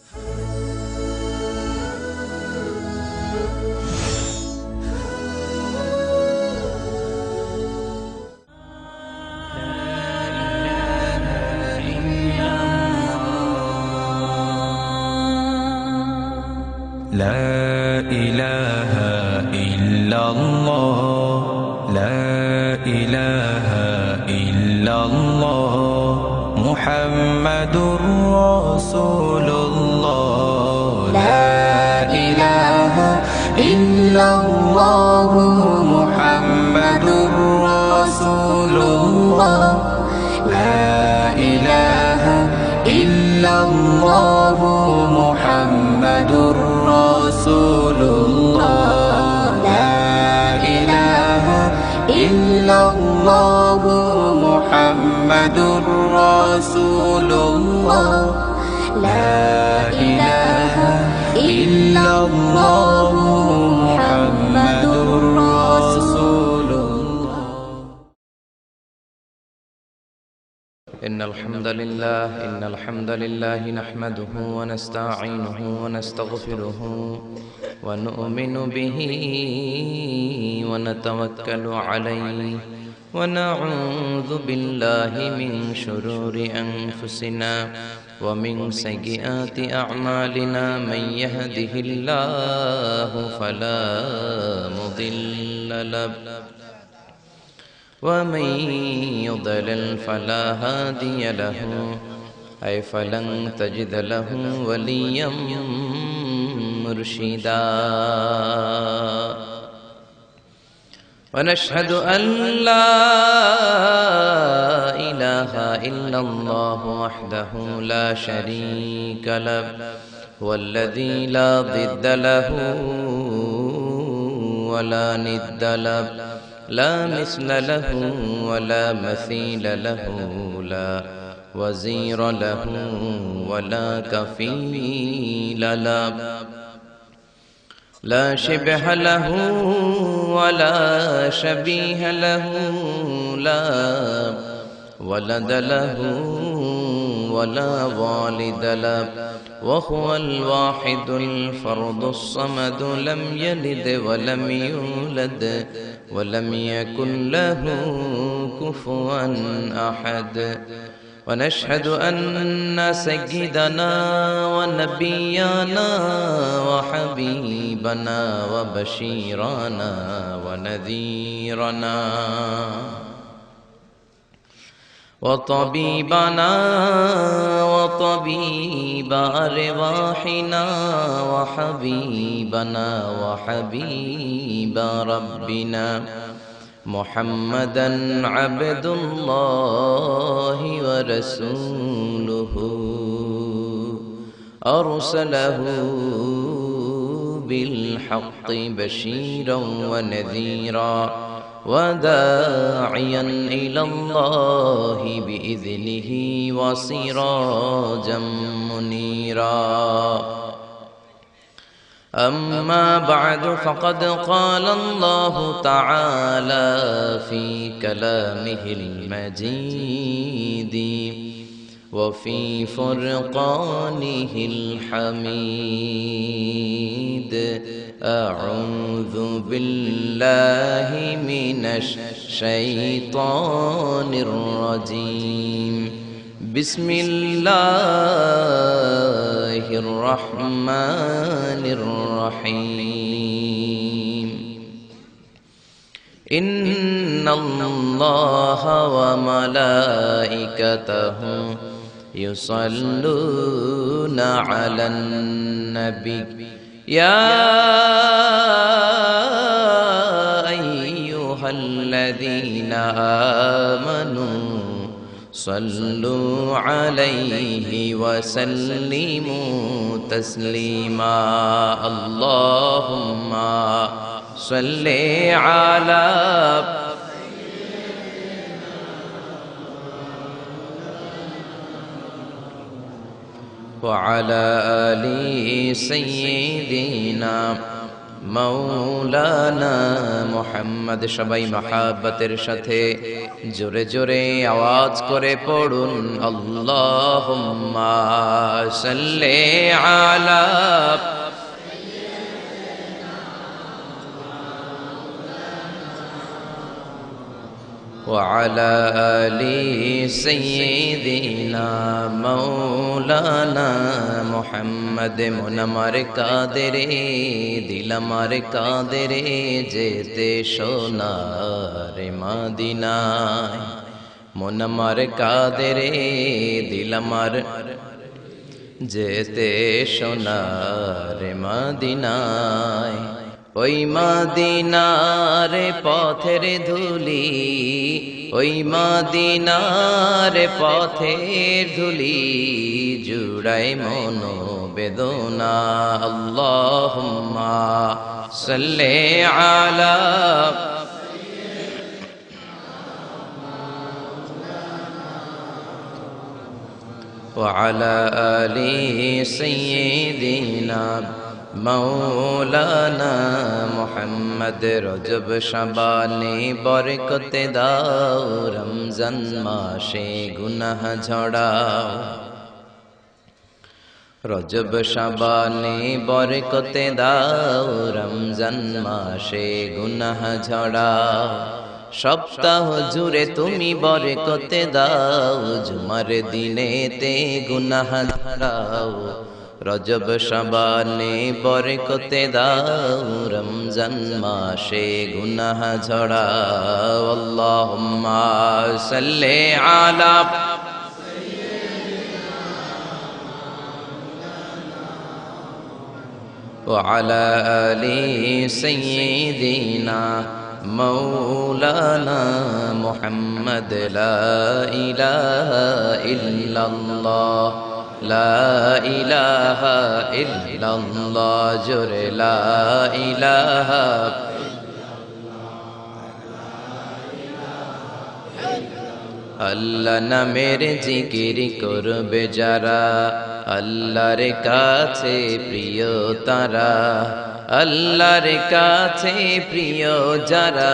لا إله إلا الله لا إله إلا الله محمد رسول الله لا إله إلا الله محمد رسول الله لا إله إلا الله محمد رسول الله لا إله إلا الله محمد رسول الله لا إله إلا الله محمد رسول الله. إن الحمد لله نحمده ونستعينه ونستغفره ونؤمن به ونتوكل عليه ونعوذ بالله من شرور أنفسنا ومن سيئات أعمالنا من يهده الله فلا مضل له ومن يضلل فلا هادي له أي فلن تجد له وليا مرشدا ونشهد أن لا إله إلا الله وحده لا شريك له والذي لا ضد له ولا ند له لا مثل له ولا مثيل له لا وزير له ولا كفيل له لا شبه له ولا شبيه له لا ولد له ولا والد له وهو الواحد الفرد الصمد لم يلد ولم يولد ولم يكن له كفوا أحد ونشهد أن سيدنا ونبينا وحبيبنا وبشيرنا ونذيرنا وطبيبنا وطبيب أرواحنا وحبيبنا وحبيب ربنا محمدا عبد الله ورسوله أرسله بالحق بشيرا ونذيرا وداعيا إلى الله بإذنه وسراجا منيرا أما بعد فقد قال الله تعالى في كلامه المجيد وفي فرقانه الحميد أعوذ بالله من الشيطان الرجيم بسم الله الرحمن الرحيم إن الله وملائكته يصلون على النبي يا أيها الذين آمنوا صلوا عليه وسلموا تسليما اللهم صل على وعلى آل سيدنا مولانا محمد সবাই মহাব্বতের সাথে জোরে জোরে আওয়াজ করে পড়ুন আল্লাহুম্মা সাল্লি আলা وعلى آل سيدنا مولانا محمد মুনামার কাদেরে দিলামার কাদেরে যেতে সোনার মদিনায় মুনামার কাদেরে দিলামার যেতে সোনার মদিনায় ওই মদিনার পথের ধুলি ওই মদিনার পথের ধুলি জুড়াই মন বেদনা আল্লাহুম্মা সাল্লি আলা وعلى آل سيدنا মৌলানা মুহাম্মদ রজব শাবানে বরকতে দাও রমজান মাসে গুনাহ ঝড়াও রজব শাবানে বরকতে দাও রমজান মাসে গুনাহ ঝড়াও সপ্তাহ জুড়ে তুমি বরকতে দাও জুমার দিনেতে গুনাহ ঝড়াও রজব শাবানে বরকতে দাও রমজান মাসে গুনাহ ঝড়াও আল্লাহুম্মা সাল্লি আলা وعلى آل سيدنا مولانا محمد لا إله إلا الله لا إله إلا الله جر لا إله আল্লাহ নামের জিকির করবে যারা আল্লাহর কাছে প্রিয় তারা আল্লাহর কাছে প্রিয় যারা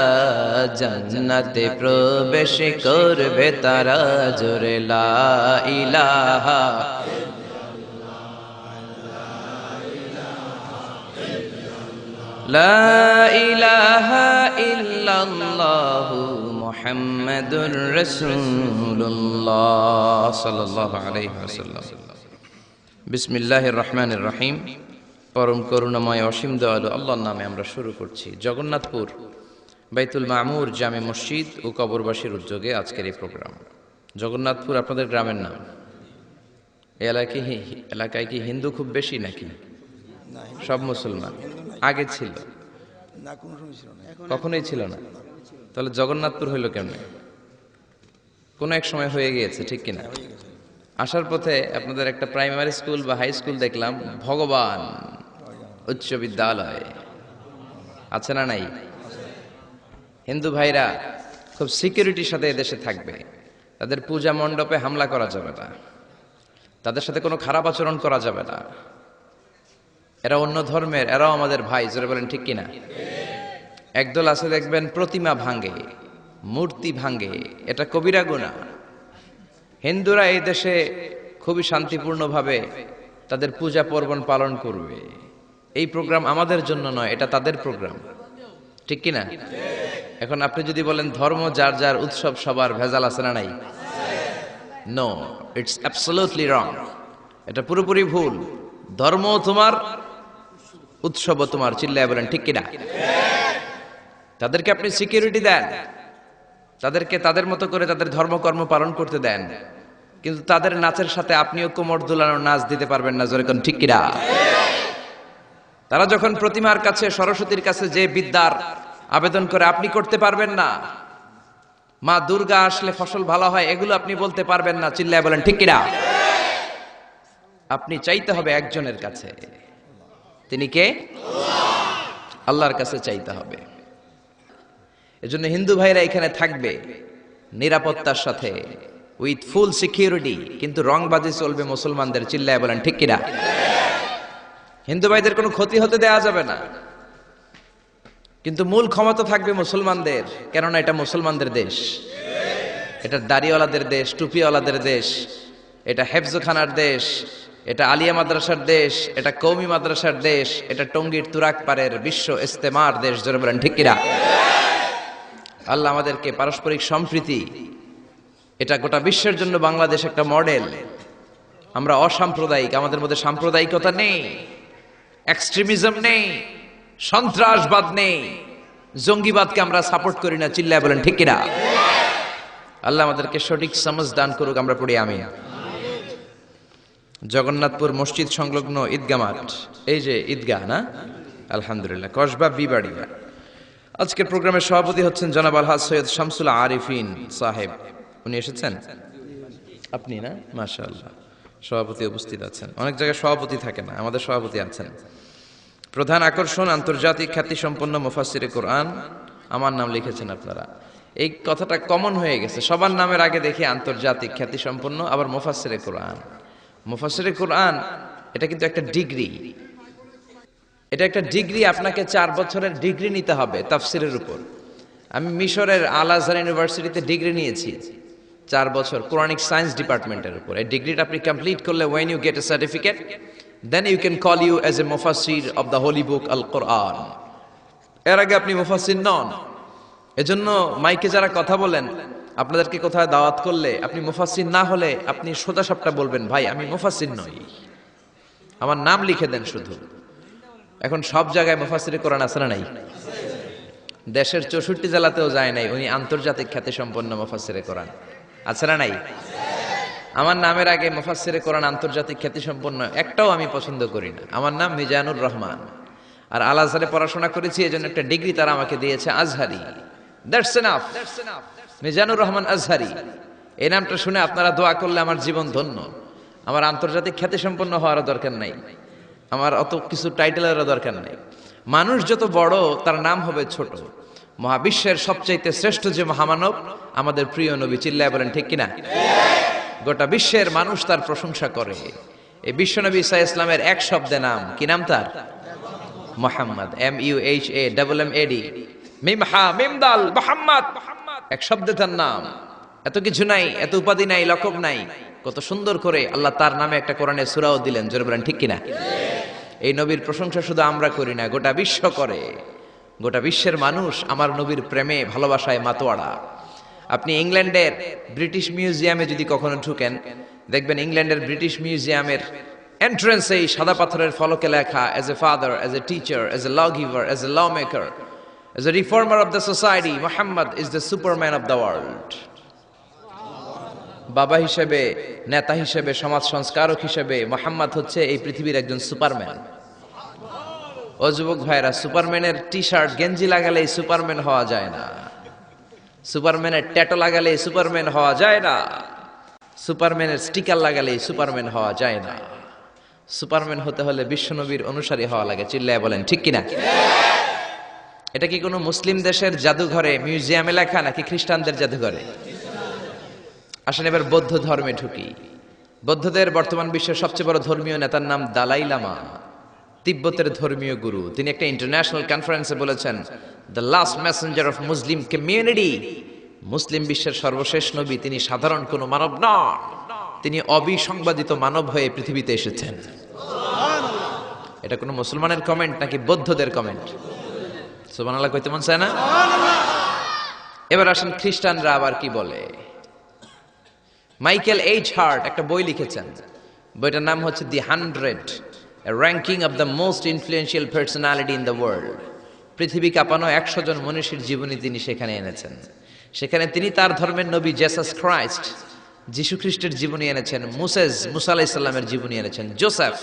জান্নাতে প্রবেশ করবে তারা জোরে লা ইলাহা লা ইলাহা ইল্লাল্লাহু মুহাম্মাদুর রাসূলুল্লাহ সাল্লাল্লাহু আলাইহি ওয়াসাল্লাম বিসমিল্লাহির রহমানির রহিম পরম করুণাময় অসীম দয়ালু আল্লাহর নামে আমরা শুরু করছি জগন্নাথপুর বাইতুল মামুর জামে মসজিদ ও কবরবাসীর উদ্যোগে আজকের এই প্রোগ্রাম জগন্নাথপুর আপনাদের গ্রামের নাম এই এলাকায় কি হিন্দু খুব বেশি নাকি সব মুসলমান আগে ছিল না কোনো সময় ছিল না কখনোই ছিল না তাহলে জগন্নাথপুর হইল কেমনে কোনো এক সময় হয়ে গিয়েছে ঠিক কিনা আসার পথে আপনাদের একটা প্রাইমারি স্কুল বা হাই স্কুল দেখলাম ভগবান উচ্চ বিদ্যালয় আছে না নাই হিন্দু ভাইরা খুব সিকিউরিটির সাথে এদেশে থাকবে তাদের পূজা মণ্ডপে হামলা করা যাবে না তাদের সাথে কোনো খারাপ আচরণ করা যাবে না এরা অন্য ধর্মের এরাও আমাদের ভাই জোরে বলেন ঠিক কিনা একদল আছে দেখবেন প্রতিমা ভাঙে মূর্তি ভাঙে এটা কবিরা গুনাহ হিন্দুরা এই দেশে খুবই শান্তিপূর্ণভাবে তাদের পূজা পার্বণ পালন করবে এই প্রোগ্রাম আমাদের জন্য নয় এটা তাদের প্রোগ্রাম ঠিক কিনা এখন আপনি যদি বলেন ধর্ম যার যার উৎসব সবার ভেজাল আছে না নাই নো ইটস অ্যাবসলিউটলি রং এটা পুরোপুরি ভুল ধর্ম তোমার উৎসব তোমার চিল্লায় বলেন ঠিক কিনা তাদেরকে আপনি সিকিউরিটি দেন তাদেরকে তাদের মতো করে তাদের ধর্মকর্ম পালন করতে দেন কিন্তু তাদের নাচের সাথে আপনিও কোমর দুলানোর নাচ দিতে পারবেন না জোরে কোন ঠিক কিনা তারা যখন প্রতিমার কাছে সরস্বতীর কাছে যে বিদ্যার আবেদন করে আপনি করতে পারবেন না মা দুর্গা আসলে ফসল ভালো হয় এগুলো আপনি বলতে পারবেন না চিল্লায় বলেন ঠিক কিনা আপনি চাইতে হবে একজনের কাছে তিনি কে আল্লাহর কাছে চাইতে হবে এজন্য হিন্দু ভাইরা এখানে থাকবে নিরাপত্তার সাথে উইথ ফুল সিকিউরিটি কিন্তু রংবাজি চলবে মুসলমানদের চিল্লায় বলেন ঠিক কিনা হিন্দু ভাইদের কোনো ক্ষতি হতে দেওয়া যাবে না কিন্তু মূল ক্ষমতা থাকবে মুসলমানদের কেননা এটা মুসলমানদের দেশ এটা দাড়িওয়ালাদের দেশ, টুপিওয়ালাদের দেশ, এটা হেফজখানার দেশ, এটা আলিয়া মাদ্রাসার দেশ, এটা কওমি মাদ্রাসার দেশ, এটা টঙ্গীর তুরাকপাড়ের বিশ্ব ইস্তেমার দেশ। জোরে বলেন ঠিক কিনা? আল্লাহ আমাদেরকে পারস্পরিক সম্প্রীতি, এটা গোটা বিশ্বের জন্য বাংলাদেশ একটা মডেল। আমরা অসাম্প্রদায়িক, আমাদের মধ্যে সাম্প্রদায়িকতা নেই, এক্সট্রিমিজম নেই, সন্ত্রাসবাদ নেই, জঙ্গিবাদকে আমরা সাপোর্ট করি না। চিল্লায় বলেন ঠিক কিনা? আল্লাহ আমাদেরকে সঠিক সমাজ দান করুক, আমরা পড়ি আমিন। জগন্নাথপুর মসজিদ সংলগ্ন ঈদগাহ মাঠ, এই যে ঈদগাহ না, আলহামদুলিল্লাহ, কসবা বিবাড়িয়া। আজকের প্রোগ্রামের সভাপতি হচ্ছেন জনাব আলহাজ সৈয়দ শামসুল আরিফিন সাহেব। উনি এসেছেন? আপনি না? মাশাআল্লাহ, সভাপতি উপস্থিত আছেন। অনেক জায়গায় সভাপতি থাকে না, আমাদের সভাপতি আছেন। প্রধান আকর্ষণ আন্তর্জাতিক খ্যাতিসম্পন্ন মুফাসসিরে কোরআন। আমার নাম লিখেছেন আপনারা, এই কথাটা কমন হয়ে গেছে, সবার নামের আগে দেখি আন্তর্জাতিক খ্যাতিসম্পন্ন, আবার মুফাসসিরে কোরআন। মুফাসসিরে কোরআন এটা কিন্তু একটা ডিগ্রি, এটা একটা ডিগ্রি। আপনাকে 4 বছরের ডিগ্রি নিতে হবে তাফসিরের উপর। আমি মিশরের আল আজহার ইউনিভার্সিটিতে ডিগ্রি নিয়েছি 4 বছর কোরআনিক সায়েন্স ডিপার্টমেন্টের উপর। এই ডিগ্রিটা আপনি কমপ্লিট করলে, when you get a certificate, then you can call you as a mufassir of the holy book al Quran. এর আগে আপনি মুফাসসির নন। এজন্য মাইকে যারা কথা বলেন, আপনাদেরকে কোথায় দাওয়াত করলে আপনি মুফাসসির না হলে আপনি সোজা সাপটা বলবেন, ভাই আমি মুফাসসির নই, আমার নাম লিখে দেন শুধু। এখন সব জায়গায় মুফাসসিরে কোরআন আছে না নাই? দেশের 64 জেলাতেও যায় নাই, উনি আন্তর্জাতিক খ্যাতিসম্পন্ন মুফাসসিরে কোরআন। আছে না নাই? আমার নামের আগে মুফাসসিরে কোরআন আন্তর্জাতিক খ্যাতিসম্পন্ন একটাও আমি পছন্দ করি না। আমার নাম মিজানুর রহমান, আর আল আজহারে পড়াশোনা করেছি, এজন্য একটা ডিগ্রি তারা আমাকে দিয়েছে, আজহারি। That's enough. মিজানুর রহমান আজহারি, এই নামটা শুনে আপনারা দোয়া করলে আমার জীবন ধন্য। আমার আন্তর্জাতিক খ্যাতিসম্পন্ন হওয়ার দরকার নাই, আমার অত কিছু টাইটেলেরও দরকার নেই। মানুষ যত বড় তার নাম হবে ছোট। মহাবিশ্বের সবচাইতে শ্রেষ্ঠ যে মহামানব আমাদের প্রিয় নবী। চিল্লায় বলেন ঠিক কিনা? গোটা বিশ্বের মানুষ তার প্রশংসা করে। এই বিশ্বনবী ঈসা ইসলামের এক শব্দে নাম, কি নাম তার? মুহাম্মদ। MUHAMMAD, মিম হা মিম দাল, মুহাম্মদ। এক শব্দে তার নাম, এত কিছু নাই, এত উপাধি নাই, লকব নাই। কত সুন্দর করে আল্লাহ তার নামে একটা কোরআনের সূরাও দিলেন। জোরে বলেন ঠিক কিনা? এই নবীর প্রশংসা শুধু আমরা করি না, গোটা বিশ্ব করে। গোটা বিশ্বের মানুষ আমার নবীর প্রেমে ভালোবাসায় মাতোয়ারা। আপনি ইংল্যান্ডের ব্রিটিশ মিউজিয়ামে যদি কখনো ঢুকেন, দেখবেন ইংল্যান্ডের ব্রিটিশ মিউজিয়ামের এন্ট্রান্সেই সাদা পাথরের ফলকে লেখা, as a father, as a teacher, as a law giver, as a law maker, as a reformer of the society, Muhammad is the superman of the world. বাবা হিসেবে, নেতা হিসেবে, সমাজ সংস্কারক হিসেবে মুহাম্মদ হচ্ছে এই পৃথিবীর একজন সুপারম্যান। ও যুবক ভাইরা, সুপারম্যানের টি শার্ট গেঞ্জি লাগালেই সুপারম্যান হওয়া যায় না, সুপারম্যানের ট্যাটু লাগালেই সুপারম্যান হওয়া যায় না, সুপারম্যানের স্টিকার লাগালেই সুপারম্যান হওয়া যায় না। সুপারম্যান হতে হলে বিশ্বনবীর অনুসারী হওয়া লাগে। চিল্লায় বলেন ঠিক কিনা? এটা কি কোনো মুসলিম দেশের জাদুঘরে, মিউজিয়ামে লেখা, নাকি খ্রিস্টানদের জাদুঘরে? আসেন এবার বৌদ্ধ ধর্মে ঢুকি। বৌদ্ধদের বর্তমান বিশ্বের সবচেয়ে বড় ধর্মীয় নেতার নাম দালাই লামা, তিব্বতের ধর্মীয় গুরু। তিনি একটা ইন্টারন্যাশনাল কনফারেন্সে বলেছেন, the last messenger of Muslim community, মুসলিম বিশ্বের সর্বশেষ নবী, তিনি সাধারণ কোনো মানব নন, তিনি অবিসংবাদিত মানব হয়ে পৃথিবীতে এসেছেন। এটা কোনো মুসলমানের কমেন্ট নাকি বৌদ্ধদের কমেন্ট? সুবহানাল্লাহ কইতে মন চায় না? এবার আসেন খ্রিস্টানরা আবার কি বলে। মাইকেল এইচ হার্ট একটা বই লিখেছেন, বইটার নাম হচ্ছে দি 100, a ranking of the most influential personality in the world। পৃথিবী কাঁপানো 100 জন মনীষীর জীবনী তিনি সেখানে এনেছেন। সেখানে তিনি তার ধর্মের নবী জেসাস ক্রাইস্ট, যিশু খ্রিস্টের জীবনী এনেছেন, মুসা আলাইহিস সালামের জীবনী এনেছেন, জোসেফ,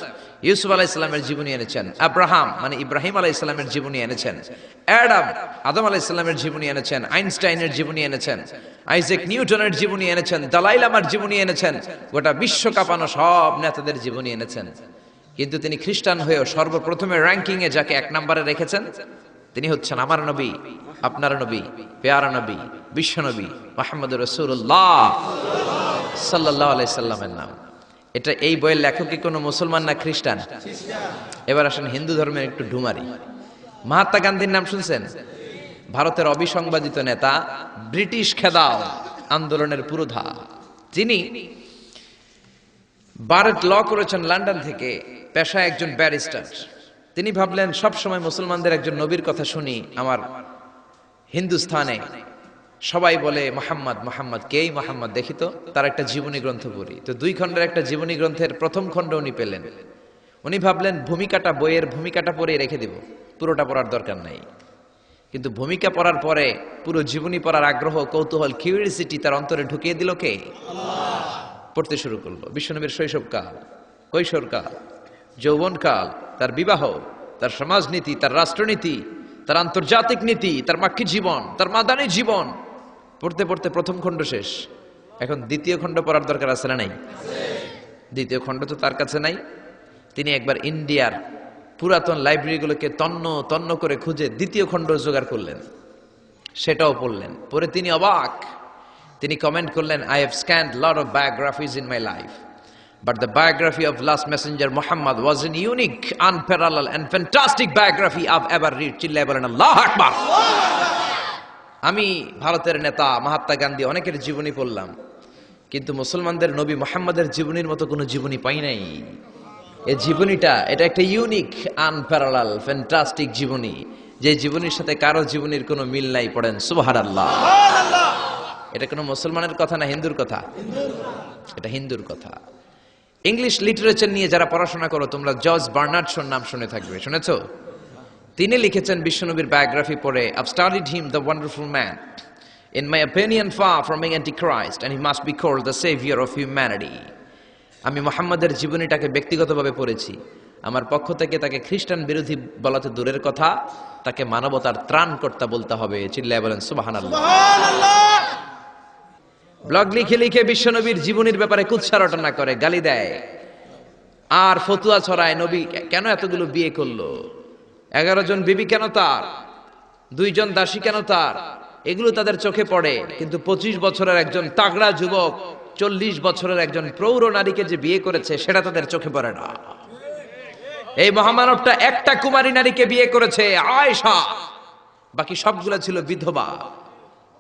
ইউসুফ আলাইহিস সালামের জীবনী এনেছেন, আব্রাহাম মানে ইব্রাহিম আলাইহিস সালামের জীবনী এনেছেন, অ্যাডাম আদম আলাইহিস সালামের জীবনী এনেছেন, আইনস্টাইনের জীবনী এনেছেন, আইজাক নিউটনের জীবনী এনেছেন, দালাই লামার জীবনী এনেছেন, গোটা বিশ্ব কাঁপানো সব নেতাদের জীবনী এনেছেন। কিন্তু তিনি খ্রিস্টান হয়েও সর্বপ্রথমে র্যাঙ্কিং এ যাকে 1 নম্বরে রেখেছেন, তিনি হচ্ছেন আমার নবী, আপনার নবী, পেয়ারা নবী, বিশ্ব নবী মুহাম্মদুর রাসূলুল্লাহ সাল্লাল্লাহু আলাইহি সাল্লামের নাম। এটা এই বইয়ের লেখক কি কোনো মুসলমান না খ্রিস্টান? এবার আসেন হিন্দু ধর্মের একটু ঢুমারি। মহাত্মা গান্ধীর নাম শুনছেন? ভারতের অবিসংবাদিত নেতা, ব্রিটিশ খেদাও, আন্দোলনের পুরোধা, যিনি বারেট ল করেছেন লন্ডন থেকে, পেশায় একজন ব্যারিস্টার। তিনি ভাবলেন সবসময় মুসলমানদের একজন নবীর কথা শুনি, আমার হিন্দুস্থানে সবাই বলে মোহাম্মদ মোহাম্মদ, কেই মোহাম্মদ, দেখি তো তার একটা জীবনী গ্রন্থ পড়ি। তো 2 খণ্ডের একটা জীবনী গ্রন্থের প্রথম খণ্ড উনি পেলেন। উনি ভাবলেন ভূমিকাটা, বইয়ের ভূমিকাটা পড়ে রেখে দিব, পুরোটা পড়ার দরকার নাই। কিন্তু ভূমিকা পড়ার পরে পুরো জীবনী পড়ার আগ্রহ, কৌতূহল, কিউরিওসিটি তার অন্তরে ঢুকিয়ে দিল কে? পড়তে শুরু করলো। বিশ্বনবীর শৈশবকাল, কৈশোরকাল, যৌবনকাল, তার বিবাহ, তার সমাজনীতি, তার রাষ্ট্রনীতি, তার আন্তর্জাতিক নীতি, তার মাক্কি জীবন, তার মাদানী জীবন। পড়তে পড়তে প্রথম খণ্ড শেষ। এখন দ্বিতীয় খণ্ড পড়ার দরকার আছে না নাই? দ্বিতীয় খণ্ড তো তার কাছে নাই। তিনি একবার ইন্ডিয়ার পুরাতন লাইব্রেরিগুলোকে তন্ন তন্ন করে খুঁজে দ্বিতীয় খণ্ড জোগাড় করলেন, সেটাও পড়লেন। পরে তিনি অবাক। তিনি কমেন্ট করলেন, I have scanned lot of biographies in my life, but the biography of last messenger Muhammad was an unique, unparalleled and fantastic biography I've ever read. চিল্লায় বলেন আল্লাহু আকবার। আমি ভারতের নেতা মহাত্মা গান্ধী অনেকের জীবনী পড়লাম, কিন্তু মুসলমানদের নবী মুহাম্মাদের জীবনীর মতো কোনো জীবনী পাই নাই। এই জীবনীটা, এটা একটা ইউনিক, আনপ্যারালাল, ফ্যান্টাস্টিক জীবনী, যে জীবনীর সাথে কারো জীবনীর কোনো মিল নাই। পড়েন সুবহানাল্লাহ। এটা কোনো মুসলমানের কথা না হিন্দুর কথা? এটা হিন্দুর কথা। ইংলিশ লিটারেচার নিয়ে যারা পড়াশোনা করো তোমরা জর্জ বার্নার্ড শোর নাম শুনে থাকবে, শুনেছো? তিনি লিখেছেন বিশ্বনবীর বায়োগ্রাফি পড়ে, I've studied him, the wonderful man. In my opinion, far from being antichrist, and he must be called the savior of humanity. আমি মুহাম্মাদের জীবনীটাকে ব্যক্তিগতভাবে পড়েছি। আমার পক্ষ থেকে তাকে খ্রিস্টান বিরোধী বলাতে দূরের কথা, তাকে মানবতার ত্রাণকর্তা বলতে হবে। চিল্লায় বলেন সুবহানাল্লাহ। ব্লগ লিখে লিখে বিশ্বনবীর জীবনীর ব্যাপারে কুৎসা রটনা করে, গালি দেয় আর ফতুয়া ছড়ায়। নবী কেন এতগুলো বিয়ে করলো? 11 জন বিবি কেন তার? 2 জন দাসী কেন তার? এগুলো তাদের চোখে পড়ে, কিন্তু 25 বছরের একজন তাগড়া যুবক 40 বছরের একজন প্রৌঢ় নারীকে যে বিয়ে করেছে সেটা তাদের চোখে পড়ে না। এই মহামানবটা একটা কুমারী নারীকে বিয়ে করেছে, আয়েশা, বাকি সবগুলো ছিল বিধবা।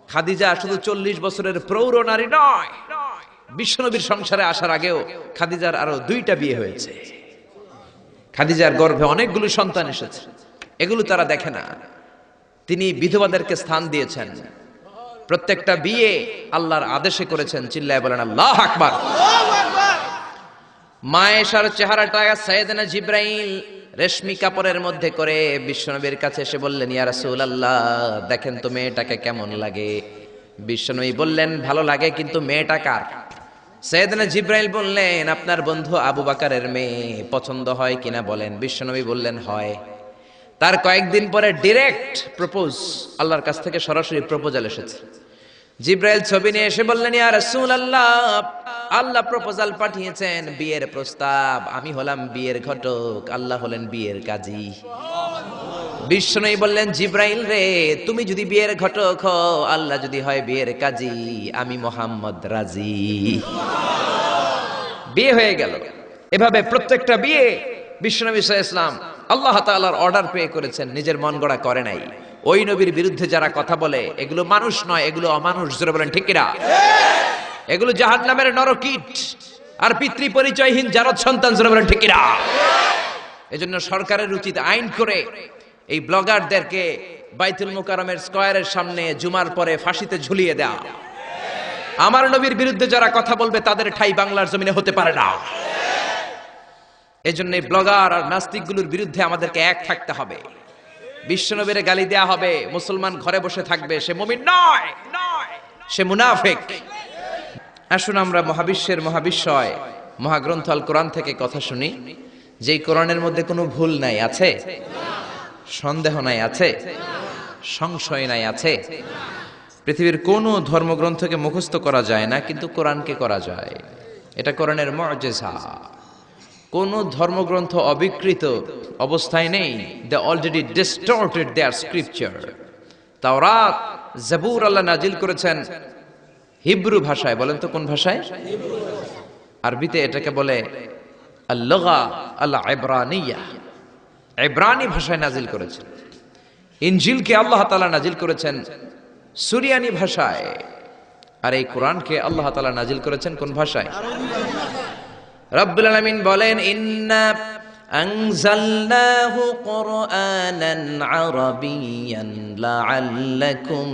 খাদিজা শুধু 40 বছরের প্রৌঢ় নারী নয়, বিশ্বনবীর সংসারে আসার আগেও খাদিজার আরো 2টা বিয়ে হয়েছে। খাদিজার গর্ভে অনেকগুলো সন্তান এসেছে, এগুলো তারা দেখে না। তিনি বিধবাদেরকে স্থান দিয়েছেন, প্রত্যেকটা বিয়ে আল্লাহর আদেশে করেছেন। চিল্লায় বলেন আল্লাহু আকবার। মায়েশার চেহারাটা সাইয়েদনা জিবরাইল রেশমি কাপড়ের মধ্যে করে বিশ্বনবীর কাছে এসে বললেন, ইয়া রাসূলুল্লাহ, দেখেন তো মেয়েটাকে কেমন লাগে। বিশ্বনবী বললেন, ভালো লাগে, কিন্তু মেয়েটা কার? সাইয়েদনা জিবরাইল বললেন, আপনার বন্ধু আবু বকরের মেয়ে, পছন্দ হয় কিনা বলেন। বিশ্বনবী বললেন হয়। তার কয়েকদিন পরে ডাইরেক্ট প্রপোজ, আল্লাহর কাছ থেকে সরাসরি প্রপোজাল এসেছে। জিবরাইল ছবি নিয়ে এসে বললেন, ইয়া রাসূলুল্লাহ, আল্লাহ প্রপোজাল পাঠিয়েছেন, বিয়ের প্রস্তাব। আমি হলাম বিয়ের ঘটক, আল্লাহ হলেন বিয়ের কাজী। বিশ্বনবী বললেন, জিবরাইল রে, তুমি যদি বিয়ের ঘটক হও, আল্লাহ যদি হয় বিয়ের কাজী, আমি মুহাম্মদ রাজি। বিয়ে হয়ে গেল। এভাবে প্রত্যেকটা বিয়ে বিশ্বনবী সাল্লাল্লাহু আলাইহি ওয়াসাল্লাম আল্লাহ তাআলার অর্ডার পেয়ে করেছেন, নিজের মন গড়া করে নাই। ওই নবীর বিরুদ্ধে যারা কথা বলে এগুলো মানুষ নয়, এগুলো অমানুষ। জোরে বলেন ঠিক কিনা? এগুলো জাহান্নামের নরকীট আর পিতৃ পরিচয়হীন জারদ সন্তান। জোরে বলেন ঠিক কিনা? এজন্য সরকারের উচিত আইন করে এই ব্লগারদেরকে বাইতুল মুকাররমের স্কয়ারের সামনে জুমার পরে ফাঁসিতে ঝুলিয়ে দেয়া। আমার নবীর বিরুদ্ধে যারা কথা বলবে তাদের ঠাঁই বাংলার জমিনে হতে পারে না। এজন্য এই ব্লগার আর নাস্তিকগুলোর বিরুদ্ধে আমাদেরকে এক থাকতে হবে। বিশ্বনবীরে গালি দেয়া হবে, মুসলমান ঘরে বসে থাকবে, সে মুমিন নয়, সে মুনাফিক। আসুন আমরা মহাবিশ্বের মহাবিশ্বয় মহাগ্রন্থ আল কোরআন থেকে কথা শুনি, যেই কোরআনের মধ্যে কোনো ভুল নাই, আছে সন্দেহ নাই, আছে সংশয় নাই, আছে। পৃথিবীর কোনো ধর্মগ্রন্থকে মুখস্থ করা যায় না, কিন্তু কোরআনকে করা যায়। এটা কোরআনের মুআজিজা। কোন ধর্মগ্রন্থ অবিকৃত অবস্থায় নেই। They already distorted their scripture. Taurat, Zabur আল্লাহ নাজিল করেছেন হিব্রু ভাষায়। বলেন তো কোন ভাষায়? আরবিতে এটাকে বলে আল-লুগা আল-ইবরানিয়া, ইবরানি ভাষায় নাজিল করেছেন। ইনজিলকে আল্লাহ তাআলা নাজিল করেছেন সুরিয়ানি ভাষায়। আর এই কোরআনকে আল্লাহ তাআলা নাজিল করেছেন কোন ভাষায়? রব্বুল আলামিন বলেন, ইন্না আনজালনাহু কুরআনান আরাবিয়্যান লাআল্লাকুম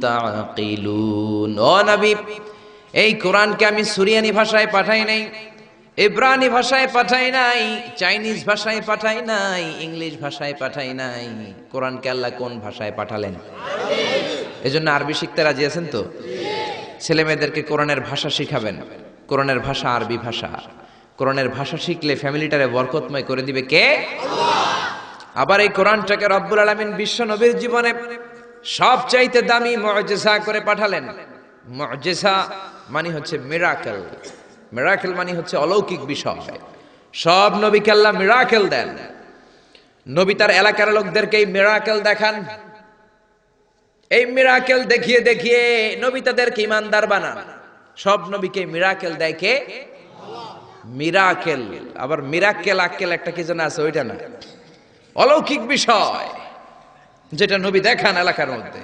তাআকিলুন। ও নবী, এই কোরআনকে আমি সুরিয়ানি ভাষায় পাঠাই নাই, ইব্রানি ভাষায় পাঠাই নাই, চাইনিজ ভাষায় পাঠাই নাই, ইংলিশ ভাষায় পাঠাই নাই। কোরআনকে আল্লাহ কোন ভাষায় পাঠালেন? এজন্য আরবি শিখতে রাজি আছেন তো? ছেলে মেয়েদেরকে কোরআনের ভাষা শিখাবেন। কোরআনের ভাষা আরবি ভাষা। কোরআনের ভাষা শিখলে ফ্যামিলিটারে বরকতময় করে দিবে কে? আল্লাহ। আবার এই কোরআনটাকে রব্বুল আলামিন বিশ্ব নবীর জীবনে সবচাইতে দামি মুআজিজা করে পাঠালেন। মুআজিজা মানে হচ্ছে মিরাকেল। মিরাকেল মানে হচ্ছে অলৌকিক বিষয়। সব নবীকে আল্লাহ মিরাকেল দেন। নবী তার এলাকার লোকদেরকে এই মিরাকেল দেখান। এই মিরাকেল দেখিয়ে দেখিয়ে নবী তাদেরকে ইমানদার বানান। সব নবীকে মিরাকেল দেয় কে? মিরাকেল। আবার মিরাকেল আক্কেল একটা কি যেন আছে, ওইটা না, অলৌকিক বিষয় যেটা নবী দেখান এলাকার মধ্যে।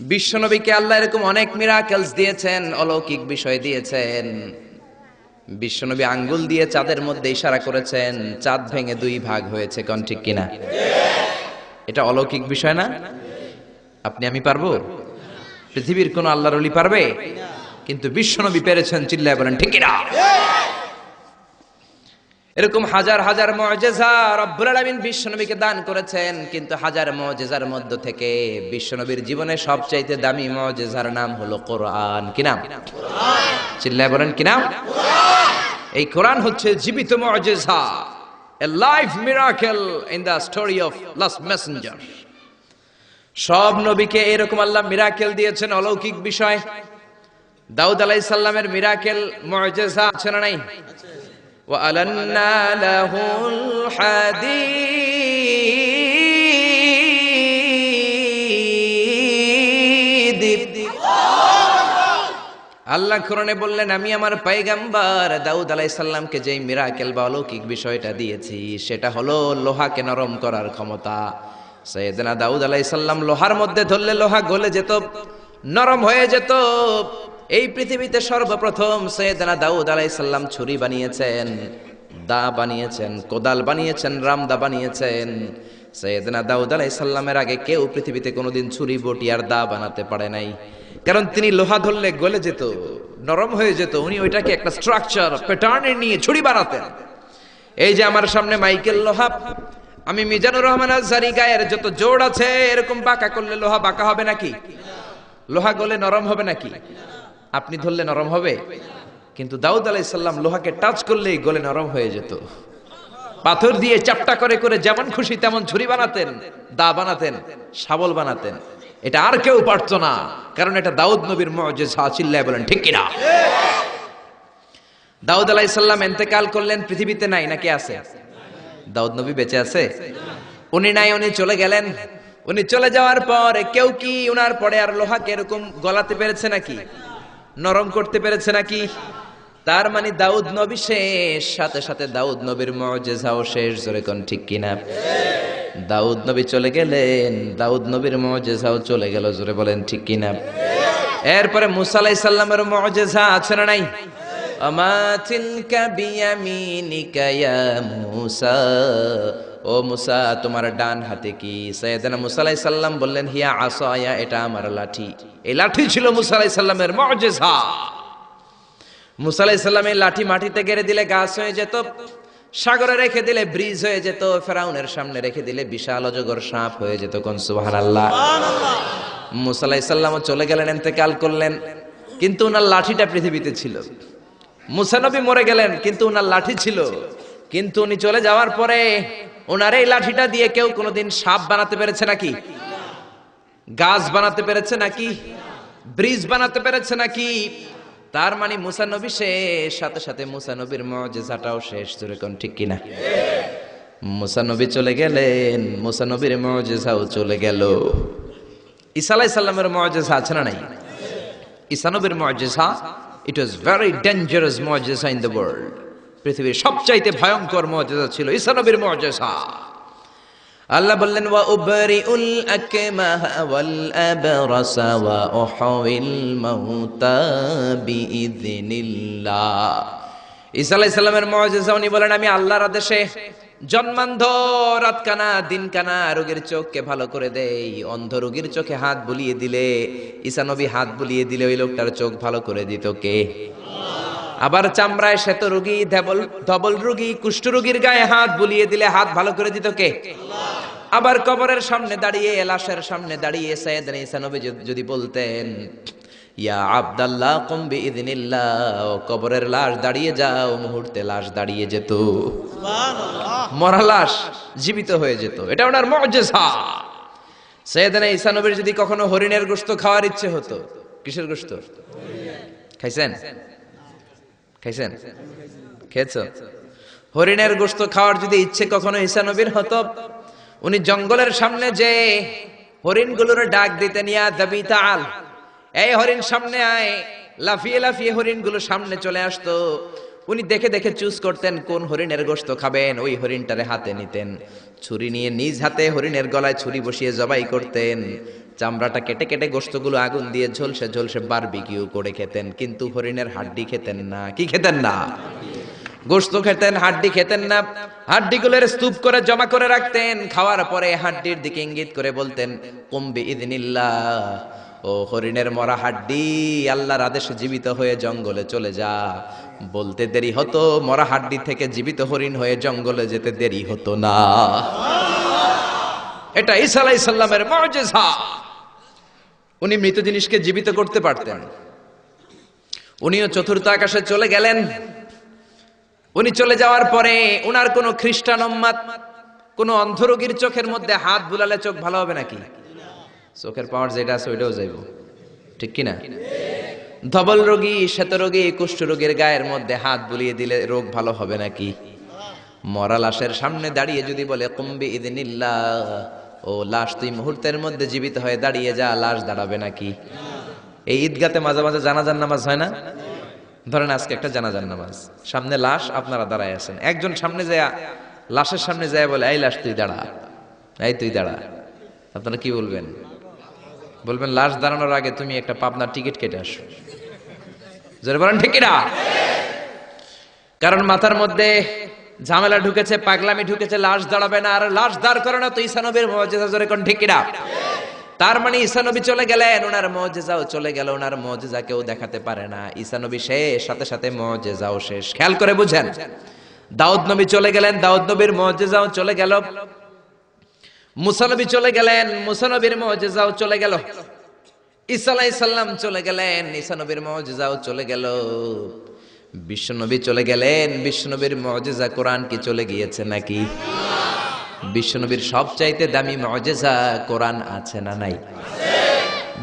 বিশ্ব নবীকে আল্লাহ এরকম অনেক মিরাকেলস দিয়েছেন, অলৌকিক বিষয় দিয়েছেন। বিশ্ব নবী আঙ্গুল দিয়ে চাঁদের মধ্যে ইশারা করেছেন, চাঁদ ভেঙে দুই ভাগ হয়েছে। কোন ঠিক কিনা? এটা অলৌকিক বিষয় না? আপনি আমি পারবো? পৃথিবীর কোন আল্লাহর ওলি পারবে? কিন্তু বিশ্ব নবী পেরেছেন। চিল্লায় বলেন ঠিক কিনা? এরকম হাজার হাজার মুআজিজা রব্বুল আলামিন বিশ্ব নবীকে দান করেছেন। কিন্তু হাজার মুআজিজার মধ্য থেকে বিশ্ব নবীর জীবনে সবচাইতে দামি মুআজিজার নাম হলো কোরআন। কি নাম? কোরআন। চিল্লায় বলেন কি নাম? কোরআন। এই কোরআন হচ্ছে জীবিত মুআজিজা, a live miracle in the story of last messenger. সব নবীকে এরকম আল্লাহ মিরাকেল দিয়েছেন, অলৌকিক বিষয়। দাউদ আলাইহিস সালামের মিরাকেল মুআজিজা আছে না নাই? ওয়া আলান্না লাহুল হাদীদ। আল্লাহ কোরআনে বললেন, আমি আমার পয়গম্বর দাউদ আলাইহিস সালামকে যেই মিরাকেল বা অলৌকিক বিষয়টা দিয়েছি সেটা হলো লোহাকে নরম করার ক্ষমতা। সাইয়েদনা দাউদ আলাইহিস সালাম লোহার মধ্যে ধরলে লোহা গলে যেত, নরম হয়ে যেত। এই পৃথিবীতে সর্বপ্রথম সাইয়েদনা দাউদ আলাইহিস সালাম ছুরি বানিয়েছেন, দা বানিয়েছেন, কোদাল বানিয়েছেন, রামদা বানিয়েছেন। সাইয়েদনা দাউদ আলাইহিস সালামের আগে কেউ পৃথিবীতে কোনোদিন ছুরি বটি আর দা বানাতে পারে নাই। কারণ তিনি লোহা ধরলে গলে যেত, নরম হয়ে যেত। উনি ওইটাকে একটা স্ট্রাকচার প্যাটার্নে নিয়ে ছুরি বানাতেন। এই যে আমার সামনে মাইকেল লোহা, আমি মিজানুর রহমান আজহারী গায়ের যত জোড় আছে এরকম বাঁকা করলে লোহা বাঁকা হবে নাকি? লোহা গলে নরম হবে নাকি? আপনি ধরলে নরম হবে? কিন্তু দাউদ আলাইহিস সালাম লোহাকে টাচ করলেই গলে নরম হয়ে যেত। পাথর দিয়ে চাপটা করে করে যেমন খুশি তেমন ছুরি বানাতেন, দা বানাতেন, শাবল বানাতেন। এটা আর কেউ পারতো না, কারণ এটা দাউদ নবীর মুআজিজা। চিল্লায় বলেন ঠিক কিনা? দাউদ আলাইহিস সালাম ইন্তেকাল করলেন, পৃথিবীতে নাই নাকি আছে? দাউদ নবী বেঁচে আছে? উনি নাই, উনি চলে গেলেন। উনি চলে যাওয়ার পর কেউ কি উনার পরে আর লোহাকে এরকম গলাতে পেরেছে নাকি? নরম করতে পেরেছে নাকি? তার মানে দাউদ নবী শেষ, সাথে সাথে দাউদ নবীর মুআজিজাও শেষ। জোরে কোন ঠিক কিনা? দাউদ নবী চলে গেলেন, দাউদ নবীর মুআজিজাও চলে গেল। জোরে বলেন ঠিক কিনা? এরপরে মুসা আলাইহিস সালামের মুআজিজা আছে না নাই? আমা তিলকা বিয়ামিনিকা ইয়া মুসা। ও মুসা, তোমার ডান হাতে কি? সাইয়েদনা মুসা আলাইহিস সালাম বললেন, হিয়া আসায়া, এটা আমার লাঠি। এই লাঠি ছিল মুসা আলাইহিস সালামের মুআজিজা। মুসা আলাইহিস সালাম এই লাঠি মাটিতে গেড়ে দিলে গাছ হয়ে যেত, সাগরে রেখে দিলে ব্রিজ হয়ে যেত, ফেরাউনের সামনে রেখে দিলে বিশাল অজগর সাপ হয়ে যেত। কোন সুবহানাল্লাহ। মুসা আলাইহিস সালাম চলে গেলেন, ইন্তেকাল করলেন, কিন্তু ওনার লাঠিটা পৃথিবীতে ছিল। মুসা নবী মরে গেলেন, কিন্তু ওনার লাঠি ছিল। কিন্তু উনি চলে যাওয়ার পরে ওনার এই লাঠিটা দিয়ে কেউ কোনোদিন সাপ বানাতে পেরেছে নাকি? গাছ বানাতে পেরেছে নাকি? ব্রিজ বানাতে পেরেছে নাকি? তার মানে মুসা নবী শেষ, সাথে সাথে মুসা নবীর মুআজিজাটাও শেষ। জোরে কোন ঠিক কিনা? মুসা নবী চলে গেলেন, মুসা নবীর মুআজিজাও চলে গেল। ঈসা আলাইহিস সালামের মুআজিজা আছে না নাই? ঈসা নবীর মুআজিজা, ইট ওয়াজ ভেরি ডেঞ্জারাস মুআজিজা ইন দ্য ওয়ার্ল্ড। পৃথিবীর সবচাইতে ভয়ঙ্কর মুআজিজা ছিল ঈসা নবীর মুআজিজা। আল্লাহ বললেন ওয়া উবরিউল আকমাহা ওয়াল আবরাসা ওয়া উহয়িল মাউতা বিইযনিল্লাহ। ঈসা আলাইহিস সালামের মুজিজা উনি বলেন আমি আল্লাহর আদেশে জন্মান্ধ রাতকানা দিনকানা রোগীর চোখকে ভালো করে দেই। অন্ধ রোগীর চোখে হাত বুলিয়ে দিলে, ঈসা নবী হাত বুলিয়ে দিলে ওই লোকটার চোখ ভালো করে দিত কে? আবার চামড়ায় শ্বেত রোগী, ধবল রোগী, কুষ্ঠ রোগীর গায়ে হাত বুলিয়ে দিলে হাত ভালো করে দিত কে? আবার কবরের সামনে দাঁড়িয়ে, লাশের সামনে দাঁড়িয়ে সাইয়েদনা ঈসা নবী যদি বলতেন ইয়া আব্দাল্লাহ কুম বিইযনিল্লাহ, কবরের লাশ দাঁড়িয়ে যাও, মুহূর্তে লাশ দাঁড়িয়ে যেত, মরা লাশ জীবিত হয়ে যেত। এটা ওনার মুজিজা। সাইয়েদনা ঈসা নবীর যদি কখনো হরিণের গোশত খাওয়ার ইচ্ছে হতো, কিসের গোশত খাইছেন? খাইছেন? খেয়েছো? হরিণের গোশত খাওয়ার যদি ইচ্ছে কখনো ঈসা নবীর হতো, উনি জঙ্গলের সামনে যে হরিণগুলোর ডাক দিতেন ইয়া দাবি তাআল, এই হরিণ সামনে আয়, লাফিয়ে লাফিয়ে হরিণগুলো সামনে চলে আসতো। উনি দেখে দেখে চুজ করতেন কোন হরিণের গোশত খাবেন, ওই হরিণটারে হাতে নিতেন, ছুরি নিয়ে নিজ হাতে হরিণের গলায় ছুরি বসিয়ে জবাই করতেন, চামড়াটা কেটে কেটে গোশতগুলো আগুন দিয়ে ঝলসে ঝলসে বারবিকিউ করে খেতেন। কিন্তু হরিণের হাড্ডি খেতেন না। কি খেতেন না? গোশত খেতেন, হাড্ডি খেতেন না। হাড্ডিগুলোর স্তূপ করে জমা করে রাখতেন। খাওয়ার পরে হাড্ডির দিকে ইঙ্গিত করে বলতেন কুম বিইযনিল্লাহ, ও হরিণের মরা হাড্ডি, আল্লাহর আদেশে জীবিত হয়ে জঙ্গলে চলে যা। বলতে দেরি হতো, মরা হাড্ডি থেকে জীবিত হরিণ হয়ে জঙ্গলে যেতে দেরি হতো না। এটা ঈসা আলাইহিস সালামের মুজিজা। উনি মৃত জিনিসকে জীবিত করতে পারতেন। উনিও চতুর্থ আকাশে চলে গেলেন। উনি চলে যাওয়ার পরে উনার কোন খ্রিস্টান উম্মাত কোন অন্ধরোগীর চোখের মধ্যে হাত বুলালে চোখ ভালো হবে নাকি? চোখের পাওয়ার যেটা আছে ওইটাও যাইব, ঠিক কিনা? ধবল রোগী, শ্বেত রোগী, কুষ্ঠ রোগীর গায়ের মধ্যে হাত বুলিয়ে দিলে রোগ ভালো হবে নাকি? মরা লাশের সামনে দাঁড়িয়ে যদি বলে কুম বিইযনিল্লাহ, ও লাশ তুই মুহূর্তের মধ্যে জীবিত হয়ে দাঁড়িয়ে যা, লাশ দাঁড়াবে নাকি? এই ঈদগাতে মাঝে মাঝে জানাজার নামাজ হয় না? ধরেন আজকে একটা জানাজার নামাজ, সামনে লাশ, আপনারা দাঁড়ায় আছেন, একজন সামনে যায়, লাশের সামনে যায় বলে এই লাশ তুই দাঁড়া, এই তুই দাঁড়া। আপনারা কি বলবেন? বলবেন লাশ দাঁড়ানোর আগে তুমি একটা পাবনার টিকিট কেটে আসো। জোরে বলেন ঠিক কিনা? কারণ মাথার মধ্যে ঝামেলা ঢুকেছে, পাগলামি ঢুকেছে, লাশ দাঁড়াবে না, আর লাশ দাঁড় করে না তো ঈসা নবীর মুজিজা। জোরে কোন ঠিক কিনা? তার মানে ঈসা নবী চলে গেলেন, ওনার মুজিজাও চলে গেল, ওনার মুজিজা কেউ দেখাতে পারে না। ঈসা নবী শেষ, সাথে সাথে মুজিজাও শেষ। খেয়াল করে বুঝেন, দাউদ নবী চলে গেলেন, দাউদ নবীর মুজিজাও চলে গেল। মুসা নবী চলে গেলেন, মুসা নবীর মুজিজাও চলে গেল। ঈসা আলাইহিস সালাম চলে গেলেন, ঈসা নবীর মুজিজাও চলে গেল। বিশ্ব নবী চলে গেলেন, বিশ্ব নবীর মুজিজা কোরআন কি চলে গিয়েছে নাকি? বিশ্বনবীর সবচাইতে দামি মুজিজা কোরআন আছে না নাই?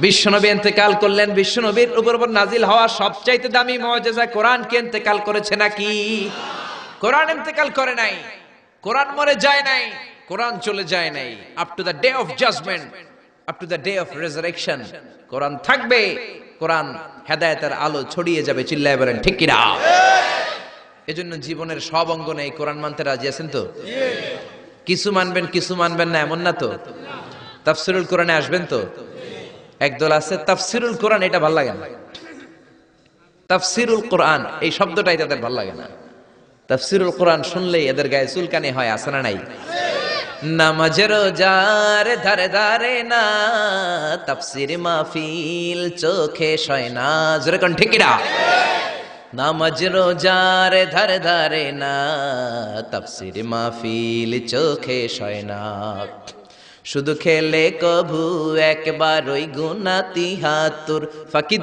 বিশ্বনবী ইন্তেকাল করলেন, বিশ্বনবীর উপর নাজিল হওয়া সবচাইতে দামি মুজিজা কোরআন কি ইন্তেকাল করেছে নাকি? কোরআন ইন্তেকাল করে নাই, কোরআন মরে যায় নাই, কোরআন চলে যায় নাই। Up to the day of judgement, up to the day of resurrection Quran থাকবে। কোরআন হেদায়েতের আলো ছড়িয়ে যাবে। চিল্লায় বলেন ঠিক কিনা? এজন্য জীবনের সব অঙ্গনে এই কোরআন মানতে রাজি আছেন তো? কিছু মানবেন, কিছু মানবেন না এমন না তো? তাফসিরুল কোরআনে আসবেন তো? একদল আছে তাফসিরুল কোরআন, এটা ভালো লাগে না। তাফসিরুল কোরআন এই শব্দটাই তাদের ভালো লাগে না। তাফসিরুল কোরআন শুনলেই এদের গায়ে চুলকানি হয়, আছে না নাই? নামাজের রোজার ধারে ধারে না, তাফসির মাহফিল চোখে সয় না। জোরে কোন ঠিক কিনা? নামাজ রোজার ধারে ধারে না, তাফসির মাহফিল চোখে সয় না। শুধু খেলে কভু একবার ওই গুনাতি হাতুর ফাঁকি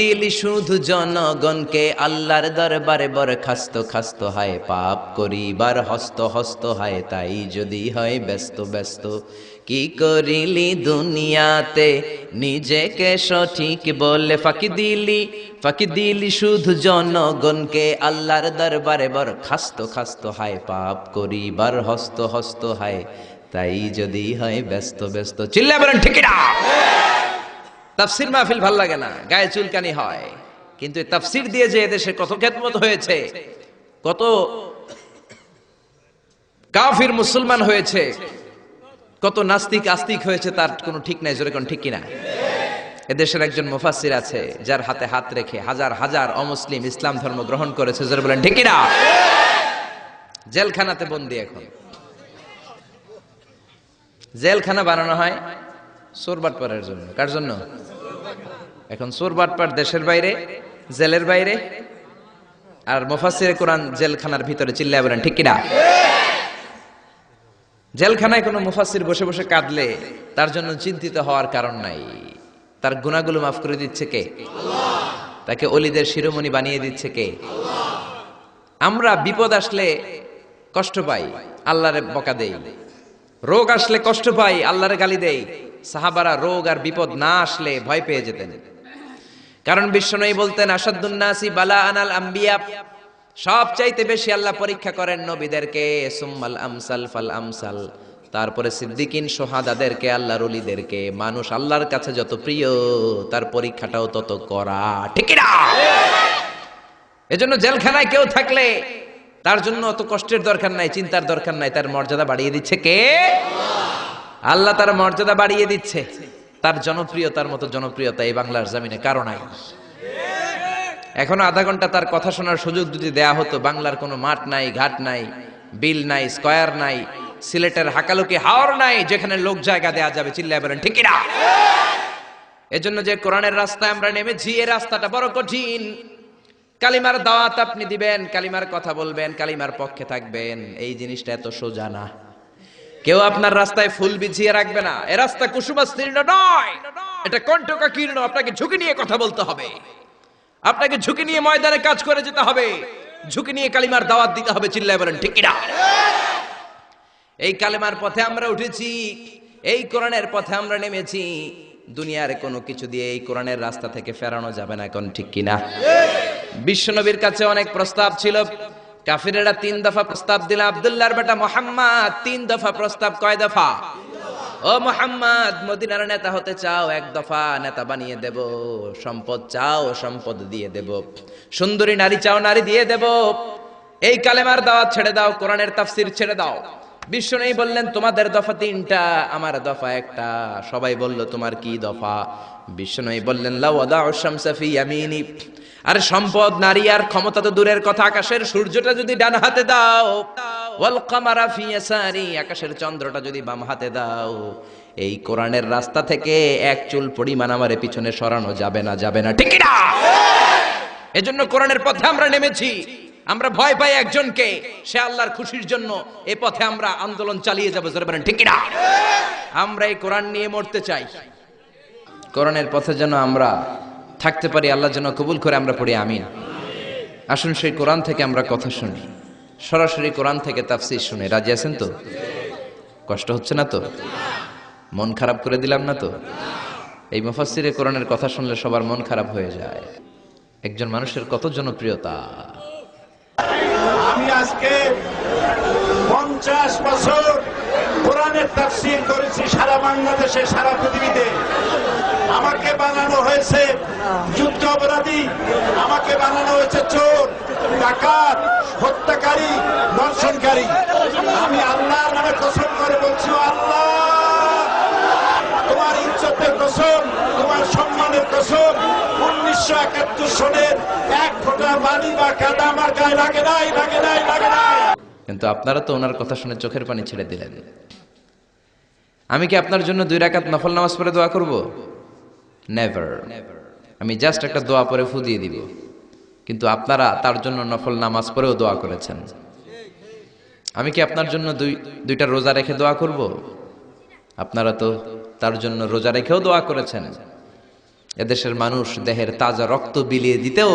দিলি শুধু জনগণকে, আল্লাহর দরবারে বরখাস্ত খাস্ত হায়, পাপ করিবার হস্ত হস্ত হায়। তাই যদি হয় ব্যস্ত ব্যস্ত, কি করিলি দুনিয়াতে নিজেকে সঠিক বলে। ফাঁকি দিলি শুধু জনগণকে, আল্লাহর দরবারে বরখাস্ত খাস্ত হায়, পাপ করিবার হস্ত হস্ত হায়। তাই যদি হয় ব্যস্ত ব্যস্ত। চিল্লা বলেন ঠিক না? তাফসির মাহফিল ভাল লাগে না, গায়ে চুলকানি হয়। কিন্তু তাফসির দিয়ে যে এদেশে কত খেদমত হয়েছে, কত কাফির মুসলমান হয়েছে, কত নাস্তিক আস্তিক হয়েছে তার কোনো ঠিক নাই, জোরে কোন ঠিক কিনা? এদেশের একজন মুফাসসির আছে যার হাতে হাত রেখে হাজার হাজার অমুসলিম ইসলাম ধর্ম গ্রহণ করেছে, জোরে বলেন ঠিক কিনা? জেলখানাতে বন্দী। এখন জেলখানা বানানো হয় চোর বাটপারের জন্য। কার জন্য? এখন চোর বাটপার দেশের বাইরে, জেলের বাইরে, আর মুফাসসিরে কোরআন জেলখানার ভিতরে। চিল্লায় বলেন ঠিক কিনা? জেলখানায় কোনো মুফাসসির বসে বসে কাঁদলে তার জন্য চিন্তিত হওয়ার কারণ নাই। তার গুনাহগুলো মাফ করে দিচ্ছে কে? আল্লাহ। তাকে ওলিদের শিরোমণি বানিয়ে দিচ্ছে কে? আল্লাহ। আমরা বিপদ আসলে কষ্ট পাই, আল্লাহরে বকা দেই। রোগ আসলে কষ্ট পাই, আল্লাহরে গালি দেই। সাহাবারা রোগ আর বিপদ না আসলে ভয় পেয়ে যেতেন, কারণ বিশ্বনবী বলতেন আসাদুন নাসি বালা আনাল আম্বিয়া, সবচাইতে বেশি আল্লাহ পরীক্ষা করেন নবীদেরকে, সুম্মাল আমসাল ফাল আমসাল, তারপরে সিদ্দিকিন সোহাদাদেরকে, আল্লাহর ওলিদেরকে। মানুষ আল্লাহর কাছে যত প্রিয় তার পরীক্ষাটাও তত করা, ঠিক না? এজন্য জেলখানায় কেউ থাকলে তার জন্য অত কষ্টের দরকার নাই, চিন্তার দরকার নাই। তার মর্যাদা বাড়িয়ে দিচ্ছে কে? আল্লাহ তার মর্যাদা বাড়িয়ে দিচ্ছে। তার জনপ্রিয়তার মতো জনপ্রিয়তা এই বাংলার জমিনে কারো নাই। এখনো আধা ঘন্টা তার কথা শোনার সুযোগ যদি দেয়া হতো, বাংলার কোনো মাঠ নাই, ঘাট নাই, বিল নাই, স্কয়ার নাই, সিলেটের হাকালুকি হাওর নাই যেখানে লোক জায়গা দেয়া যাবে। চিল্লায় বলেন ঠিক না? এজন্য যে কোরআনের রাস্তায় আমরা নেমেছি, এই রাস্তাটা বড় কঠিন। কালিমার দাওয়াত আপনি দিবেন, কালিমার কথা বলবেন, কালিমার পক্ষে থাকবেন, এই জিনিসটা এত সোজা না। কেউ আপনার রাস্তায় ফুল বিছিয়ে রাখবে না। এ রাস্তা কুসুমাস্তীর্ণ নয়, এটা কণ্টকাকীর্ণ। আপনাকে ঝুঁকি নিয়ে কথা বলতে হবে, আপনাকে ঝুঁকি নিয়ে ময়দানে কাজ করে যেতে হবে, ঝুঁকি নিয়ে কালিমার দাওয়াত দিতে হবে। চিল্লায় বলেন ঠিক কিনা? এই কালিমার পথে আমরা উঠেছি, এই কোরআনের পথে আমরা নেমেছি। দুনিয়ার কোনো কিছু দিয়ে এই কোরআনের রাস্তা থেকে ফেরানো যাবে না, এখন ঠিক কিনা? বিশ্বনবীর কাছে অনেক প্রস্তাব ছিল, কাফিরেরা 3 দফা প্রস্তাব দিল। আব্দুল্লাহর বেটা মুহাম্মদ 3 দফা প্রস্তাব। কয় দফা? ও মুহাম্মদ, মদিনার নেতা হতে চাও? 1 দফা, নেতা বানিয়ে দেব। সম্পদ চাও? সম্পদ দিয়ে দেব। সুন্দরী নারী চাও? নারী দিয়ে দেব। এই কালেমার দাওয়াত ছেড়ে দাও, কোরআনের তাফসীর ছেড়ে দাও। বিশ্বনবী বললেন তোমাদের দফা 3টা, আমার দফা 1টা। সবাই বলল তোমার কি দফা? বিশ্বনবী বললেন লা ওয়াদাউ শামসা ফি ইয়ামিনি, আর সম্পদ, নারী আর ক্ষমতা তো দূরের কথা, আকাশের সূর্যটা যদি ডান হাতে দাও, ওয়াল কামারা ফি ইয়াসারি, আকাশের চন্দ্রটা যদি বাম হাতে দাও, এই কোরআনের রাস্তা থেকে 1 চুল পরিমাণ আমারে পিছনে সরানো যাবে না, যাবে না, ঠিক না? এজন্য কোরআনের পথে আমরা নেমেছি। আমরা ভয় পাই একজনকে, সে আল্লাহর খুশির জন্য এই পথে আমরা আন্দোলন চালিয়ে যাবো, জোরে বলেন ঠিক না? আমরা এই কোরআন নিয়ে মরতে চাই। কোরআনের পথে যেন আমরা থাকতে পারি, আল্লাহ যেন কবুল করে। আমরা পড়ি আমিন। আসুন সেই কোরআন থেকে আমরা কথা শুনি, সরাসরি কোরআন থেকে তাফসীর শুনি। রাজি আছেন তো? কষ্ট হচ্ছে না তো? মন খারাপ করে দিলাম না তো? এই মুফাসসিরে কোরআনের কথা শুনলে সবার মন খারাপ হয়ে যায়। একজন মানুষের কত জনপ্রিয়তা। আমি আজকে 50 বছর কোরআনের তাফসীর করেছি সারা বাংলাদেশে, সারা পৃথিবীতে। আমাকে বানানো হয়েছে যুদ্ধ অপরাধী, আমাকে বানানো হয়েছে চোর, ডাকাত, হত্যাকারী, ধর্ষণকারী। আমি আল্লাহর নামে কসম করে বলছি, আল্লাহ তোমার ইজ্জতের কসম, তোমার সম্মানের কসম, 1971 সনের 1 ফোঁটা পানি বা কাদা আমার গায়ে লাগে নাই, লাগে নাই, লাগে নাই। কিন্তু আপনারা তো ওনার কথা শুনে চোখের পানি ছেড়ে দিলেন। আমি কি আপনার জন্য 2 রাকাত নফল নামাজ পড়ে দোয়া করব? নেভার। আমি জাস্ট একটা দোয়া পড়ে ফু দিয়ে দিব। কিন্তু আপনারা তার জন্য নফল নামাজ পড়েও দোয়া করেছেন। আমি কি আপনার জন্য 2টা রোজা রেখে দোয়া করব? আপনারা তো তার জন্য রোজা রেখেও দোয়া করেছেন। এদেশের মানুষ দেহের তাজা রক্ত বিলিয়ে দিতেও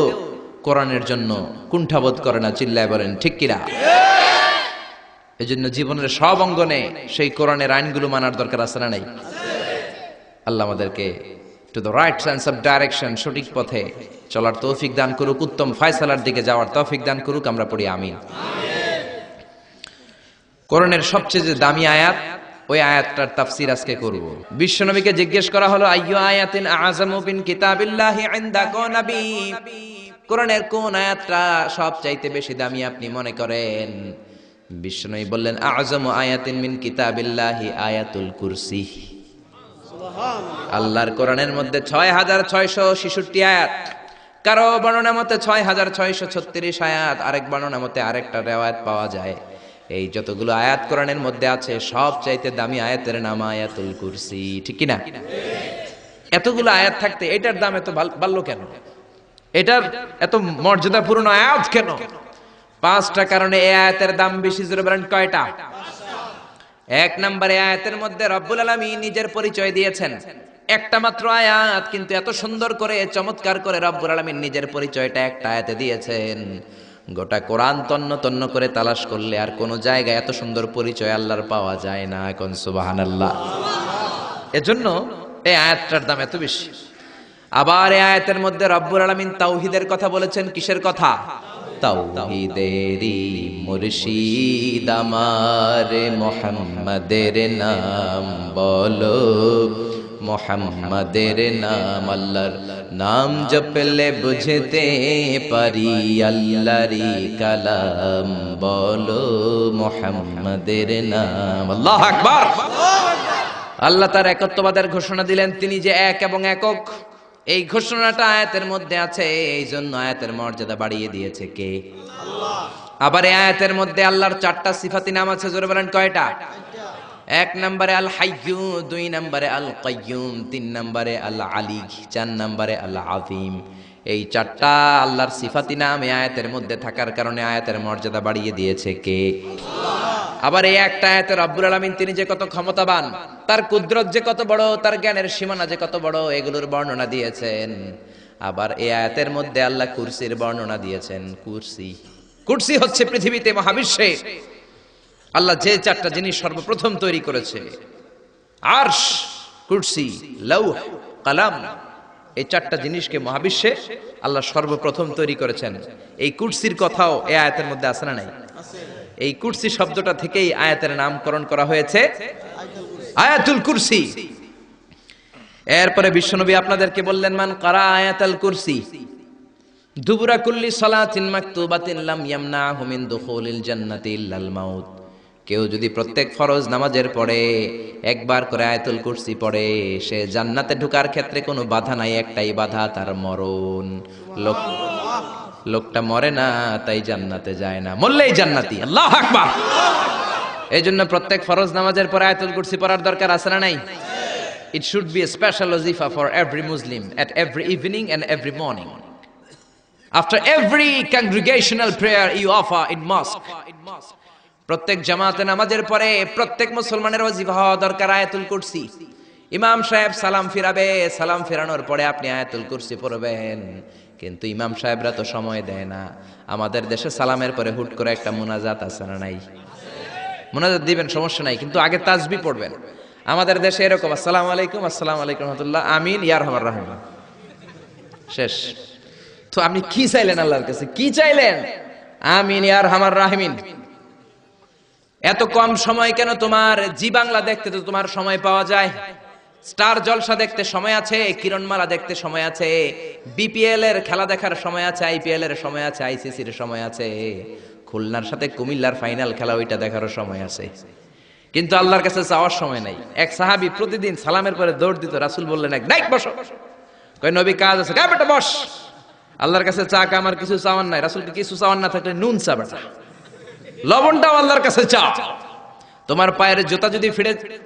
কোরআনের জন্য কুণ্ঠাবোধ করে না। চিল্লায় বলেন ঠিক কিনা? এজন্য জীবনের সব অঙ্গনে সেই কোরআনের আইনগুলো মানার দরকার আছে না নাই? আল্লাহ আমাদেরকে to the right sense of direction, সঠিক পথে চলার তৌফিক দান করুক, উত্তম ফয়সালার দিকে যাওয়ার তৌফিক দান করুক। আমরা পড়ি আমিন। কোরআনের সবচেয়ে যে দামি আয়াত, ওই আয়াতটার তাফসীর আজকে করব। বিশ্বনবীকে জিজ্ঞেস করা হলো আইয়ু আয়াতিন আযামু মিন কিতাবিল্লাহি ইনদাকা নবী, কোরআনের কোন আয়াতটা সবচাইতে বেশি দামি আপনি মনে করেন? বিষ্ণু বললেন আযমু আয়াতিন মিন কিতাবিল্লাহি আয়াতুল কুরসি। আল্লাহর কোরআনের মধ্যে 6666 আয়াত, কারো বর্ণনা মতে 6636 আয়াত, আরেক বর্ণনা মতে আরেকটা রিওয়ায়াত পাওয়া যায়। এই যতগুলো আয়াত কোরআনের মধ্যে আছে সবচাইতে দামি আয়াতের নাম আয়াতুল কুরসি, ঠিক কি না? এতগুলো আয়াত থাকতে এটার দাম এত বাড়লো কেন? এটার এত মর্যাদাপূর্ণ আয়াত কেন? 5টা কারণে এই আয়াতের দাম বেশি। জোরে বলেন কয়টা? 1 নম্বরে আয়াতের মধ্যে রব্বুল আলামিন নিজের পরিচয় দিয়েছেন। একটা মাত্র আয়াত, কিন্তু এত সুন্দর করে চমৎকার করে রব্বুল আলামিন নিজের পরিচয়টা একটা আয়াতে দিয়েছেন। গোটা কোরআন তন্ন তন্ন করে তালাশ করলে আর কোন জায়গায় এত সুন্দর পরিচয় আল্লাহর পাওয়া যায় না। কোন সুবহানাল্লাহ। এজন্য এই আয়াতটার দাম এত বেশি। আবার এই আয়াতের মধ্যে রব্বুল আলামিন তাওহীদের কথা বলেছেন। কিসের কথা? তাওহীদেরই মুর্শিদ আমার মুহাম্মাদের নাম বলো, মুহাম্মাদের নাম। আল্লাহর নাম জপলে বুঝতে পারি আল্লাহরই কালাম বলো, মুহাম্মাদের নাম। আল্লাহু আকবার। আল্লাহ তার একত্ববাদের ঘোষণা দিলেন, তিনি যে এক এবং একক। এই ঘোষণাটা আয়াতের মধ্যে আছে, এই জন্য আয়াতের মর্যাদা বাড়িয়ে দিয়েছে কে? আল্লাহ। আবার এই আয়াতের মধ্যে আল্লাহর 4টা সিফাতি নাম আছে। জোরে বলেন কয়টা? 1 নম্বরে আল হাইয়্যু, 2 নম্বরে আল কাইয়্যুম, 3 নম্বরে আল আলী, 4 নম্বরে আল আযীম। এই 4টা আল্লাহর সিফাতি নাম এই আয়াতের মধ্যে থাকার কারণে আয়াতের মর্যাদা বাড়িয়ে দিয়েছে কে? আল্লাহ। আবার এই একটা আয়াতে রব্বুল আলামিন তিনি যে কত ক্ষমতাবান, তার কুদরত যে কত বড়, তার জ্ঞানের সীমানা যে কত বড়, এগুলোর বর্ণনা দিয়েছেন। আবার এই আয়াতের মধ্যে আল্লাহ কুরসির বর্ণনা দিয়েছেন। কুরসি হচ্ছে পৃথিবীতে, মহাবিশ্বে আল্লাহ যে 4টা জিনিস সর্বপ্রথম তৈরি করেছে, আরশ, কুরসি, লৌহ, কলম, এই 4টা জিনিসকে মহাবিশ্বে আল্লাহ সর্বপ্রথম তৈরি করেছেন। এই কুরসির কথাও এই আয়াতের মধ্যে আছে না নাই? এই কুরসি শব্দটা থেকেই আয়াতের নামকরণ করা হয়েছে আয়াতুল কুরসি। এরপরে বিশ্বনবী আপনাদেরকে বললেন, মান কারা আয়াতুল কুরসি দুবুরা কুল্লি সালাতিন মাকতুবাতিন লাম ইয়ামনাহু মিন দুখুলিল জান্নাতি ইল্লাল মাউত। কেউ যদি প্রত্যেক ফরজ নামাজের পরে একবার করে আয়াতুল কুরসি পড়ে, সে জান্নাতে ঢোকার ক্ষেত্রে কোনো বাধা নাই, একটাই বাধা, তার মরণ। লোকটা মরে না তাই জান্নাতে যায় না, মরলেই জান্নাতি। আল্লাহু আকবার। এই জন্য প্রত্যেক ফরজ নামাজের পরে আয়াতুল কুরসি পড়ার দরকার আছে না নাই? It should be a special wazifa for every Muslim at every evening and every morning. After every congregational prayer you offer in mosque. প্রত্যেক জামাতে নামাজের পরে প্রত্যেক মুসলমানের ওয়াজিফা হওয়া দরকার আয়াতুল কুরসি। ইমাম সাহেব সালাম ফিরাবে, সালাম ফেরানোর পরে আপনি আয়াতুল কুরসি পড়বেন। কিন্তু ইমাম সাহেবরা তো সময় দেয় না। আমাদের দেশে সালামের পরে হুট করে একটা মুনাজাত আছে না নাই? মুনাজাত দিবেন, সমস্যা নাই, কিন্তু আগে তাসবিহ পড়বেন। আমাদের দেশে এরকম আসসালামু আলাইকুম, আসসালামু আলাইকুম রাহমাতুল্লাহ, আমিন, ইয়া আরহামার রাহিম, শেষ। তো আপনি কি চাইলেন আল্লাহর কাছে? কি চাইলেন? আমিন, ইয়া আরহামার রাহিমিন। এত কম সময় কেন তোমার? জি বাংলা দেখতে তো তোমার সময় পাওয়া যায়, স্টার জলসা দেখতে সময় আছে, কিরণমালা দেখতে সময় আছে, বিপিএল এর খেলা দেখার সময় আছে, আইপিএল এর সময় আছে, আইসিসির সময় আছে, খুলনার সাথে কুমিল্লার ফাইনাল খেলা ওইটা দেখারও সময় আছে। কিন্তু আল্লাহর কাছে চাওয়ার সময় নাই। এক সাহাবী প্রতিদিন সালামের পরে দৌড় দিত, রাসূল বললেন এক ডাইক বসো, কই নবী কাজ আছে, কই বেটা বস। আল্লাহর কাছে চা কা আমার কিছু চাওয়ার নাই, রাসূলকে কিছু চাওয়ার না থাকলে নুন চা বেটা, লবণটাও আল্লাহর কাছে চা। তোমার পায়ের জুতা যদি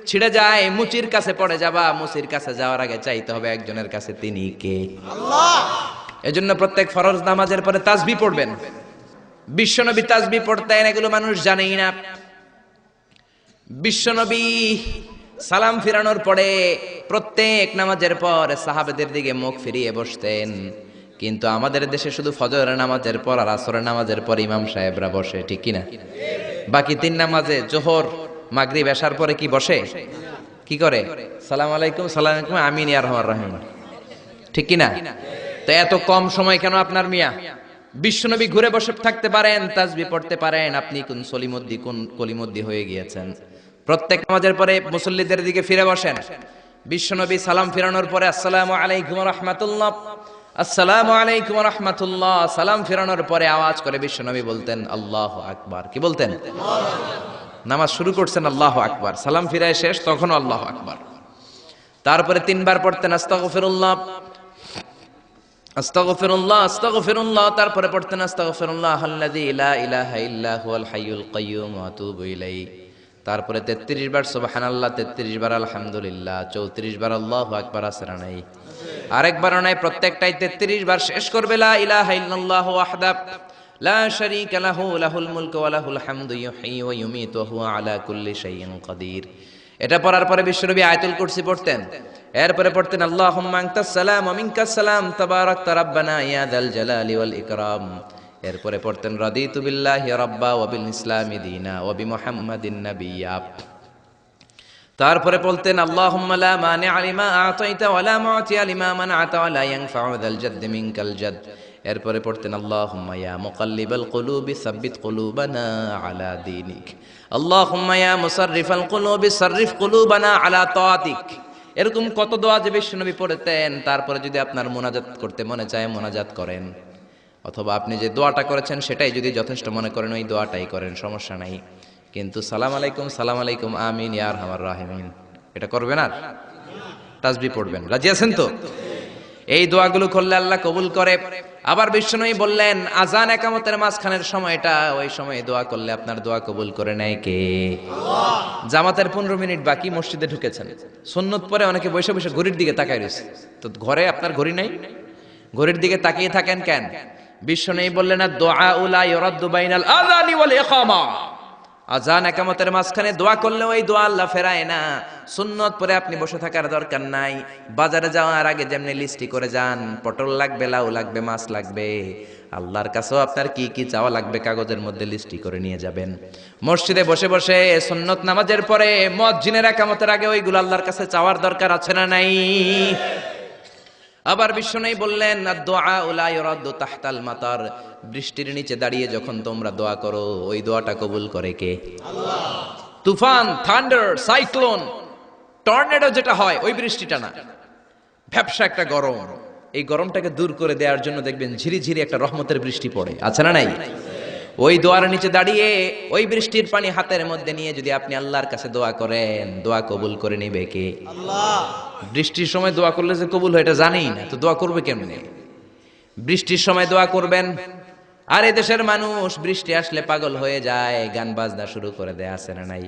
ছিঁড়ে যায় মুচির কাছে পড়ে যাবা, মুচির কাছে যাওয়ার আগে চাইতে হবে একজনের কাছে, তিনি কে? আল্লাহ। এজন্য প্রত্যেক ফরজ নামাজের পরে তাসবিহ পড়বেন। বিশ্বনবী তাসবিহ পড়তেন, এগুলো মানুষ জানেই না। বিশ্বনবী সালাম ফিরানোর পরে প্রত্যেক নামাজের পর সাহাবাদের দিকে মুখ ফিরিয়ে বসতেন। কিন্তু আমাদের দেশে শুধু ফজরের নামাজের পর আর আসরের নামাজের পর ইমাম সাহেবরা বসে, ঠিক কিনা? বাকি 3 নামাজে জোহর, মাগরিব, এশার পরে কি বসে? কি করে? সালাম আলাইকুম, সালাম আলাইকুম, আমিন, ইয়া আরহামার রাহিম, ঠিক কিনা? তো এত কম সময় কেন আপনার মিয়া? বিশ্বনবী ঘুরে বসে থাকতে পারেন, তাসবিহ পড়তে পারেন, আপনি কোন সলিমুদ্দি কোন কলিমুদ্দি হয়ে গিয়েছেন। প্রত্যেক নামাজের পরে মুসল্লিদের দিকে ফিরে বসেন। বিশ্বনবী সালাম ফিরানোর পরে আসসালামু আলাইকুম ওয়া রাহমাতুল্লাহ, আসসালামু আলাইকুম ওয়া রাহমাতুল্লাহ, সালাম ফেরানোর পরে আওয়াজ করে বিশ্বনবী বলতেন আল্লাহু আকবার। কি বলতেন? নামাজ শুরু করছেন আল্লাহু আকবার, সালাম ফিরায় শেষ তখন আল্লাহু আকবার। তারপরে তিনবার পড়তেন আস্তাগফিরুল্লাহ আস্তাগফিরুল্লাহ আস্তাগফিরুল্লাহ, তারপরে পড়তেন আস্তাগফিরুল্লাহ আল্লাযী লা ইলাহা ইল্লা হুয়াল হাইয়ুল কাইয়্যুম ওয়া আতুবু ইলাইহি। তারপরে 33 বার সুবহানাল্লাহ, 33 বার আলহামদুলিল্লাহ, 34 বার আল্লাহু আকবার। আসরা নাই, আরেকবার নাই, প্রত্যেকটাই 33 বার শেষ করবে লা ইলাহা ইল্লাল্লাহু ওয়াহদাহু লা শারীকা লাহু লাহুল মুলকু ওয়া লাহুল হামদু ইউহয়ী ওয়া ইউমীতু ওয়া হুয়া আলা কুল্লি শাইইন কাদির। এটা পড়ার পরে বিশ্বনবী আয়াতুল কুরসি পড়তেন। এরপরে পড়তেন আল্লাহুম্মা আনতাস সালাম ওয়া মিনকাস সালাম তাবারাকতা রাব্বানা ইয়া যাল জালালি ওয়াল ইকরাম। এরপরে পড়তেন রাদিতু বিল্লাহি রাব্বা ওয়া বিল ইসলামি দীনা ওয়া বিমুহাম্মাদিন নাবিয়্যা। তারপরে বলতেন আল্লাহুম্মা লা মানি'a লিমা আ'তাইতা ওয়া লা মু'তিয়া লিমা মান'আতা ওয়া লা ইয়ানফা'ু যাল জাদ্দি মিনকাল জাদ। এরপরে পড়তেন আল্লাহুম্মা ইয়া মুকাল্লিবাল কুলুবি সাব্বিত কুলুবানা আলা দীনিক, আল্লাহুম্মা ইয়া মুসাররিফাল কুলুবি সাররিফ কুলুবানা আলা তাআতিক। এরকম কত দোয়া যে বিশ্বনবী পড়তেন। তারপরে যদি আপনার মুনাজাত করতে মনে চায় মুনাজাত করেন, অথবা আপনি যে দোয়াটা করেছেন সেটাই যদি যথেষ্ট মনে করেন ওই দোয়াটাই করেন, সমস্যা নাই। কিন্তু সালাম আলাইকুম আমিন ইয়া আরহামার রাহিমিন এটা করবেন, আর তাসবিহ পড়বেন। রাজি আছেন তো? এই দোয়াগুলো করলে আল্লাহ কবুল করে। আবার বিশ্বনবী বললেন আযান ইকামতের মাঝখানের সময়টা, ওই সময় দোয়া করলে আপনার দোয়া কবুল করে নেয় কে? আল্লাহ। জামাতের 15 মিনিট বাকি, মসজিদে ঢুকেছেন, সুন্নত পরে অনেকে বসে বসে ঘড়ির দিকে তাকায় রয়েছে। তো ঘরে আপনার ঘড়ি নাই, ঘড়ির দিকে তাকিয়ে থাকেন কেন? বিশ্বনবী বললেন দুআ লা ইউরাদ্দু বাইনাল আযানি ওয়াল ইকামা, আযান ইকামতের মাঝখানে দোয়া করলে ওই দোয়া আল্লাহ ফেরায় না। সুন্নত পরে আপনি বসে থাকার দরকার নাই। বাজারে যাওয়ার আগে যেমনি লিস্টি করে যান, পটল লাগবে, লাউ লাগবে, মাছ লাগবে, আল্লাহর কাছেও আপনার কি কি চাওয়া লাগবে কাগজের মধ্যে লিস্টি করে নিয়ে যাবেন। মসজিদে বসে বসে সুন্নত নামাজের পরে মুয়াজ্জিনের ইকামতের আগে ওইগুলো আল্লাহর কাছে চাওয়ার দরকার আছে না নাই? আবার বিশ্বনবী বললেন দুআ লা ইউরাদ্দু তাহতাল মাতার, বৃষ্টির নিচে দাঁড়িয়ে যখন তোমরা দোয়া করো ওই দোয়াটা কবুল করে কে? আল্লাহ। তুফান, থান্ডার, সাইক্লোন, টর্নেডো যেটা হয় ওই বৃষ্টিটা না, ভ্যাপসা একটা গরম, এই গরমটাকে দূর করে দেওয়ার জন্য দেখবেন ঝিরিঝিরি একটা রহমতের বৃষ্টি পড়ে, আছে না নাই? ওই দোয়ার নিচে দাঁড়িয়ে ওই বৃষ্টির পানি হাতের মধ্যে নিয়ে যদি আপনি আল্লাহর কাছে দোয়া করেন, দোয়া কবুল করে নিবে কে? আল্লাহ। বৃষ্টির সময় দোয়া করলে যে কবুল হয় এটা জানেই না, তো দোয়া করবে কেমনে? বৃষ্টির সময় দোয়া করবেন। আর এই দেশের মানুষ বৃষ্টি আসলে পাগল হয়ে যায়, গান বাজনা শুরু করে দেয়, আছে না নাই?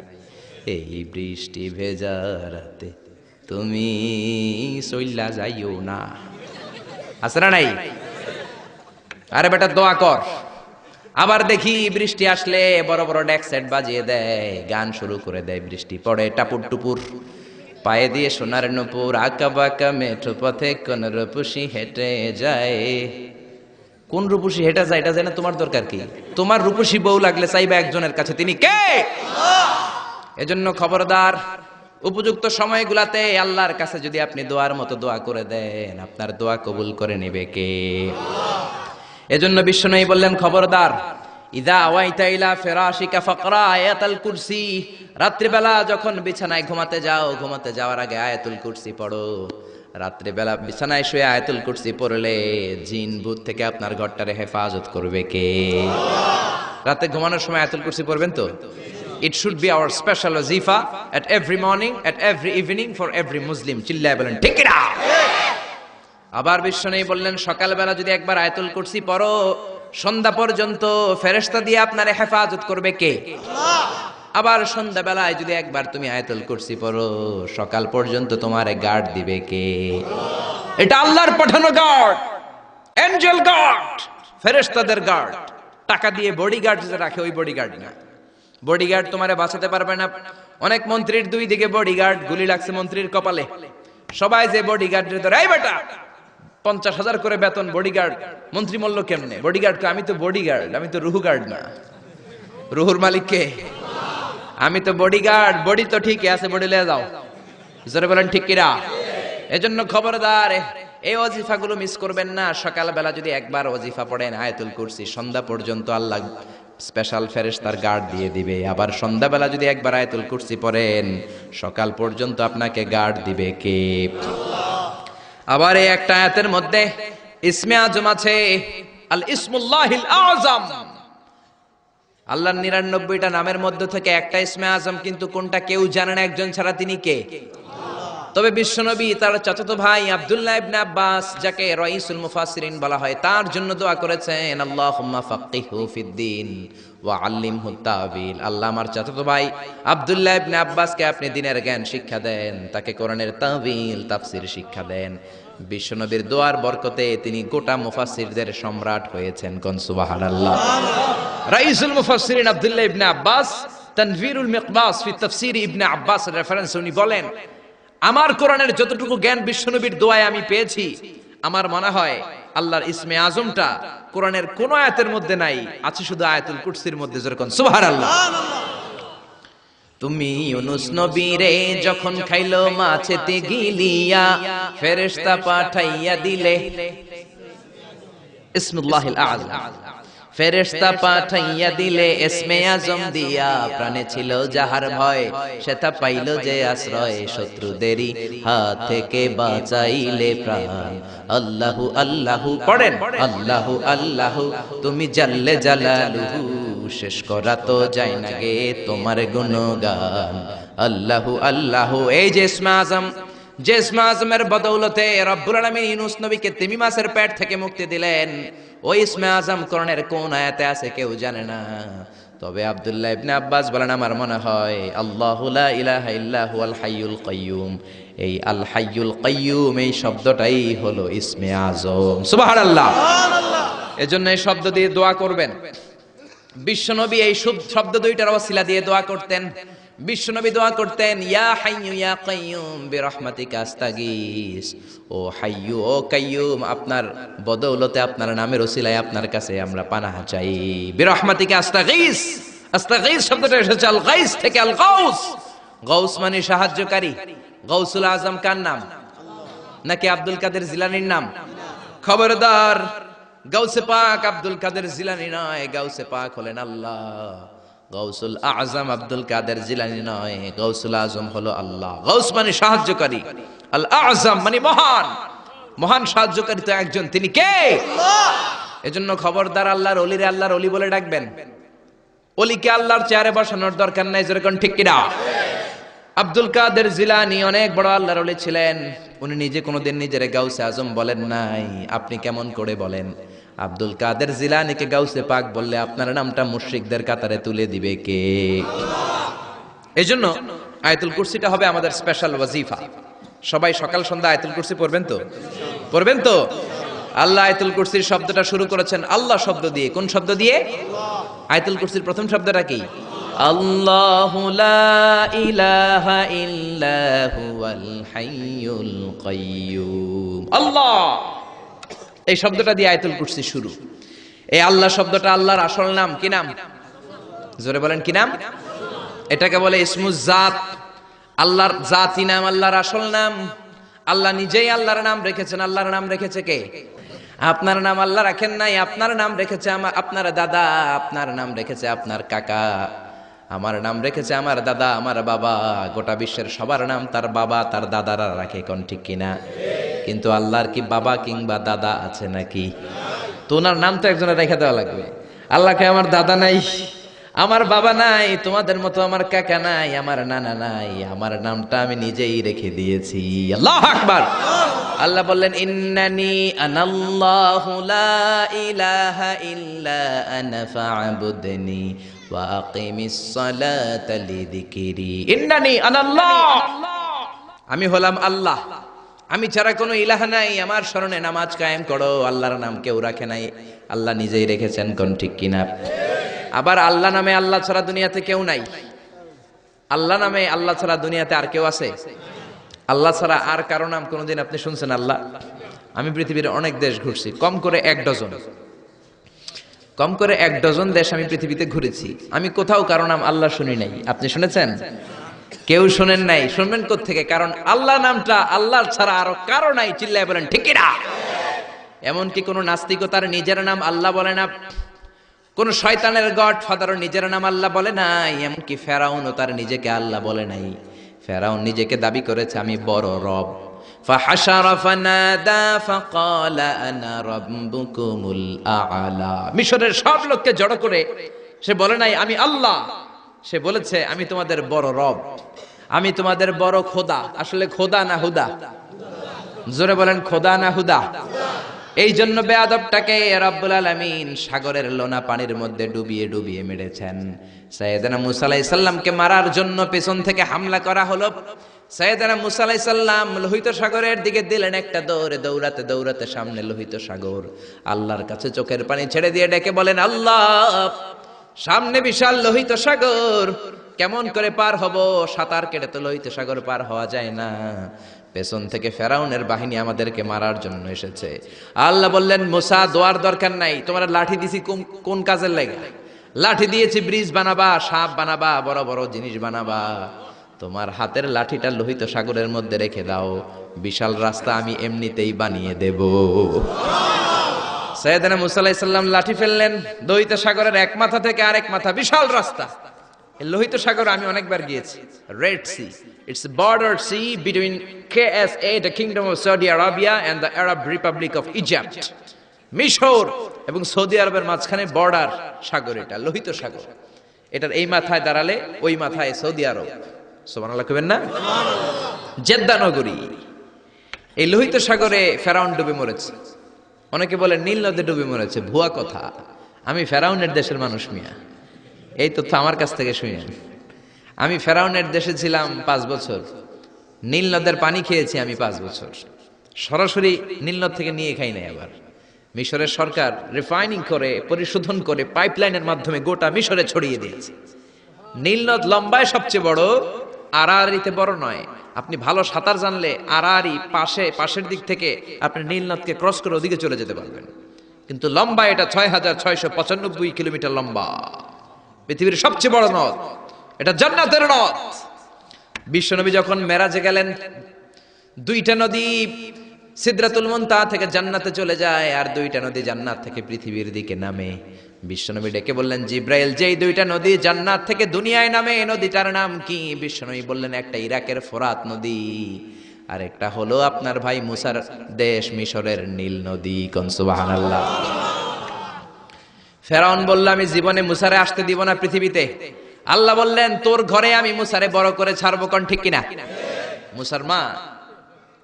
এই বৃষ্টি ভেজা রাতে তুমি চইল্লা যাইও না, আছে না নাই? আরে বেটা দোয়া কর। আবার দেখি বৃষ্টি আসলে বড় বড় ডেক সেট বাজিয়ে দেয়, গান শুরু করে দেয়, বৃষ্টি পড়ে টাপুর টুপুর, পায়ে দিয়ে সোনার নূপুর, আঁকা বাঁকা মেঠো পথে কোন রূপসী হেঁটে যায়। কোন রূপসী হেঁটে যায় এটা জানা তোমার দরকার কি? তোমার রূপসী বউ লাগলে চাইবে একজনের কাছে, তিনি কে? এজন্য খবরদার, উপযুক্ত সময়গুলাতে আল্লাহর কাছে যদি আপনি দোয়ার মতো দোয়া করে দেন, আপনার দোয়া কবুল করে নেবে কে? এজন্য বিশ্বনবী বললেন খবরদার, ইযা আওয়াইতা ইলা ফিরাশিকা ফাকরা আয়াতুল কুরসি, রাত্রিবেলা যখন বিছানায় ঘুমাতে যাও, ঘুমাতে যাওয়ার আগে আয়াতুল কুরসি পড়ো। রাত্রিবেলা বিছানায় শুয়ে আয়াতুল কুরসি পড়লে জিন ভূত থেকে আপনার ঘরটারে হেফাজত করবে কে? রাতে ঘুমানোর সময় আয়াতুল কুরসি পড়বেন তো? It should be our special wazifa at every morning, at every evening for every Muslim. চিল্লায় বলেন ঠিক কি না? আবার বিশ্বনবী বললেন সকালবেলা যদি একবার আয়াতুল কুরসি পড়ো, সন্ধ্যা পর্যন্ত ফেরেশতা দিয়ে আপনারে হেফাজত করবে কে? আল্লাহ। আবার সন্ধ্যাবেলায় যদি একবার তুমি আয়াতুল কুরসি পড়ো, সকাল পর্যন্ত তোমারে গার্ড দিবে কে? আল্লাহ। এটা আল্লাহর পাঠানো গার্ড, এঞ্জেল গার্ড, ফেরেশতাদের গার্ড। টাকা দিয়ে বডিগার্ড যে রাখে ওই বডিগার্ড না। বডিগার্ড তোমারে বাঁচাতে পারবে না। অনেক মন্ত্রীর দুই দিকে বডিগার্ড, গুলি লাগছে মন্ত্রীর কপালে, সবাই যে বডিগার্ডের ধরে এই বেটা 50,000 করে বেতন বডিগার্ড, মন্ত্রী মূল্য কেমনে? বডিগার্ড আমি তো বডিগার্ড, আমি তো রুহু গার্ড না। রুহুর মালিক কে? আমি তো বডিগার্ড। বডি তো ঠিকই আছে, বডি লয়ে যাও, জোরে বলেন ঠিক কিনা? এজন্য খবরদার এই ওয়াজিফাগুলো মিস করবেন না। সকালবেলা যদি একবার ওয়াজিফা পড়েন আয়াতুল কুরসি, সন্ধ্যা পর্যন্ত আল্লাহ স্পেশাল ফেরেশতার গার্ড দিয়ে দিবে। আবার সন্ধ্যাবেলা যদি একবার আয়াতুল কুরসি পড়েন, সকাল পর্যন্ত আপনাকে গার্ড দিবে কে? আল্লাহ। আবার এই একটা আয়াতের মধ্যে ইসমে আজম আছে আল ইসমুল্লাহিল আযম, আল্লাহর 99টা নামের মধ্যে থেকে একটা ইসমে আজম, কিন্তু কোনটা কেউ জানে না একজন ছাড়া, তিনি কে? তবে বিশ্বনবী তার চাচাতো ভাই আব্দুল্লাহ ইবনে আব্বাস, যাকে রাইসুল মুফাসসিরিন বলা হয়, তার জন্য দোয়া করেছেন আল্লাহুম্মা ফাক্কিহু ফিদ্দীন ওয়া আল্লিমহু তা'বীল। আল্লাহ আমার চাচাতো ভাই আব্দুল্লাহ ইবনে আব্বাসকে আপনি দ্বীনের জ্ঞান শিক্ষা দেন, তাকে কোরআনের তা'বীল তাফসীর শিক্ষা দেন। বিশ্বনবীর দোয়ার বরকতে তিনি গোটা মুফাসসিরদের সম্রাট হয়েছেন। কোন সুবহানাল্লাহ। রাইসুল মুফাসসিরিন আব্দুল্লাহ ইবনে আব্বাস তানভীরুল মিকবাস ফি তাফসীর ইবনে আব্বাস রেফারেন্স উনি বলেন, আমার কোরআনের যতটুকু জ্ঞান বিশ্বনবীর দোয়ায় আমি পেয়েছি, আমার মনে হয় আল্লাহর ইসমে আজমটা কোরআনের কোন আয়াতের মধ্যে নাই, আছে শুধু আয়াতুল কুরসির মধ্যে। যেরকম সুবহানাল্লাহ। তুমি ইউনুস নবীরে যখন খাইলো মাছেতে গিলিয়া, ফেরেশতা পাঠাইয়া দিলে ইসমুল্লাহিল আযম, ফেরেশতা পাঠাইয়া দিলে ইসমে আজম দিয়া, প্রাণে ছিল যাহার ভয় সেটা পাইল যে আশ্রয়, শত্রুদেরই হাত থেকে বাঁচাইলে প্রাণ। আল্লাহু আল্লাহু পড়েন, আল্লাহু আল্লাহু তুমি জাল্লে জালালুহু, শেষ করা তো যায় না গে তোমার গুণগান। আল্লাহু আল্লাহু, এই যে ইসমে আজম, যে ইসমে আজমের বদৌলতে রব্বুল আলামিন ইউনুস নবীকে তিমি মাছের পেট থেকে মুক্তি দিলেন, ওই ইসমে আজম কোরআনের কোন আয়াতে আছে কেউ জানে না। তবে আব্দুল্লাহ ইবনে আব্বাস বলেন, আমার মনে হয় আল্লাহু লা ইলাহা ইল্লা হুয়াল হাইয়ুল কাইয়্যুম, এই আল হাইয়ুল কাইয়্যুম এই শব্দটাই হলো ইসমে আজম। সুবহানাল্লাহ। এজন্য এই শব্দ দিয়ে দোয়া করবেন। বিশ্বনবী এই শব্দ দুইটার ওসিলা দিয়ে দোয়া করতেন। বিশ্বনবী দোয়া করতেন, ইয়া হাইয়্যু ইয়া কাইয়্যুম বিরহমাতিকা আস্তাগীস, ও হাইয়্যু ও কাইয়্যুম, আপনার বদৌলতে আপনার নামের ওসিলায় আপনার কাছে আমরা পানাহ চাই। বিরহমাতিকা আস্তাগীস, আস্তাগীস শব্দটা এসেছে আল গাইস থেকে, আল গাউস। গাউস মানে সাহায্যকারী। গাউসুল আজম কার নাম? নাকি আব্দুল কাদের জিলানীর নাম? খবরদার, গাউসে পাক আব্দুল কাদের জিলানী নয়, গাউসে পাক হলেন আল্লাহ। গাউসুল আজম আব্দুল কাদের জিলানী নয়, গাউসুল আজম হলো আল্লাহ। গাউস মানে সাহায্যকারী, আল আজম মানে মহান। মহান সাহায্যকারী তো একজন, তিনি কে? এজন্য খবরদার, আল্লাহর ওলিরে আল্লাহর ওলি বলে ডাকবেন। ওলিকে আল্লাহর চেয়ারে বসানোর দরকার নাই, যেরকম ঠিক কিনা? আব্দুল কাদের জিলানী অনেক বড় আল্লাহর ওলি ছিলেন। উনি নিজে কোনোদিন নিজের গাউসে আজম বলেন নাই। আপনি কেমন করে বলেন? আব্দুল কাদের জিলানীকে গাউসে পাক বললে আপনার নামটা মুশরিকদের কাতারে তুলে দিবে কে? এজন্য আয়াতুল কুরসিটা হবে আমাদের স্পেশাল ওয়াজিফা। সবাই সকাল সন্ধ্যা আয়াতুল কুরসি পড়বেন তো? পড়বেন তো? আল্লাহ আয়াতুল কুরসির শব্দটা শুরু করেছেন আল্লাহ শব্দ দিয়ে। কোন শব্দ দিয়ে? আয়াতুল কুরসির প্রথম শব্দটা কি? আল্লাহু লা ইলাহা ইল্লা হুয়াল হাইয়ুল কাইয়্যুম। আল্লাহ, এই শব্দটা দিয়ে আয়াতুল কুরসি শুরু। এই আল্লাহ শব্দটা আল্লাহর আসল নাম। কি নাম? জোরে বলেন, কি নাম? এটাকে বলে ইসমুজ জাত। আল্লাহর জাতি নাম, আল্লাহর আসল নাম। আল্লাহ নিজেই আল্লাহর নাম রেখেছেন। আল্লাহর নাম রেখেছে কে? আপনার নাম আল্লাহ রাখেন নাই, আপনার নাম রেখেছে আপনার দাদা, আপনার নাম রেখেছে আপনার কাকা, আমার নাম রেখেছে আমার দাদা, আমার বাবা। গোটা বিশ্বের সবার নাম তার বাবা তার দাদারা রাখে। কোন ঠিক কিনা? কিন্তু আল্লাহর কি বাবা কিংবা দাদা আছে নাকি? তো ওনার নাম তো একজনের রেখে দেওয়া লাগবে। আল্লাহকে আমার দাদা নাই, আমার বাবা নাই, তোমাদের মতো আমার কাকা নাই, আমার নানা নাই, আমার নামটা আমি নিজেই রেখে দিয়েছি। আল্লাহু আকবার। আল্লাহ বললেন, ইন্নানি আনাল্লাহু লা ইলাহা ইল্লা আনা ফা'বুদনি ওয়া আকিমিস সালাতা লিযিকরি। ইন্নানি আনাল্লাহ, আমি হলাম আল্লাহ, আমি ছাড়া কোনো ইলাহ নাই, আমার শরণে নামাজ কায়েম করো। আল্লাহর নাম কেউ রাখে নাই, আল্লাহ নিজেই রেখেছেন। কোন ঠিক কিনা? আবার আল্লাহ নামে আল্লাহ ছাড়া দুনিয়াতে কেউ নাই। আল্লাহ নামে আল্লাহ ছাড়া দুনিয়াতে আর কেউ আছে? আল্লাহ ছাড়া আর কারো নাম কোনোদিন আপনি শুনছেন? আল্লাহ। আমি পৃথিবীর অনেক দেশ ঘুরছি, কম করে এক ডজন দেশ আমি পৃথিবীতে ঘুরেছি। আমি কোথাও কারো নাম আল্লাহ শুনি নাই। আপনি শুনেছেন? কেউ শোনেন নাই। শুনবেন কোত্থেকে? কারণ আল্লাহ নামটা আল্লাহর ছাড়া আরো কারো নাই। চিল্লায় বলেন ঠিক কিনা? এমনকি কোন নাস্তিকও তার নিজের নাম আল্লাহ বলে না, কোন শয়তানের গড ফাদারও নিজের নাম আল্লাহ বলে নাই, এমনকি ফেরাউনও তার নিজেকে আল্লাহ বলে নাই। ফেরাউন নিজেকে দাবি করেছে আমি বড় রব। ফাহাশারা ফানাদা ফাকালা আনা রাব্বুকুমুল আ'লা। মিশরের সব লোককে জড়ো করে সে বলে নাই আমি আল্লাহ, সে বলেছে আমি তোমাদের বড় রব, আমি তোমাদের বড় খোদা। আসলে খোদা না হুদা? জোরে বলেন খোদা না হুদা? এই জন্য বেয়াদবটাকে রব্বুল আলামিন সাগরের লোনা পানির মধ্যে ডুবিয়ে ডুবিয়ে মেরেছেন। সাইয়েদনা মুসা আলাইহিস সালামকে মারার জন্য পেছন থেকে হামলা করা হলো। সাইয়েদনা মুসা আলাইহিস সালাম লোহিত সাগরের দিকে দিলেন একটা দৌড়ে, দৌড়াতে দৌড়াতে সামনে লোহিত সাগর। আল্লাহর কাছে চোখের পানি ছেড়ে দিয়ে ডেকে বলেন, আল্লাহ সামনে বিশাল লোহিত সাগর, কেমন করে পার হব? সাঁতার কেটে তো লোহিত সাগর পার হওয়া যায় না। পেছন থেকে ফেরাউনের বাহিনী আমাদেরকে মারার জন্য এসেছে। আল্লাহ বললেন, মুসা দোয়ার দরকার নাই, তোমার লাঠি দিছি কোন কাজের লাগে? লাঠি দিয়েছি ব্রিজ বানাবা, সাপ বানাবা, বড় বড় জিনিস বানাবা। তোমার হাতের লাঠিটা লোহিত সাগরের মধ্যে রেখে দাও, বিশাল রাস্তা আমি এমনিতেই বানিয়ে দেব। সাইয়েদনা মুসা আলাইহিস সালাম লাঠি ফেললেন, লোহিত সাগরের এক মাথা থেকে আরেক মাথা বিশাল রাস্তা। লোহিত সাগর আমি অনেকবার গিয়েছি। Red sea, it's a border sea between KSA, the Kingdom of Saudi Arabia, and the Arab Republic of Egypt. মিশর এবং সৌদি আরবের মাঝখানে বর্ডার সাগর, এটা লোহিত সাগর। এটার এই মাথায় দাঁড়ালে ওই মাথায় সৌদি আরব। সুবহানাল্লাহ কইবেন না? জেদ্দা নগরী। এই লোহিত সাগরে ফেরাউন ডুবে মরেছে। অনেকে বলে নীল নদে ডুবে মরেছে, ভুয়া কথা। আমি ফেরাউনের দেশের মানুষ মিয়া, এই তথ্য আমার কাছ থেকে শুনেন। আমি ফেরাউনের দেশে ছিলাম 5 বছর, নীল নদের পানি খেয়েছি আমি 5 বছর। সরাসরি নীল নদ থেকে নিয়ে খাই নাই। আবার মিশরের সরকার রিফাইনিং করে, পরিশোধন করে পাইপলাইনের মাধ্যমে গোটা মিশরে ছড়িয়ে দিয়েছে। নীল নদ লম্বায় সবচেয়ে বড়, আড়াআড়িতে বড় নয়। আপনি ভালো সাঁতার জানলে আড়াআড়ি পাশের দিক থেকে আপনি নীল নদকে ক্রস করে ওদিকে চলে যেতে পারবেন। কিন্তু লম্বা এটা 6695 কিলোমিটার লম্বা, পৃথিবীর সবচেয়ে বড় নদ। এটা জান্নাতের নদ। বিশ্বনবী যখন মেরাজে গেলেন, 2টা নদী সিদরাতুল মুনতাহা থেকে জান্নাতে চলে যায়, আর 2টা নদী জান্নাত থেকে পৃথিবীর দিকে নামে। বিশ্বনবী ডেকে বললেন, জিব্রাইল, যেই 2টা নদী জান্নাত থেকে দুনিয়ায় নামে, এই নদীটার নাম কি? বিশ্বনবী বললেন, একটা ইরাকের ফোরাত নদী, আর একটা হলো আপনার ভাই মুসার দেশ মিশরের নীল নদী। কোন সুবহানাল্লাহ। ফেরাউন বলল, আমি জীবনে মুসারে আসতে দিব না পৃথিবীতে। আল্লাহ বললেন, তোর ঘরে আমি মুসারে বড় করে ছাড়বো। কোন ঠিক কিনা? মুসার মা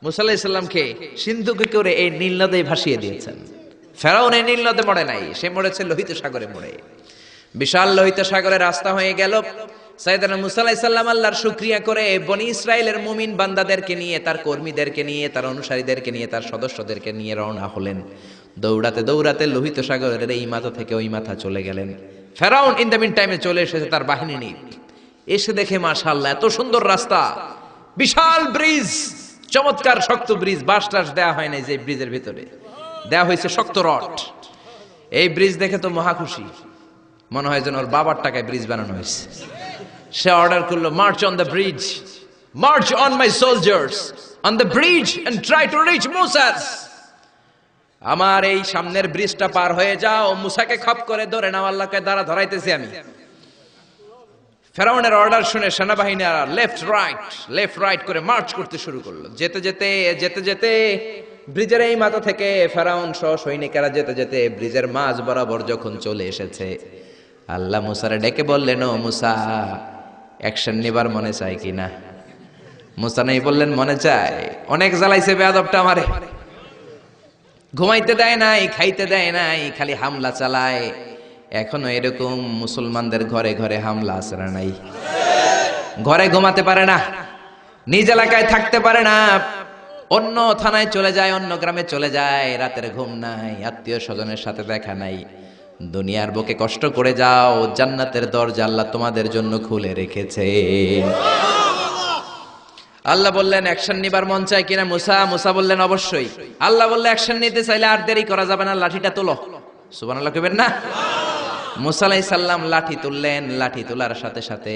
মুসা আলাইহিস সালামকে সিন্ধুকে করে এই নীল নদে ভাসিয়ে দিয়েছেন। ফেরাউন এই নীল নদে মরে নাই, সে মরেছে লোহিত সাগরে মরে। বিশাল লোহিত সাগরে রাস্তা হয়ে গেল। সাইয়েদনা মুসা আলাইহিস সালাম আল্লাহর শুকরিয়া করে বনি ইসরাইলের মুমিন বান্দাদেরকে নিয়ে, তার কর্মীদেরকে নিয়ে, তার অনুসারীদেরকে নিয়ে, তার সদস্যদেরকে নিয়ে রওনা হলেন। দৌড়াতে দৌড়াতে লোহিত সাগরের এই মাথা থেকে ওই মাথা চলে গেলেন। ফেরাউন ইন দ্য মিন টাইমে চলে এসেছে তার বাহিনী নিয়ে। এসে দেখে মাশাআল্লাহ এত সুন্দর রাস্তা, বিশাল ব্রিজ, চমৎকার শক্ত ব্রিজ। বাঁশ টাস দেওয়া হয় নাই, যে ব্রিজের ভিতরে দেওয়া হয়েছে শক্ত রড। এই ব্রিজ দেখে তো মহা খুশি, মনে হয় যেন ওর বাবার টাকায় ব্রিজ বানানো হয়েছে। সে অর্ডার করলো, march on the bridge, march on my soldiers on the bridge and try to reach Musa's. আমার এই সামনের ব্রিজটা পার হয়ে যাও, মুসাকে খপ করে ধরে নাও, আল্লাহকে দ্বারা ধরাইতেছি আমি। ফেরাউনের অর্ডার শুনে সেনাবাহিনীরা লেফট রাইট করে মার্চ করতে শুরু করলো। যেতে যেতে ব্রিজের এই মাথা থেকে ফেরাউন সহ সৈনিকেরা যেতে যেতে ব্রিজের মাঝ বরাবর যখন চলে এসেছে, আল্লাহ মুসারে ডেকে বললেন, ও মুসা, অ্যাকশন নেবার মনে চায় কিনা? মুসা নেই বললেন, মনে চায়। অনেক জ্বালাইছে বেয়াদবটা আমারে, ঘুমাইতে দেয় নাই, খাইতে দেয় নাই, খালি হামলা চালায়। এখনো এরকম মুসলমানদের ঘরে ঘরে হামলা আছে না নাই? ঘরে ঘুমাতে পারে না, নিজ এলাকায় থাকতে পারে না, অন্য থানায় চলে যায়, অন্য গ্রামে চলে যায়, রাতের ঘুম নাই, আত্মীয় স্বজনের সাথে দেখা নাই। দুনিয়ার বুকে কষ্ট করে যাও, জান্নাতের দরজা আল্লাহ তোমাদের জন্য খুলে রেখেছে। আল্লাহ বললেন, অ্যাকশন নিবার মন চায় কিনা মুসা? মুসা বললেন, অবশ্যই। আল্লাহ বললেন, অ্যাকশন নিতে চাইলে আর দেরি করা যাবে না, লাঠিটা তোলো। সুবহানাল্লাহ কইবেন না? মুসা আলাইহিস সালাম লাঠি তুললেন। লাঠি তোলার সাথে সাথে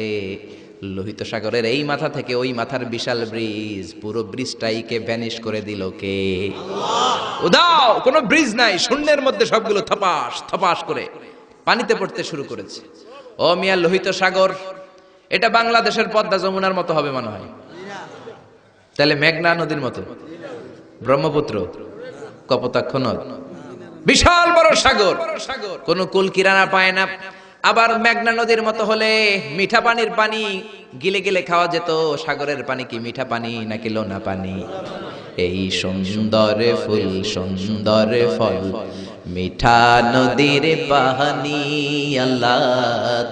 লোহিত সাগরের এই মাথা থেকে ওই মাথার বিশাল ব্রিজ, পুরো ব্রিজটাইকে ভ্যানিশ করে দিল কে? আল্লাহ। উদাও, কোনো ব্রিজ নাই, শূন্যের মধ্যে সবগুলো থপাস থপাস করে পানিতে পড়তে শুরু করেছে। ও মিয়া, লোহিত সাগর এটা বাংলাদেশের পদ্মা যমুনার মতো হবে মনে হয়। তাহলে মেঘনা নদীর মতো, ব্রহ্মপুত্র, কপোতাক্ষ নদ, বিশাল বড় সাগর, কোন কুল কিরানা পায় না। আবার মেঘনা নদীর মতো হলে মিঠা পানির পানি গিলে গিলে খাওয়া যেত। সাগরের পানি কি মিঠা পানি নাকি লোনা পানি? এই সুন্দর ফুল সুন্দর ফল মিঠা নদীর পানি, আল্লাহ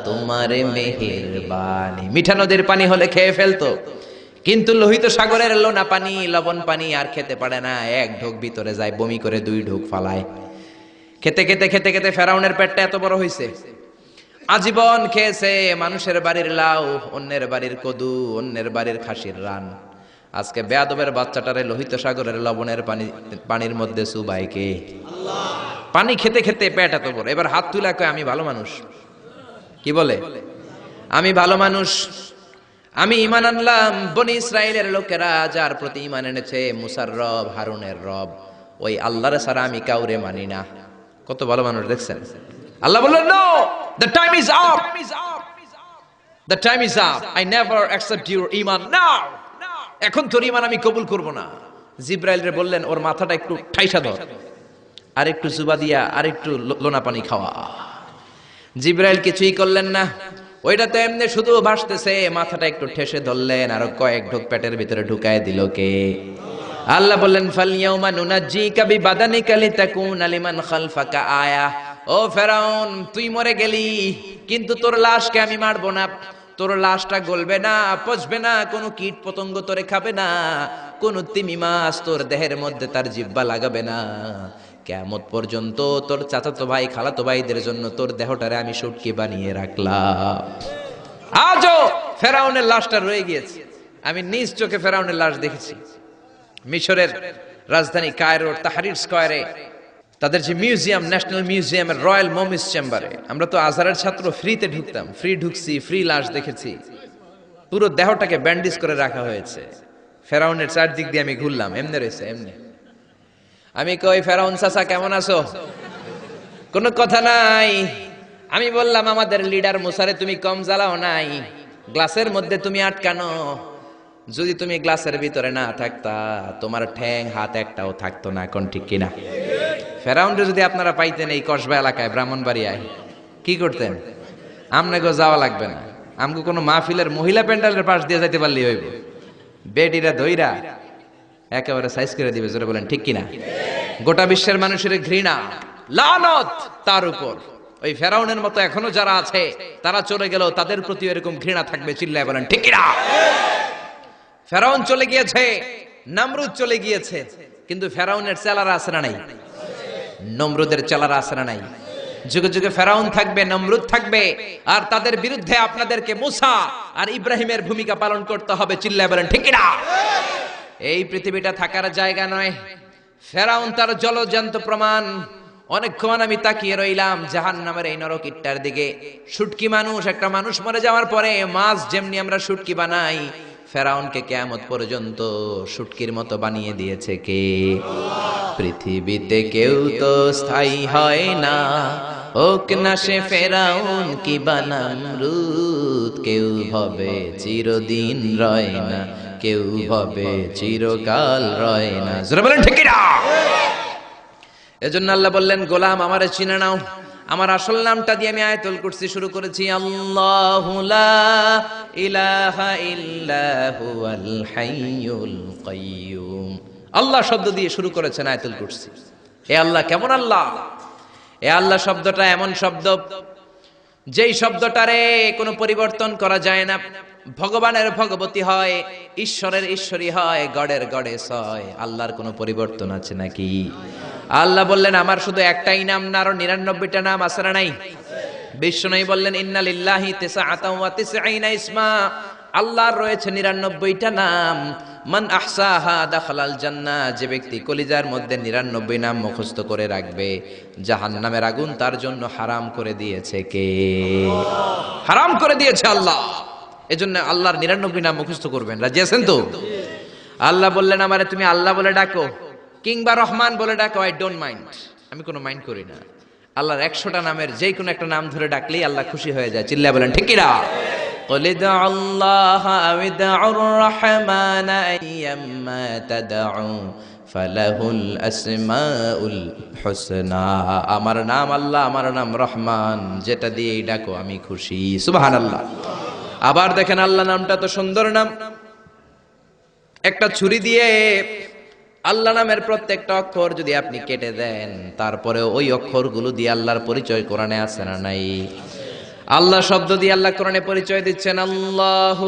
তোমার মেহেরবানি। মিঠা নদীর পানি হলে খেয়ে ফেলতো, কিন্তু লোহিত সাগরের লোনা পানি, লবণ পানি আর খেতে পারে না। এক ঢোক ভিতরে যায়, বমি করে 2 ঢোক ফালায়। খেতে খেতে খেতে খেতে ফেরাউনের পেটটা এত বড় হয়েছে, আজীবন খেয়েছে মানুষের বাড়ির লাউ, অন্যের বাড়ির কদু, অন্যের বাড়ির খাসির রান। আজকে বেয়াদবের বাচ্চাটারে লোহিত সাগরের লবণের পানির মধ্যে সুবাইকে পানি খেতে খেতে পেট এত বড়। এবার হাত তুলে কয় আমি ভালো মানুষ। কি বলে? আমি ভালো মানুষ, আমি ঈমান আনলাম। বনি ইসরাইলের লোকেরা যার প্রতি ঈমান এনেছে, মুসার রব, হারুনের রব, ওই আল্লাহর ছাড়া আমি কাউরে মানি না। কত ভালো মানুষ দেখছেন। আল্লাহ বললেন, no, the time is up, the time is up, I never accept your iman now. এখন তোর ঈমান আমি কবুল করব না। জিব্রাইল রে বললেন, ওর মাথাটা একটু ঠাইসা ধর, আর একটু জুবা দিয়া, আর একটু লোনা পানি খাওয়া। জিব্রাইল কিছুই করলেন না, ওইটা তো এমনি শুধু ভাসতেছে। মাথাটা একটু ঠেসে ধরলেন, আর কয়েক ঢোক পেটের ভিতরে ঢুকায় দিল কে? আল্লাহ বললেন, ফালইয়াউমা নুনাজ্জিকা বিবাদানিকা লিতাকুনা লিমান খালফাকা আয়া। ও ফেরাউন, তুই মরে গেলি, কিন্তু তোর লাশকে আমি মারবো না। তোর লাশটা গলবে না, পচবে না, কোনো কীট পতঙ্গ তোরে খাবে না, কোনো তিমি মাছ তোর দেহের মধ্যে তার জিহ্বা লাগাবে না। কিয়ামত পর্যন্ত তোর চাচাতো ভাই, খালাতো ভাইদের জন্য তোর দেহটারে আমি শুটকি বানিয়ে রাখলাম। আজও ফেরাউনের লাশটা রয়ে গিয়েছে। আমি নিজ চোখে ফেরাউনের লাশ দেখেছি। মিশরের রাজধানী কায়রোর তাহরির স্কয়ারে তাদের যে মিউজিয়াম, ন্যাশনাল মিউজিয়ামের রয়্যাল মমিস চেম্বারে, আমরা তো আজহারের ছাত্র, ফ্রিতে ঢুকতাম, ফ্রি ঢুকছি, ফ্রি লাশ দেখেছি। পুরো দেহটাকে ব্যান্ডেজ করে রাখা হয়েছে। ফেরাউনের চারদিক দিয়ে আমি ঘুরলাম, এমনি রয়েছে এমনি। আমি কই, ফেরাউন চাচা কেমন আছো? কোনো কথা নাই। আমি বললাম, আমাদের লিডার মুসারে তুমি কম জ্বালাও নাই, গ্লাসের মধ্যে তুমি আটকানো। যদি তুমি গ্লাসের ভিতরে না থাকতা, তোমার ঠ্যাং হাত একটাও থাকতো না। কোন ঠিক কিনা? ফেরাউনরে যদি আপনারা পাইতেন এই কসবা এলাকায়, ব্রাহ্মণবাড়িয়ায়, কি করতেন? আমনাগো যাওয়া লাগবে না, আমগো কোনো মাহফিলের মহিলা প্যান্ডেলের পাশ দিয়ে যাইতে পারলেই হইব। বেডিরা ধইরা একেবারে সাইজ করে দিবে। জোরে বলেন ঠিক কিনা? গোটা বিশ্বের মানুষের ঘৃণা, লানত তার উপর। ওই ফেরাউনের মতো এখনো যারা আছে, তারা চলে গেল, তাদের প্রতি এরকম ঘৃণা থাকবে। চিল্লায় বলেন ঠিক কিনা? ফেরাউন চলে গিয়েছে, নমরুদ চলে গিয়েছে, কিন্তু ফেরাউনের চেলারা আছে না নাই? নমরুদের চেলারা আছে না নাই? যুগে যুগে ফেরাউন থাকবে, নমরুদ থাকবে, আর তাদের বিরুদ্ধে আপনাদেরকে মুসা আর ইব্রাহিমের ভূমিকা পালন করতে হবে। চিল্লায় বলেন ঠিক কিনা? এই পৃথিবীটা থাকার জায়গা নয়। ফেরাউন তার জলজ্যান্ত প্রমাণ। অনেকক্ষণ আমি তাকিয়ে রইলাম জাহান্নামের এই নরক ইট্টার দিকে। শুটকি মানুষ, একটা মানুষ মরে যাওয়ার পরে মাছ যেমনি আমরা শুটকি বানাই, ফেরাউনকে কিয়ামত পর্যন্ত শুটকির মতো বানিয়ে দিয়েছে কে? পৃথিবীতে কেউ তো স্থায়ী হয় না, হোক না সে ফেরাউন কি বানামরুদ। কেউ হবে চিরদিন রয় না, কেউ হবে চিরকাল রয় না। জোরে বলেন ঠিক কিনা? এজন্য আল্লাহ বললেন, গোলাম আমারে চিনে নাও। আমার আসল নামটা দিয়ে আমি আয়াতুল কুরসি শুরু করেছি। আল্লাহু লা ইলাহা ইল্লা হুয়াল হাইয়ুল কাইয়্যুম। আল্লাহ শব্দ দিয়ে শুরু করেছেন আয়াতুল কুরসি। এ আল্লাহ কেমন আল্লাহ? এ আল্লাহ শব্দটা এমন শব্দ, যেই শব্দটারে কোনো পরিবর্তন করা যায় না। ভগবানের ভগবতী হয়, ঈশ্বরের ঈশ্বরী হয়, গডের গডেস হয়। আল্লাহর কোনো পরিবর্তন আছে নাকি? আল্লাহ বললেন, আমার শুধু একটাই নাম না, আরো 99টা নাম আছে না নাই? বিষ্ণু বললেন, ইন্না লিল্লাহি তিসআতাও ওয়া তিসঈনা ইসমা। আল্লাহর রয়েছে 99টা নাম। মান আহসাহা দাখালাল জান্নাহ। যে ব্যক্তি কলিজার মধ্যে 99 নাম মুখস্থ করে রাখবে, জাহান্নামের আগুন তার জন্য হারাম করে দিয়েছে কে? হারাম করে দিয়েছে আল্লাহ। এজন্য আল্লাহর 99 নাম মুখস্থ করবেন। রাজি আছেন তো? আল্লাহ বললেন, আমারে তুমি আল্লাহ বলে ডাকো কিংবা রহমান বলে ডাকো, আই ডোন্ট মাইন্ড। আমি কোনো মাইন্ড করি না। আল্লাহর 100টা নামের যে কোনো একটা নাম ধরে ডাকলেই আল্লাহ খুশি হয়ে যায়। চিল্লায় বলেন ঠিক কিনা? قل ادعوا الله أو ادعوا الرحمن أيما تدعوا ফালাহুল আসমাউল হুসনা। আমার নাম আল্লাহ, আমার নাম রহমান, যেটা দিয়ে ডাকো আমি খুশি। সুবহানাল্লাহ। আবার দেখেন আল্লাহ নামটা তো সুন্দর নাম। একটা ছুরি দিয়ে আল্লাহ নামের প্রত্যেকটা অক্ষর যদি আপনি কেটে দেন, তারপরে ওই অক্ষরগুলো দিয়ে আল্লাহর পরিচয় কোরআনে আছে না নাই? আল্লাহ শব্দ দিয়ে আল্লাহ কোরআনে পরিচয় দিচ্ছেন, আল্লাহু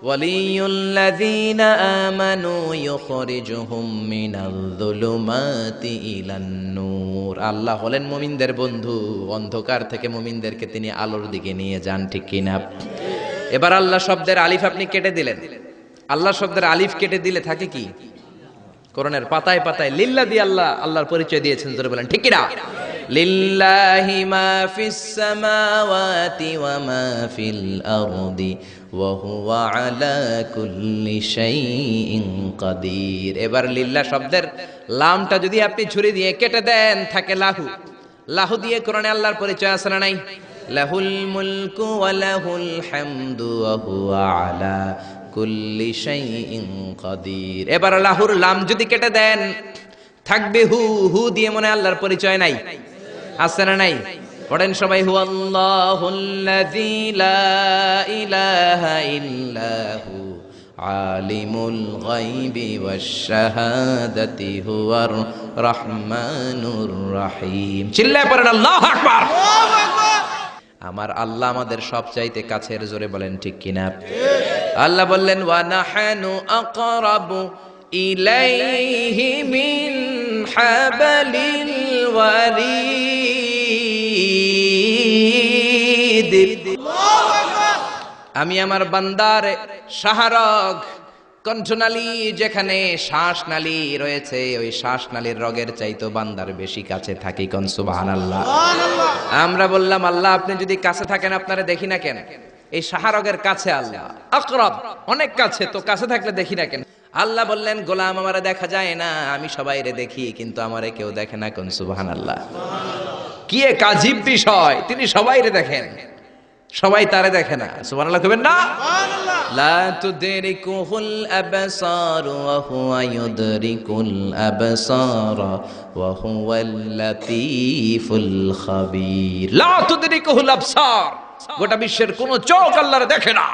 ওয়ালিয়ুল্লাযীনা আমানু ইউখরিজুহুম মিনায-যুলুমাতি ইলান-নূর। আল্লাহ হলেন মুমিনদের বন্ধু, অন্ধকার থেকে মুমিনদেরকে তিনি আলোর দিকে নিয়ে যান, ঠিক কি না? এবার আল্লাহ শব্দের আলিফ আপনি কেটে দিলেন। আল্লাহ শব্দের আলিফ কেটে দিলে থাকে কি? কোরআনের পাতায় পাতায় লিল্লাহ দিয়ে আল্লাহ আল্লাহর পরিচয় দিয়েছেন, জোরে বলেন ঠিক কি না? লিল্লাহি মা ফিস সামাওয়াতি ওয়া মা ফিল আরদি ওয়া হুয়া আলা কুল্লি শাইইন কাদির। এবার লিল্লাহ শব্দের লামটা যদি আপনি ছুরি দিয়ে কেটে দেন, থাকে লাহু। লাহু দিয়ে কোরআনে আল্লাহর পরিচয় আছে না নাই? লাহুল মুলকু ওয়া লাহুল হামদু ওয়া হুয়া আলা কুল্লি শাইইন কাদির। এবার লাহুর লাম যদি কেটে দেন, থাকবে হু। হু দিয়ে মনে আল্লাহর পরিচয় নাই? আছে না নাই? পড়েন সবাই, হু আল্লাহুল্লাযী লা ইলাহা ইল্লাহু আলিমুল গায়বি ওয়াশ শাহাদাতি হুয়ার রহমানুর রহিম। চিল্লায় পড়েন আল্লাহু আকবার। আমার আল্লাহ আমাদের সবচাইতে কাছের, জোরে বলেন ঠিক কিনা? আল্লাহ বললেন, ওয়া নাহানু আকরাবু ইলাইহি মিন হাবলিল ওয়ারিদ। আমি আমার বান্দার শাহরগ, কণ্ঠনালী, যেখানে শ্বাসনালী রয়েছে, ওই শ্বাসনালীর রগের চাইতো বান্দার বেশি কাছে থাকি। কোন সুবহানাল্লাহ। আমরা বললাম, আল্লাহ আপনি যদি কাছে থাকেন, আপনারা দেখি না কেন? এই শাহরগের কাছে আল্লাহ, আকরাব, অনেক কাছে, তো কাছে থাকলে দেখি না কেন? আল্লাহ বললেন, গোলাম আমারে দেখা যায় না, আমি সবাইরে দেখি, কিন্তু আমারে কেউ দেখে না। কোন সুবহানাল্লাহ। কি এক আজীব বিষয়, তিনি সবাইরে দেখেন, সবাই তারে দেখে না। সুবহানাল্লাহ কইবেন না? লা তুদরিকুহুল আবসার ওয়া হুয়া ইউদরিকুল আবসার ওয়া হুয়াল লাতীফুল খাবীর। লা তুদরিকুহুল আবসার, গোটা বিশ্বের কোন চোখ আল্লাহরে দেখে না,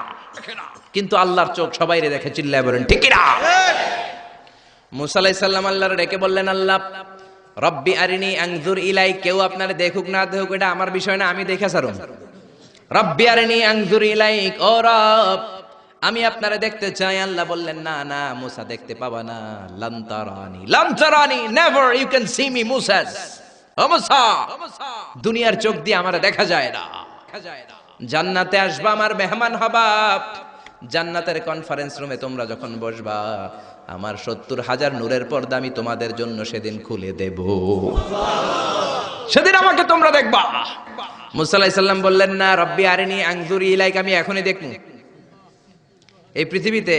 কিন্তু আল্লাহর চোখ সবাইরে দেখে। চিল্লায় বলেন ঠিক কি না? মুসা আলাইহিস সালাম আল্লাহরে ডেকে বললেন, আল্লাহ রব্বি আরিনি আনজুর ইলাইক। কেউ আপনারে দেখুক না দেখুক, এটা আমার বিষয় না, আমি দেখে ছাড়ুম। রব্বি আরিনি আনজুর ইলাইক, ও রব আমি আপনারে দেখতে চাই। আল্লাহ বললেন, না না মুসা, দেখতে পাবা না। লান তারানি, লান তারানি, never you can see me Musa. ও মুসা, দুনিয়ার চোখ দিয়ে আমারে দেখা যায় না। জান্নাতে আসবা, আমার মেহমান হবা। জান্নাতের কনফারেন্স রুমে তোমরা যখন বসবা, আমার 70,000 নূরের পর্দা আমি তোমাদের জন্য সেদিন খুলে দেব। সেদিন আমাকে তোমরা দেখবা। মুসা আলাইহিস সালাম বললেন, না রব্বি আরিনি আনজুর ইলাইক, আমি এখনই দেখব। এই পৃথিবীতে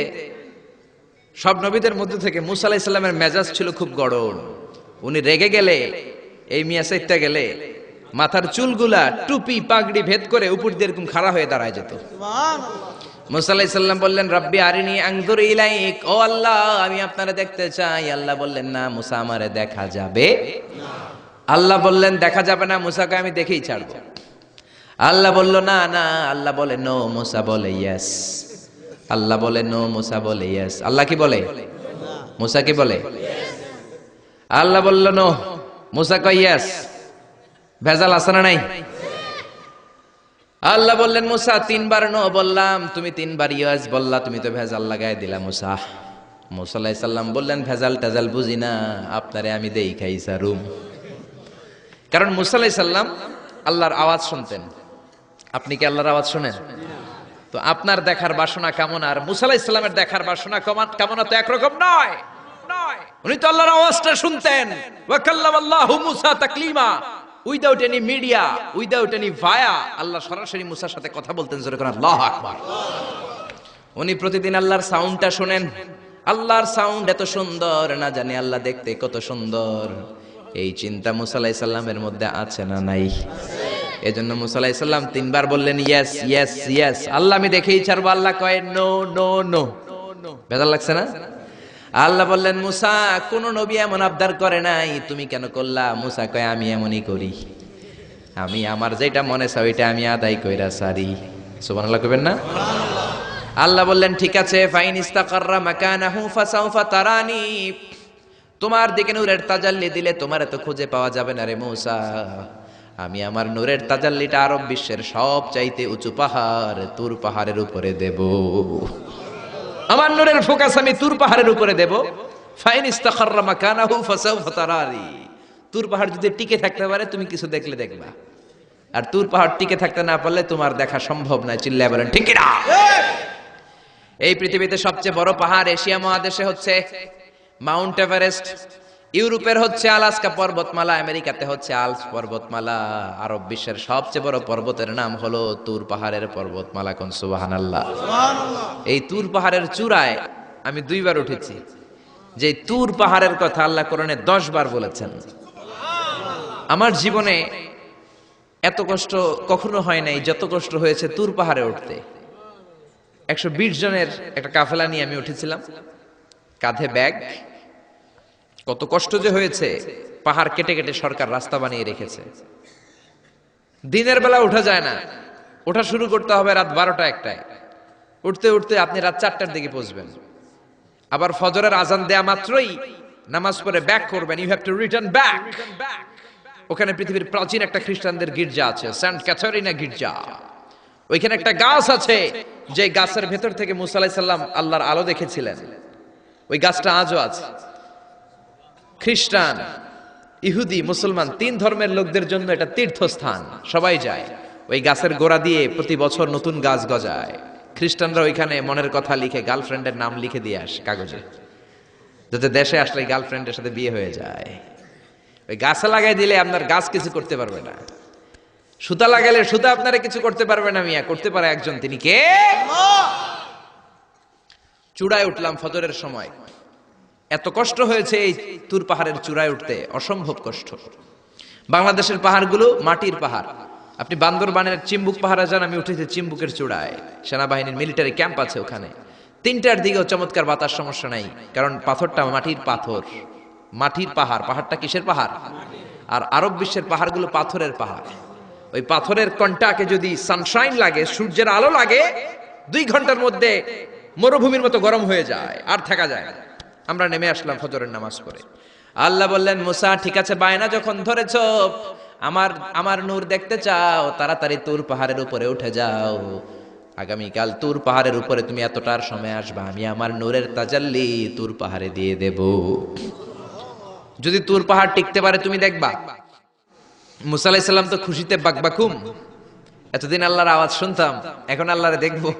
সব নবীদের মধ্যে থেকে মুসা আলাইহিস সালামের মেজাজ ছিল খুব গড়ন। উনি রেগে গেলে, এই মিয়া সাইটটা গেলে, মাথার চুলগুলা টুপি পাগড়ি ভেদ করে উপর দিয়ে এরকম খাড়া হয়ে দাঁড়ায় যেত। মুসা আলাইহিস সালাম বললেন, রব্বি আরিনি আনজুর ইলাইক, ও আল্লাহ আমি আপনারে দেখতে চাই। আল্লাহ বললেন, না মুসা আমারে দেখা যাবে না। আল্লাহ বললেন, দেখা যাবে না। মুসাকে আমি দেখেই ছাড়বো। আল্লাহ বলল, না না। আল্লাহ বলে নো, মুসা বলে ইয়েস। আল্লাহ বলে নো, মুসা বলে ইয়েস। আল্লাহ কি বলে? মুসা কি বলে? আল্লাহ বলল নো, মুসা কয় ইয়েস। ভেজাল আছে না নাই? আল্লাহ বললেন, মুসা 3 বার নো বললাম, তুমি 3 বার ইয়েস বললা, তুমি তো ভেজাল লাগাই দিলা মুসা। মুসা আলাইহিস সালাম বললেন, ভেজাল টেজাল বুঝি না, আপনারে আমি দেই খাই সারুম। কারণ মুসা আলাইহিস সালাম আল্লাহর আওয়াজ শুনতেন। আপনি কি আল্লাহর আওয়াজ শুনেন? তো আপনার দেখার বাসনা কেমন আর মুসা আলাইহিস সালামের দেখার বাসনা কেমন তো একরকম নয়। উনি তো আল্লাহর আওয়াজটা শুনতেন। ওয়া কাল্লামাল্লাহু মুসা তাকলিমা, without any media, without any via, Allah সরাসরি মুসার সাথে কথা বলতেন। জোরে করে আল্লাহু আকবার। উনি প্রতিদিন আল্লাহর সাউন্ডটা শুনেন। আল্লাহর সাউন্ড এত সুন্দর, না জানি আল্লাহ দেখতে কত সুন্দর। এই চিন্তা মুসা আলাইহিস সালামের মধ্যে আছে না নাই? এজন্য মুসা আলাইহিস সালাম 3 বার বললেন ইয়েস ইয়েস ইয়েস। আল্লাহ আমি দেখেই ছাড়বো, আল্লাহ কয় নো নো নো। বেজার লাগছে না? আল্লাহ বললেন মুসা কোন নবী এমন আবদার করে নাই, তুমি কেন করলা? মুসা কয় আমি এমনই করি, আমি আমার যেটা মনে চাই ওইটা আমি আদায় কইরা সারি। সুবহানাল্লাহ কইবেন না? আল্লাহ বললেন ঠিক আছে, ফাইন ইস্তাকাররা মাকানাহু ফাসাউফা তারানি, তোমার দিকে নূরের তাজাল্লি দিলে তোমার এত খুঁজে পাওয়া যাবে না রে মুসা। আমি আমার নূরের তাজাল্লিটা আরব বিশ্বের সব চাইতে উঁচু পাহাড় তুর পাহাড়ের উপরে দেব। আমার নূরের ফোকাস আমি তুর পাহাড়ের উপরে দেব। ফাইন ইস্তাকাররা মাকানাহু ফাসাউফা তারানি, তুর পাহাড় যদি টিকে থাকতে পারে তুমি কিছু দেখলে দেখবা, আর তুর পাহাড় টিকে থাকতে না পারলে তোমার দেখা সম্ভব নয়। চিল্লায় বলেন ঠিক কি না? এই পৃথিবীতে সবচেয়ে বড় পাহাড় এশিয়া মহাদেশে হচ্ছে মাউন্ট এভারেস্ট, ইউরোপের হচ্ছে আলাস্কা পর্বতমালা, আমেরিকাতে হচ্ছে আল্পস পর্বতমালা, আরব বিশ্বের সবচেয়ে বড় পর্বতের নাম হলো তুর পাহাড়ের পর্বতমালা। কোন সুবহানাল্লাহ। এই তুর পাহাড়ের চূড়ায় আমি 2 বার উঠেছি। যে তুর পাহাড়ের কথা আল্লাহ কোরআনে 10 বার বলেছেন। আমার জীবনে এত কষ্ট কখনো হয় নাই যত কষ্ট হয়েছে তুর পাহাড়ে উঠতে। 120 জনের একটা কাফেলা নিয়ে আমি উঠেছিলাম, কাঁধে ব্যাগ। কত কষ্ট যে হয়েছে, পাহাড় কেটে কেটে সরকার রাস্তা বানিয়ে রেখেছে। দিনের বেলা ওঠা যায় না, ওঠা শুরু করতে হবে রাত 12টা 1টায়। উঠতে উঠতে আপনি রাত 4টার দিকে পৌঁছবেন। আবার ফজরের আজান দেয়া মাত্রই নামাজ পড়ে ব্যাক করবেন, you have to return back. ওখানে পৃথিবীর প্রাচীন একটা খ্রিস্টানদের গির্জা আছে, সেন্ট ক্যাথারিনা গির্জা। ওইখানে একটা গাছ আছে, যে গাছের ভেতর থেকে মুসা আলাইহিস সালাম আল্লাহর আলো দেখেছিলেন। ওই গাছটা আজও আছে। খ্রিস্টান, ইহুদি, মুসলমান 3 ধর্মের লোকদের জন্য এটা তীর্থস্থান, সবাই যায়। ওই গাছের গোড়া দিয়ে প্রতি বছর নতুন গাছ গজায়। খ্রিস্টানরা ওইখানে মনের কথা লিখে, গার্লফ্রেন্ডের নাম লিখে দিয়ে আসে কাগজে, যাতে দেশে আসলে গার্লফ্রেন্ডের সাথে বিয়ে হয়ে যায়। ওই গাছে লাগাই দিলে আপনার গাছ কিছু করতে পারবে না, সুতা লাগাইলে সুতা আপনারা কিছু করতে পারবে না। মিয়া করতে পারে একজন, তিনি কে? চূড়ায় উঠলাম ফজরের সময়। এত কষ্ট হয়েছে এই তুর পাহাড়ের চূড়ায় উঠতে, অসম্ভব কষ্ট। বাংলাদেশের পাহাড়গুলো মাটির পাহাড়। আপনি বান্দরবানের চিম্বুক পাহাড়ে যান, আমি উঠেছি চিম্বুকের চূড়ায়, সেনাবাহিনীর মিলিটারি ক্যাম্প আছে ওখানে। 3টার দিকেও চমৎকার বাতাস, সমস্যা নাই, কারণ পাথরটা মাটির পাথর, মাটির পাহাড়। পাহাড়টা কিসের পাহাড়? আর আরব বিশ্বের পাহাড়গুলো পাথরের পাহাড়। ওই পাথরের কন্টাকে যদি সানশাইন লাগে, সূর্যের আলো লাগে, 2 ঘন্টার মধ্যে মরুভূমির মতো গরম হয়ে যায়, আর থাকা যায় না। আমরা নেমে আসলাম ফজরের নামাজ পড়ে। আল্লাহ বললেন মুসা ঠিক আছে, বায়না যখন ধরেছ, আমার নূর দেখতে চাও, তাড়াতাড়ি তুর পাহাড়ের উপরে উঠে যাও। আগামীকাল তুর পাহাড়ের উপরে তুমি এতটার সময় আসবা, আমি আমার নূরের তাজাল্লি তুর পাহাড়ে দিয়ে দেব। যদি তুর পাহাড় টিকতে পারে তুমি দেখবা। মুসা আলাইহিস সালাম তো খুশিতে বাকবাকুম। এতদিন আল্লাহর আওয়াজ শুনতাম, এখন আল্লাহরে দেখবো,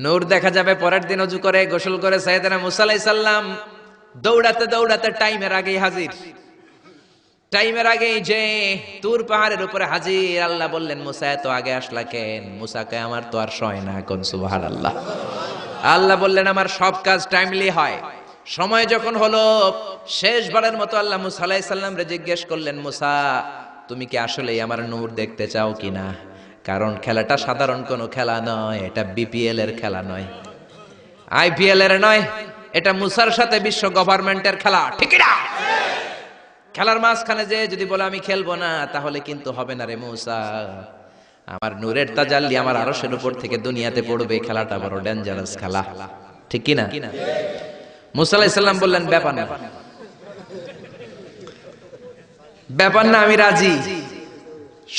নূর দেখা যাবে। পরের দিন ওযু করে গোসল করে সাইয়েদনা মুসা আলাইহিস সালাম দৌড়াতে দৌড়াতে টাইমের আগেই হাজির। টাইমের আগেই যে তুর পাহাড়ের উপরে হাজির। আল্লাহ বললেন মুসা এত আগে আসলা কেন? মুসা কয় আমার তো আর সয় না। কোন সুবহানাল্লাহ। আল্লাহ বললেন আমার সব কাজ টাইমলি হয়। সময় যখন হলো, শেষবারের মতো আল্লাহ মুসা আলাইহিস সালাম রে জিজ্ঞেস করলেন, মুসা তুমি কি আসলেই আমার নূর দেখতে চাও কিনা? কারণ খেলাটা সাধারণ কোনো খেলা নয়, এটা বিপিএল এর খেলা নয়, আইপিএল এর নয়, এটা মুসার সাথে বিশ্ব গভর্নমেন্টের খেলা, ঠিক না? খেলার মাঝখানে যে যদি বলে আমি খেলবো না, তাহলে কিন্তু হবে না রে মুসা। আমার নূরের তাজাল্লি আমার আরশের উপর থেকে দুনিয়াতে পড়বে, খেলাটা বড় ডেঞ্জারাস খেলা, ঠিক কি না? মুসা আলাইহিস সালাম বললেন ব্যাপার না, ব্যাপার না, আমি রাজি।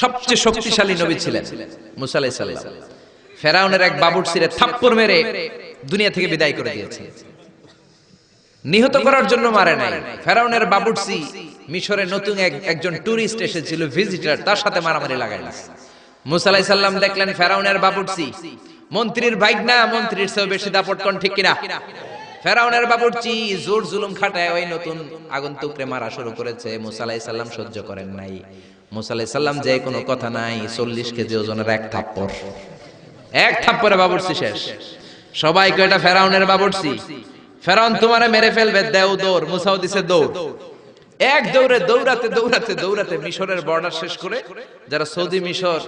সবচেয়ে শক্তিশালী নবী ছিলেন মুসা আলাইহিস সালাম। ফেরাউনের এক বাবুর্চিরে থাপ্পড় মেরে দুনিয়া থেকে বিদায় করে দিয়েছে। নিহত করার জন্য মারে নাই। ফেরাউনের বাবুর্চি মিশরে নতুন একজন টুরিস্ট এসেছিল, ভিজিটর, তার সাথে মারামারি লাগাইল। মুসা আলাইহিস সালাম দেখলেন ফেরাউনের বাবুর্চি মন্ত্রীর ভাইগনা, মন্ত্রীর চেয়েও বেশি দাপট, কোন ঠিক কিনা? ফেরাউনের বাবুর্চি জোর জুলুম খাটায় ওই নতুন আগন্তুকরে মারা শুরু করেছে। মুসা আলাইহিস সালাম সহ্য করেন নাই। মুসা আলাইহিস সালাম যে কোনো কথা নাই, 40 কেজি ওজনের এক থাপ্পড়ে বাবুর্চি শেষ। সবাই কয় এটা ফেরাউনের বাবুর্চি, ফেরাউন তোমারে মেরে ফেলবে, দেও দৌড়। মুসাও দিছে দৌড়। এক দৌড়ে দৌড়াতে দৌড়াতে দৌড়াতে মিশরের বর্ডার শেষ করে, যারা সৌদি মিশর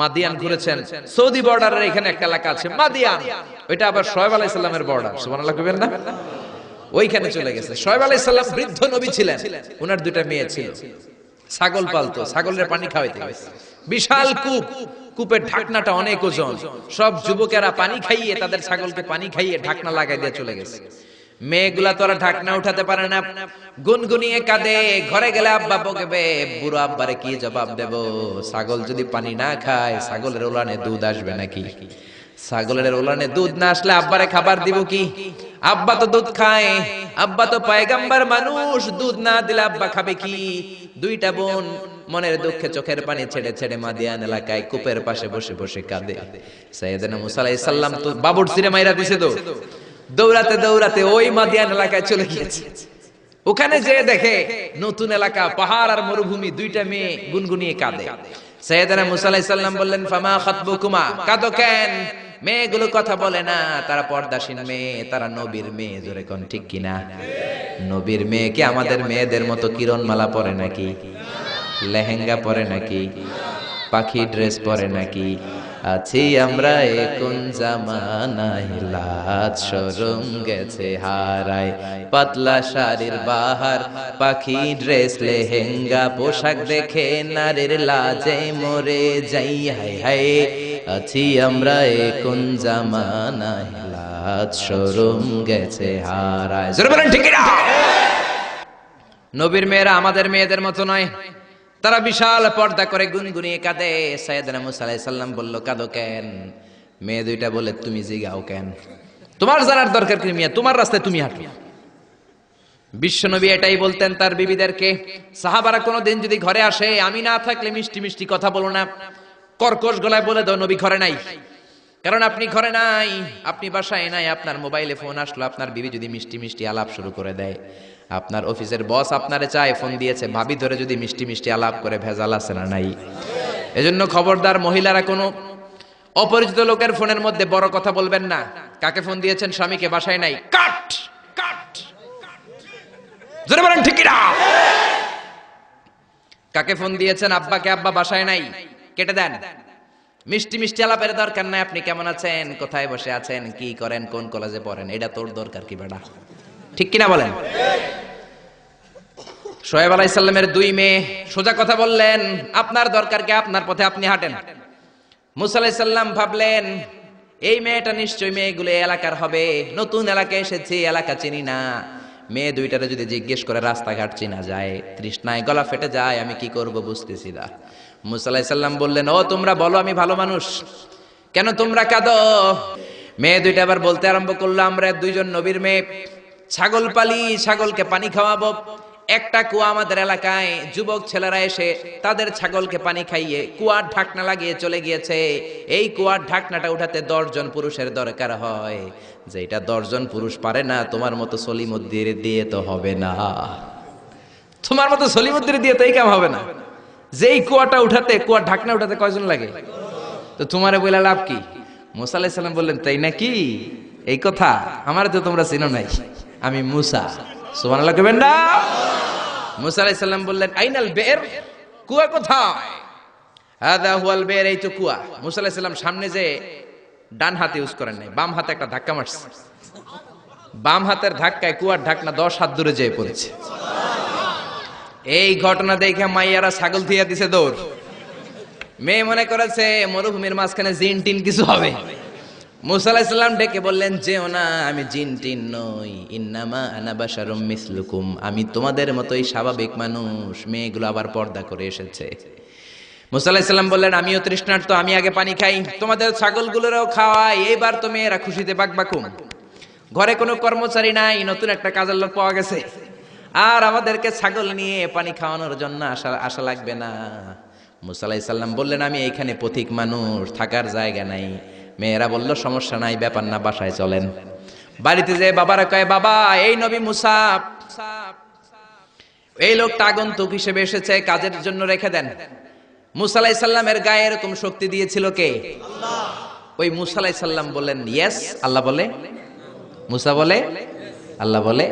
মাদিয়ান ঘুরেছেন, সৌদি বর্ডারের এখানে একটা এলাকা আছে মাদিয়ান, ওইটা আবার শোয়েব আলাইহিস সালামের বর্ডার। সুবহানাল্লাহ কইবেন না? ওইখানে চলে গেছে। শোয়েব আলাইহিস সালাম বৃদ্ধ নবী ছিলেন, ওনার দুইটা মেয়ে ছিল, ছাগল পালতো, ছাগলের পানি খাওয়াইতে গেছে। বিশাল কূপ, কূপের ঢাকনাটা অনেক ওজন, সব যুবকেরা পানি খাইয়ে তাদের ছাগলকে পানি খাইয়ে ঢাকনা লাগাই দিয়ে চলে গেছে। মেয়েগুলা তো আর ঢাকনা উঠাতে পারে না, গুনগুনিয়ে কাঁদে। ঘরে গেলে আব্বা বকবে, বুড়ো আব্বারে কি জবাব দেব? ছাগল যদি পানি না খায়, ছাগলের ওলানে দুধ আসবে নাকি? ছাগলের ওলানে দুধ না আসলে আব্বারে খাবার দিব কি? আব্বা তো দুধ খায়, আব্বা তো পয়গম্বর মানুষ, দুধ না দিলে আব্বা খাবে কি? দুইটা বোন মনের দুঃখে চোখের পানি ছেড়ে ছেড়ে মাদিয়ান এলাকায় কূপের পাশে বসে বসে কাঁদে। সাইয়েদনা মুসা আলাইহিস সালাম তো বাবুর সিরে মাইরা দিছে, তো দৌড়াতে দৌড়াতে ওই মাদিয়ান এলাকায় চলে গিয়েছে। ওখানে যে দেখে নতুন এলাকা, পাহাড় আর মরুভূমি, দুইটা মেয়ে গুনগুনিয়ে কাঁদে। সাইয়েদনা মুসা আলাইহিস সালাম বললেন, ফামা খাতবুকুমা, কাঁদো কেন? মেয়েগুলো কথা বলে না, তারা পর্দাশীন মেয়ে, তারা নবীর মেয়ে। জোরে কোন ঠিক কিনা? নবীর মেয়ে কি আমাদের মেয়েদের মতো কিরণমালা পরে নাকি? লেহেঙ্গা পরে নাকি? পাখি ড্রেস পরে নাকি? আছি আমরা কোন জামানায়, লাজ শরম গেছে হারায়, পাতলা শাড়ির বাহার, পাখি ড্রেস লেহেঙ্গা পোশাক দেখে নারীর লাজে মরে যাই। হায় হায়, আছি আমরা কোন জামানায়, লাজ শরম গেছে হারায়। জোরে বলেন ঠিক না? নবীর মেয়েরা আমাদের মেয়েদের মতো নয়, তারা বিশাল পর্দা করে গুনগুনিয়ে কাঁদে। সাইয়েদনা মুসা আলাইহিস সালাম বলল, কাঁদো কেন? মেয়ে দুইটা বলে, তুমি জিগাও কেন? তোমার জানার দরকার কি মিয়া? তোমার রাস্তায় তুমি হাঁটো। বিশ্বনবী এটাই বলতেন তার বিবিদেরকে। সাহাবারা কোনোদিন যদি ঘরে আসে, আমি না থাকলে মিষ্টি মিষ্টি কথা বলো না, কর্কশ গলায় বলে দাও নবী ঘরে নাই। কারণ আপনি ঘরে নাই, আপনি বাসায় নাই, আপনার মোবাইলে ফোন আসলো, আপনার বিবি যদি মিষ্টি মিষ্টি আলাপ শুরু করে দেয়, আপনার অফিসের বস আপনারে চায়, ফোন দিয়েছে, ভাবি ধরে যদি মিষ্টি মিষ্টি আলাপ করে, ভেজাল আছে না নাই? এজন্য খবরদার মহিলারা কোনো অপরিচিত লোকের ফোনের মধ্যে বড় কথা বলবেন না। কাকে ফোন দিয়েছেন? স্বামীকে, বাসায় নাই, কাট কাট। জোরে বলেন ঠিক না? কাকে ফোন দিয়েছেন? আব্বাকে, আব্বা বাসায় নাই, কেটে দেন। মিষ্টি মিষ্টি আলাপের দরকার নাই। আপনি কেমন আছেন, কোথায় বসে আছেন, কি করেন, কোন কলেজে পড়েন, এটা তোর দরকার কি বেটা? ঠিক কিনা বলেন? শোয়েব আলাইহিস সালামের দুই মেয়ে সোজা কথা বললেন, আপনার দরকার কি? আপনার পথে আপনি হাঁটেন। মুসা আলাইহিস সালাম ভাবলেন, এই মেয়েটা নিশ্চয়ই মেয়েগুলো এলাকার হবে, নতুন এলাকায় এসেছি, এলাকা চিনি না। মেয়ে দুইটারে যদি জিজ্ঞেস করে রাস্তাঘাট চিনা যায়, তৃষ্ণায় গলা ফেটে যায়, আমি কি করব বুঝতেছি না। মুসা আলাইহিস সালাম বললেন, ও তোমরা বলো আমি ভালো মানুষ, কেন তোমরা কাঁদো? মেয়ে দুইটা আবার বলতে আরম্ভ করলো, আমরা দুইজন নবীর মেয়ে, ছাগল পালি, ছাগলকে পানি খাওয়াবো। একটা কুয়া আমাদের এলাকায়, যুবক ছেলেরা এসে তাদের ছাগলকে পানি খাইয়ে কুয়ার ঢাকনা লাগিয়ে চলে গিয়েছে। এই কুয়ার ঢাকনাটা উঠাতে 10 জন পুরুষের দরকার হয়, যেটা 10 জন পুরুষ পারে না। তোমার মতো সলিমুদ্দির দিয়ে তো হবে না, তোমার মতো সলিমুদ্দির দিয়ে তো এই কাম হবে না। যেই কুয়াটা উঠাতে, কুয়ার ঢাকনা উঠাতে কয়জন লাগে? তো তোমারে বলে লাভ কি? মুসা আলাইহিস সালাম বললেন, তাই নাকি? এই কথা আমার তো তোমরা চিনো নাই, আমি মুসা। সুবহানাল্লাহ কইবেন না? মুসা আলাইহিস সালাম বললেন, আইনাল বের, কুয়া কোথায়? হাদা হুয়াল বের, এই তো কুয়া। মুসা আলাইহিস সালাম সামনে যে ডান হাত ইউজ করেন নাই, বাম হাতে একটা ধাক্কা মারছে। বাম হাতের ধাক্কায় কুয়ার ঢাকনা 10 হাত দূরে যেয়ে পড়েছে। এই ঘটনা দেখে মাইয়ারা ছাগল থিয়া দিছে দৌড়। মেয়ে মনে করেছে মরুভূমির মাঝখানে জিন টিন কিছু হবে। মুসা আলাইহিস সালাম ডেকে বললেন, যেও না, আমি জিন টিন নই, ইন্নামা আনা বাশারুম মিসলুকুম, আমি তোমাদের মতোই স্বাভাবিক মানুষ। মেয়েগুলো আবার পর্দা করে এসেছে। মুসা আলাইহিস সালাম বললেন, আমিও তৃষ্ণার্ত, আমি আগে পানি খাই, তোমাদের ছাগলগুলোরও খাওয়াই। এইবার তো মেয়েরা খুশিতে বাকবাকুম। ঘরে কোনো কর্মচারী নাই, নতুন একটা কাজের লোক পাওয়া গেছে, আর আমাদেরকে ছাগল নিয়ে পানি খাওয়ানোর জন্য আশা লাগবে না। মুসা আলাইহিস সালাম বললেন, আমি এইখানে পথিক মানুষ, থাকার জায়গা নাই। মেয়েরা বলল, সমস্যা নাই, ব্যাপার না, বাসায় চলেন। বাড়িতে যে বাবারা কয়, বাবা এই নবী মুসা, এই লোকটা আগন্তুক হিসেবে এসেছে, কাজের জন্য রেখে দেন। মুসা আলাইহিস সালামের গায়ে এরকম শক্তি দিয়েছিল কে? আল্লাহ। ওই মুসা আলাইহিস সালাম বলেন, ইয়েস, আল্লাহ বলে। মুসা বলে, আল্লাহ বলে।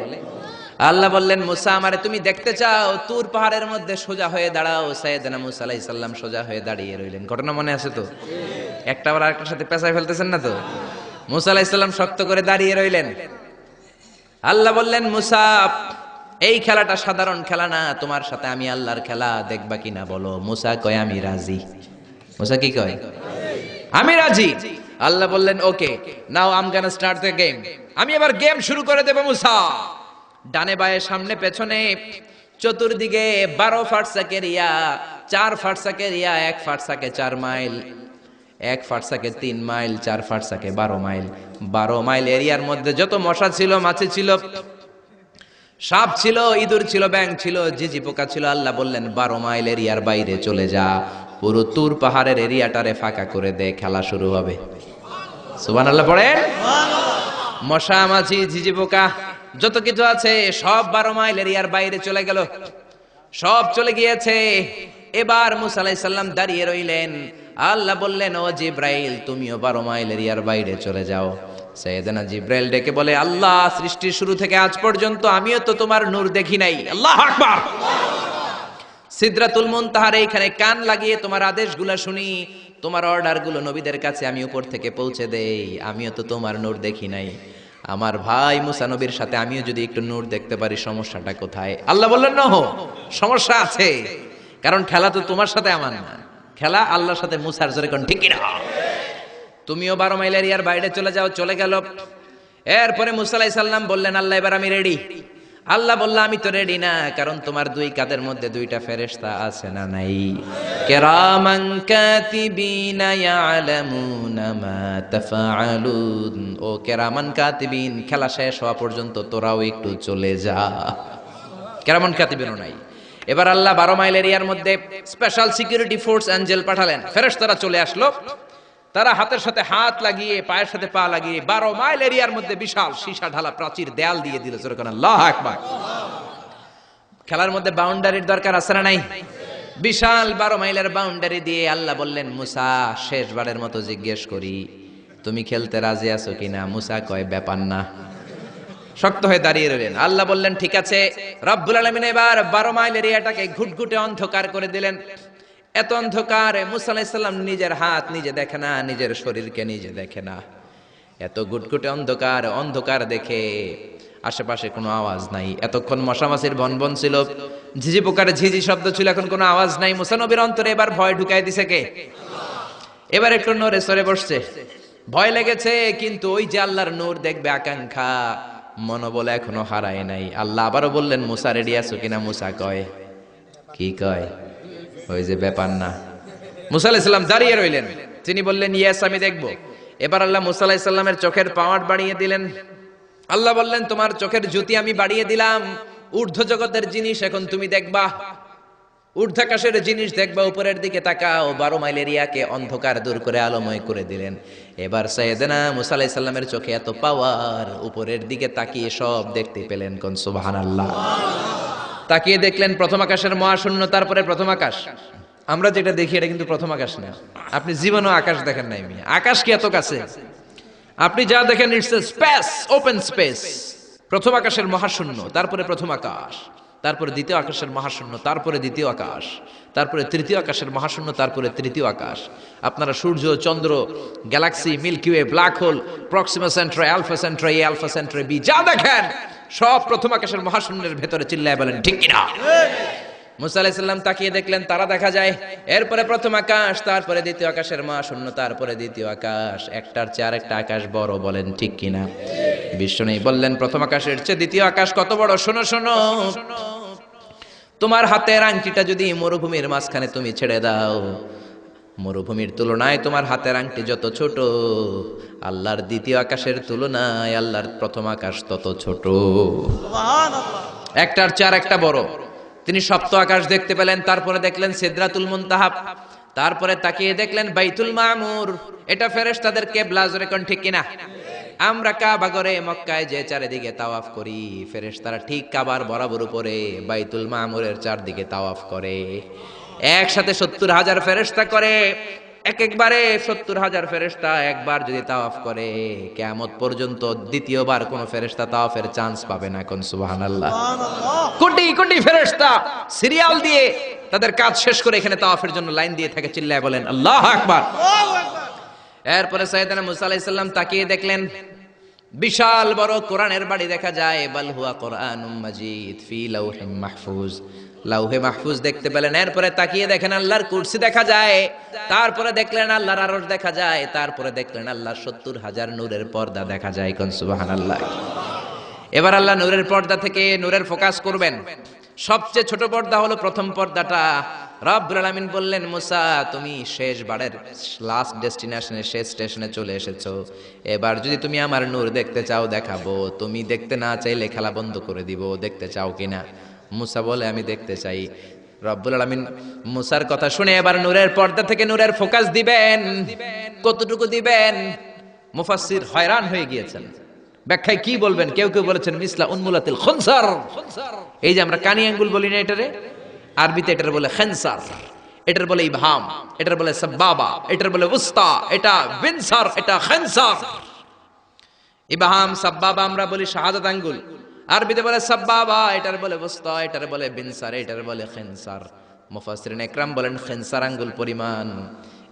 আল্লাহ বললেন মুসা আমারে তুমি দেখতে চাও, তুর পাহাড়ের মধ্যে সোজা হয়ে দাঁড়াও। সাইয়েদনা মুসা আলাইহিস সালাম সোজা হয়ে দাঁড়িয়ে রইলেন। ঘটনা মনে আছে তো? একটা আবার আরেকটার সাথে পেঁচায় ফেলতেছেন না তো? মুসা আলাইহিস সালাম শক্ত করে দাঁড়িয়ে রইলেন। আল্লাহ বললেন মুসা, এই খেলাটা সাধারণ খেলা না, তোমার সাথে আমি আল্লাহর খেলা, দেখবা কিনা বলো? মুসা কয় আমি রাজি। মুসা কি কয়? আমি রাজি। আল্লাহ বললেন okay, now I am gonna start the game. আমি এবার গেম শুরু করে দেব মুসা। ডানে বায়ে সামনে পেছনে চতুর্দিকে 12 ফারসাক এরিয়া, 4 ফারসাক এরিয়া, 1 ফারসাকে 4 মাইল, 1 ফারসাকে 3 মাইল, 4 ফারসাকে 12 মাইল। 12 মাইল এরিয়ার মধ্যে যত মশা ছিল, মাছি ছিল, সাপ ছিল, ইঁদুর ছিল, ব্যাঙ ছিল, ঝিঝি পোকা ছিল। আল্লাহ বললেন 12 মাইল এরিয়ার বাইরে চলে যা, পুরো তুর পাহাড়ের এরিয়াটারে ফাঁকা করে দে, খেলা শুরু হবে। সুবহানাল্লাহ পড়েন। মশা, মাছি, ঝিঝি পোকা যত কিছু আছে সব 12 মাইল এরিয়ার বাইরে চলে গেল, সব চলে গিয়েছে। এবার মুসা আলাইহিস সালাম দাঁড়িয়ে রইলেন। আল্লাহ বললেন ও জিব্রাইল, তুমিও 12 মাইল এরিয়ার বাইরে চলে যাও। সাইয়েদনা জিব্রাইল ডেকে বলে, আল্লাহ, সৃষ্টির শুরু থেকে আজ পর্যন্ত আমিও তো তোমার নূর দেখি নাই। আল্লাহু আকবার। সিদরাতুল মুনতাহার এইখানে কান লাগিয়ে তোমার আদেশগুলো শুনি, তোমার অর্ডারগুলো নবীদের কাছে আমি উপর থেকে পৌঁছে দেই, আমিও তো তোমার নূর দেখি নাই। আমার ভাই মুসা নবীর সাথে আমিও যদি একটু নূর দেখতে পারি, সমস্যাটা কোথায়? আল্লাহ বললেন না, সমস্যা আছে, কারণ খেলা তো তোমার সাথে আমার না, খেলা আল্লাহর সাথে মুসার। জোরে কোন ঠিক কিনা? তুমিও 12 মাইল এরিয়ার বাইরে চলে যাও। চলে গেল। এরপরে মুসা আলাইহিস সালাম বললেন, আল্লাহ এবার আমি রেডি। আল্লাহ বলল, আমি তো রেডি না, কারণ তোমার 2 কাঁধের মধ্যে 2টা ফেরেশতা আছে না নাই? কিরামান কাতিবিনা ইয়ালামুনা মা তাফআলুন। ও কিরামান কাতিবিন, খেলা শেষ হওয়া পর্যন্ত তোরাও একটু চলে যা। কিরামান কাতিবিনও নাই। এবার আল্লাহ 12 মাইল এরিয়ার মধ্যে স্পেশাল সিকিউরিটি ফোর্স এঞ্জেল পাঠালেন। ফেরেশতারা চলে আসলো। তারা হাতের সাথে হাত লাগিয়ে, পায়ের সাথে পা লাগিয়ে 12 মাইল এরিয়ার মধ্যে বিশাল সীসা ঢালা প্রাচীর দেয়াল দিয়ে দিল। সুবহান আল্লাহু আকবার। খেলার মধ্যে বাউন্ডারির দরকার আছে না নাই? বিশাল 12 মাইলের বাউন্ডারি দিয়ে আল্লাহ বললেন, মুসা, শেষবারের মতো জিজ্ঞেস করি, তুমি খেলতে রাজি আছো কিনা? মুসা কয়, ব্যাপার না। শক্ত হয়ে দাঁড়িয়ে রইলেন। আল্লাহ বললেন, ঠিক আছে। রব্বুল আলামিন এবার 12 মাইল এরিয়াটাকে ঘুটঘুটে অন্ধকার করে দিলেন। এত অন্ধকার, মুসা আলাইহিস সালাম নিজের হাত নিজে দেখে না, নিজের শরীরকে নিজে দেখে না। এত ঘুটঘুটে অন্ধকার, অন্ধকার দেখে আশেপাশে কোনো আওয়াজ নাই। এতক্ষণ মশামাছির বনবন ছিল, ঝিঝি পোকার ঝিঝি শব্দ ছিল, এখন কোনো আওয়াজ নাই। মুসা নবীর অন্তরে এবার ভয় ঢুকাই দিছে কে? এবার একটু নড়ে সরে বসছে। ভয় লেগেছে, কিন্তু ওই যে আল্লাহর নূর দেখবে আকাঙ্ক্ষা, মনোবল এখনো হারায় নাই। আল্লাহ আবারও বললেন, মুসা রেডি আছো কিনা? মুসা কয়, কি কয়? ওই যে ব্যাপার না। মুসা আলাইহিস সালাম দাঁড়িয়ে রইলেন। তিনি বললেন, ইয়েস, আমি দেখব। এবার আল্লাহ মুসা আলাইহিস সালামের চোখের পাওয়ার বাড়িয়ে দিলেন। আল্লাহ বললেন, তোমার চোখের জ্যোতি আমি বাড়িয়ে দিলাম, ঊর্ধ্ব জগতের জিনিস এখন তুমি দেখবা, ঊর্ধ্বাকাশের জিনিস দেখবা, উপরের দিকে তাকাও। 12 মাইল এরিয়াকে অন্ধকার দূর করে আলোময় করে দিলেন। এবার সাইয়েদনা মুসা আলাইহিস সালামের চোখে এত পাওয়ার, উপরের দিকে তাকিয়ে সব দেখতে পেলেন। কোন সুবহানাল্লাহ। তাকিয়ে দেখলেন প্রথম আকাশের মহাশূন্য, তারপরে প্রথম আকাশ। আমরা যেটা দেখি এটা কিন্তু প্রথম আকাশ না। আপনি জীবনও আকাশ দেখেন নাই। আকাশ কি এত কাছে? আপনি যা দেখেন it's a space, open space. প্রথম আকাশের মহাশূন্য, তারপরে প্রথম আকাশ, তারপরে দ্বিতীয় আকাশের মহাশূন্য, তারপরে দ্বিতীয় আকাশ, তারপরে তৃতীয় আকাশের মহাশূন্য, তারপরে তৃতীয় আকাশ। আপনারা সূর্য, চন্দ্র, galaxy, Milky Way, black hole, Proxima Centauri, Alpha Centauri, Alpha Centauri B, যা দেখেন সব প্রথম আকাশের মহাশূন্যের ভেতরে। চিল্লায় বলেন ঠিক কিনা? মুসা আলাইহিস সালাম তাকিয়ে দেখলেন তারা দেখা যায়। এরপরে প্রথম আকাশ, তারপরে দ্বিতীয় আকাশের মহাশূন্য, তারপরে দ্বিতীয় আকাশ। একটার চেয়ে আরেকটা আকাশ বড়। বলেন ঠিক কিনা? বিষ্ণু বললেন, প্রথম আকাশের চেয়ে দ্বিতীয় আকাশ কত বড়? শোনো শোনো, তোমার হাতের আংটিটা যদি মরুভূমির মাঝখানে তুমি ছেড়ে দাও, মরুভূমির তুলনায় তোমার হাতের আংটি যত ছোট, আল্লাহর দ্বিতীয় আকাশের তুলনায় আল্লাহর প্রথম আকাশ তত ছোট। একটার চেয়ে আরেকটা বড়। তিনি সপ্ত আকাশ দেখতে পেলেন, তারপরে দেখলেন সিদরাতুল মুনতাহা, তারপরে তাকিয়ে দেখলেন বাইতুল মামুর। এটা ফেরেশতাদের কিবলা। জোরে কোন ঠিক কিনা? আমরা কাবা ঘরে মক্কায় যে চারিদিকে তাওয়াফ করি, ফেরেশতারা ঠিক কাবার বরাবর উপরে বাইতুল মামুরের চারদিকে তাওয়াফ করে। একসাথে 70,000 ফেরেশতা করে। একবারে 70,000 ফেরেশতা একবার যদি তাওয়াফ করে কিয়ামত পর্যন্ত দ্বিতীয়বার কোন ফেরেশতা তাওয়াফের চান্স পাবে না। কোন সুবহানাল্লাহ। কোটি কোটি ফেরেশতা সিরিয়াল দিয়ে তাদের কাজ শেষ করে এখানে তাওয়াফের জন্য লাইন দিয়ে থাকে, চিল্লায় বলেন আল্লাহু আকবার। এরপরে সাইয়েদনা মুসা আলাইহিস সালাম তাকিয়ে দেখলেন বিশাল বড় কোরআনের বাড়ি দেখা যায়, বাল হুয়া কোরআনুম মাজিদ ফি লাউহিম মাহফুজ, লাউহে মাহফুজ দেখতে পেলেন। এরপরে তাকিয়ে দেখেন আল্লাহর কুরসি দেখা যায়, তারপরে দেখলেন আল্লাহর আরশ দেখা যায়, তারপরে দেখলেন আল্লাহর 70,000 নূরের পর্দা দেখা যায়। কোন সুবহানাল্লাহ। এবার আল্লাহ নূরের পর্দা থেকে নূরের ফোকাস করবেন। সবচেয়ে ছোট পর্দা হলো প্রথম পর্দাটা। রব্বুল আলামিন বললেন মুসা তুমি শেষবারের লাস্ট ডেস্টিনেশনে, শেষ স্টেশনে চলে এসেছো। এবার যদি তুমি আমার নূর দেখতে চাও দেখাবো, তুমি দেখতে না চাইলে খেলা বন্ধ করে দিব। দেখতে চাও কিনা? মুসা বলে আমি দেখতে চাই। রব্বুল আলামিন মুসার কথা শুনে এবার নূরের পর্দা থেকে নূরের ফোকাস দিবেন। কতটুকু দিবেন? মুফাসসির হয়রান হয়ে গিয়েছেন, ব্যাখ্যায় কি বলবেন। কেউ কেউ বলেছেন মিসলা উন্মুলাতিল খুনসার, এই যে আমরা কানি আঙ্গুল বলি না এটারে, আরবিতে এটার বলে খেনসার, এটার বলে ইবহাম, এটার বলে সাব্বাবা, এটার বলে উস্তা, এটা বিনসার, এটা খেনসার। ইবহাম সাব্বাবা আমরা বলি শাহাদাত আঙ্গুল, আরবিতে বলে সাব্বাবা, এটার বলে উস্তা, এটার বলে বিনসার, এটার বলে খেনসার। মুফাসসিরিন ইকরাম বলেন খেনসার আঙ্গুল পরিমাণ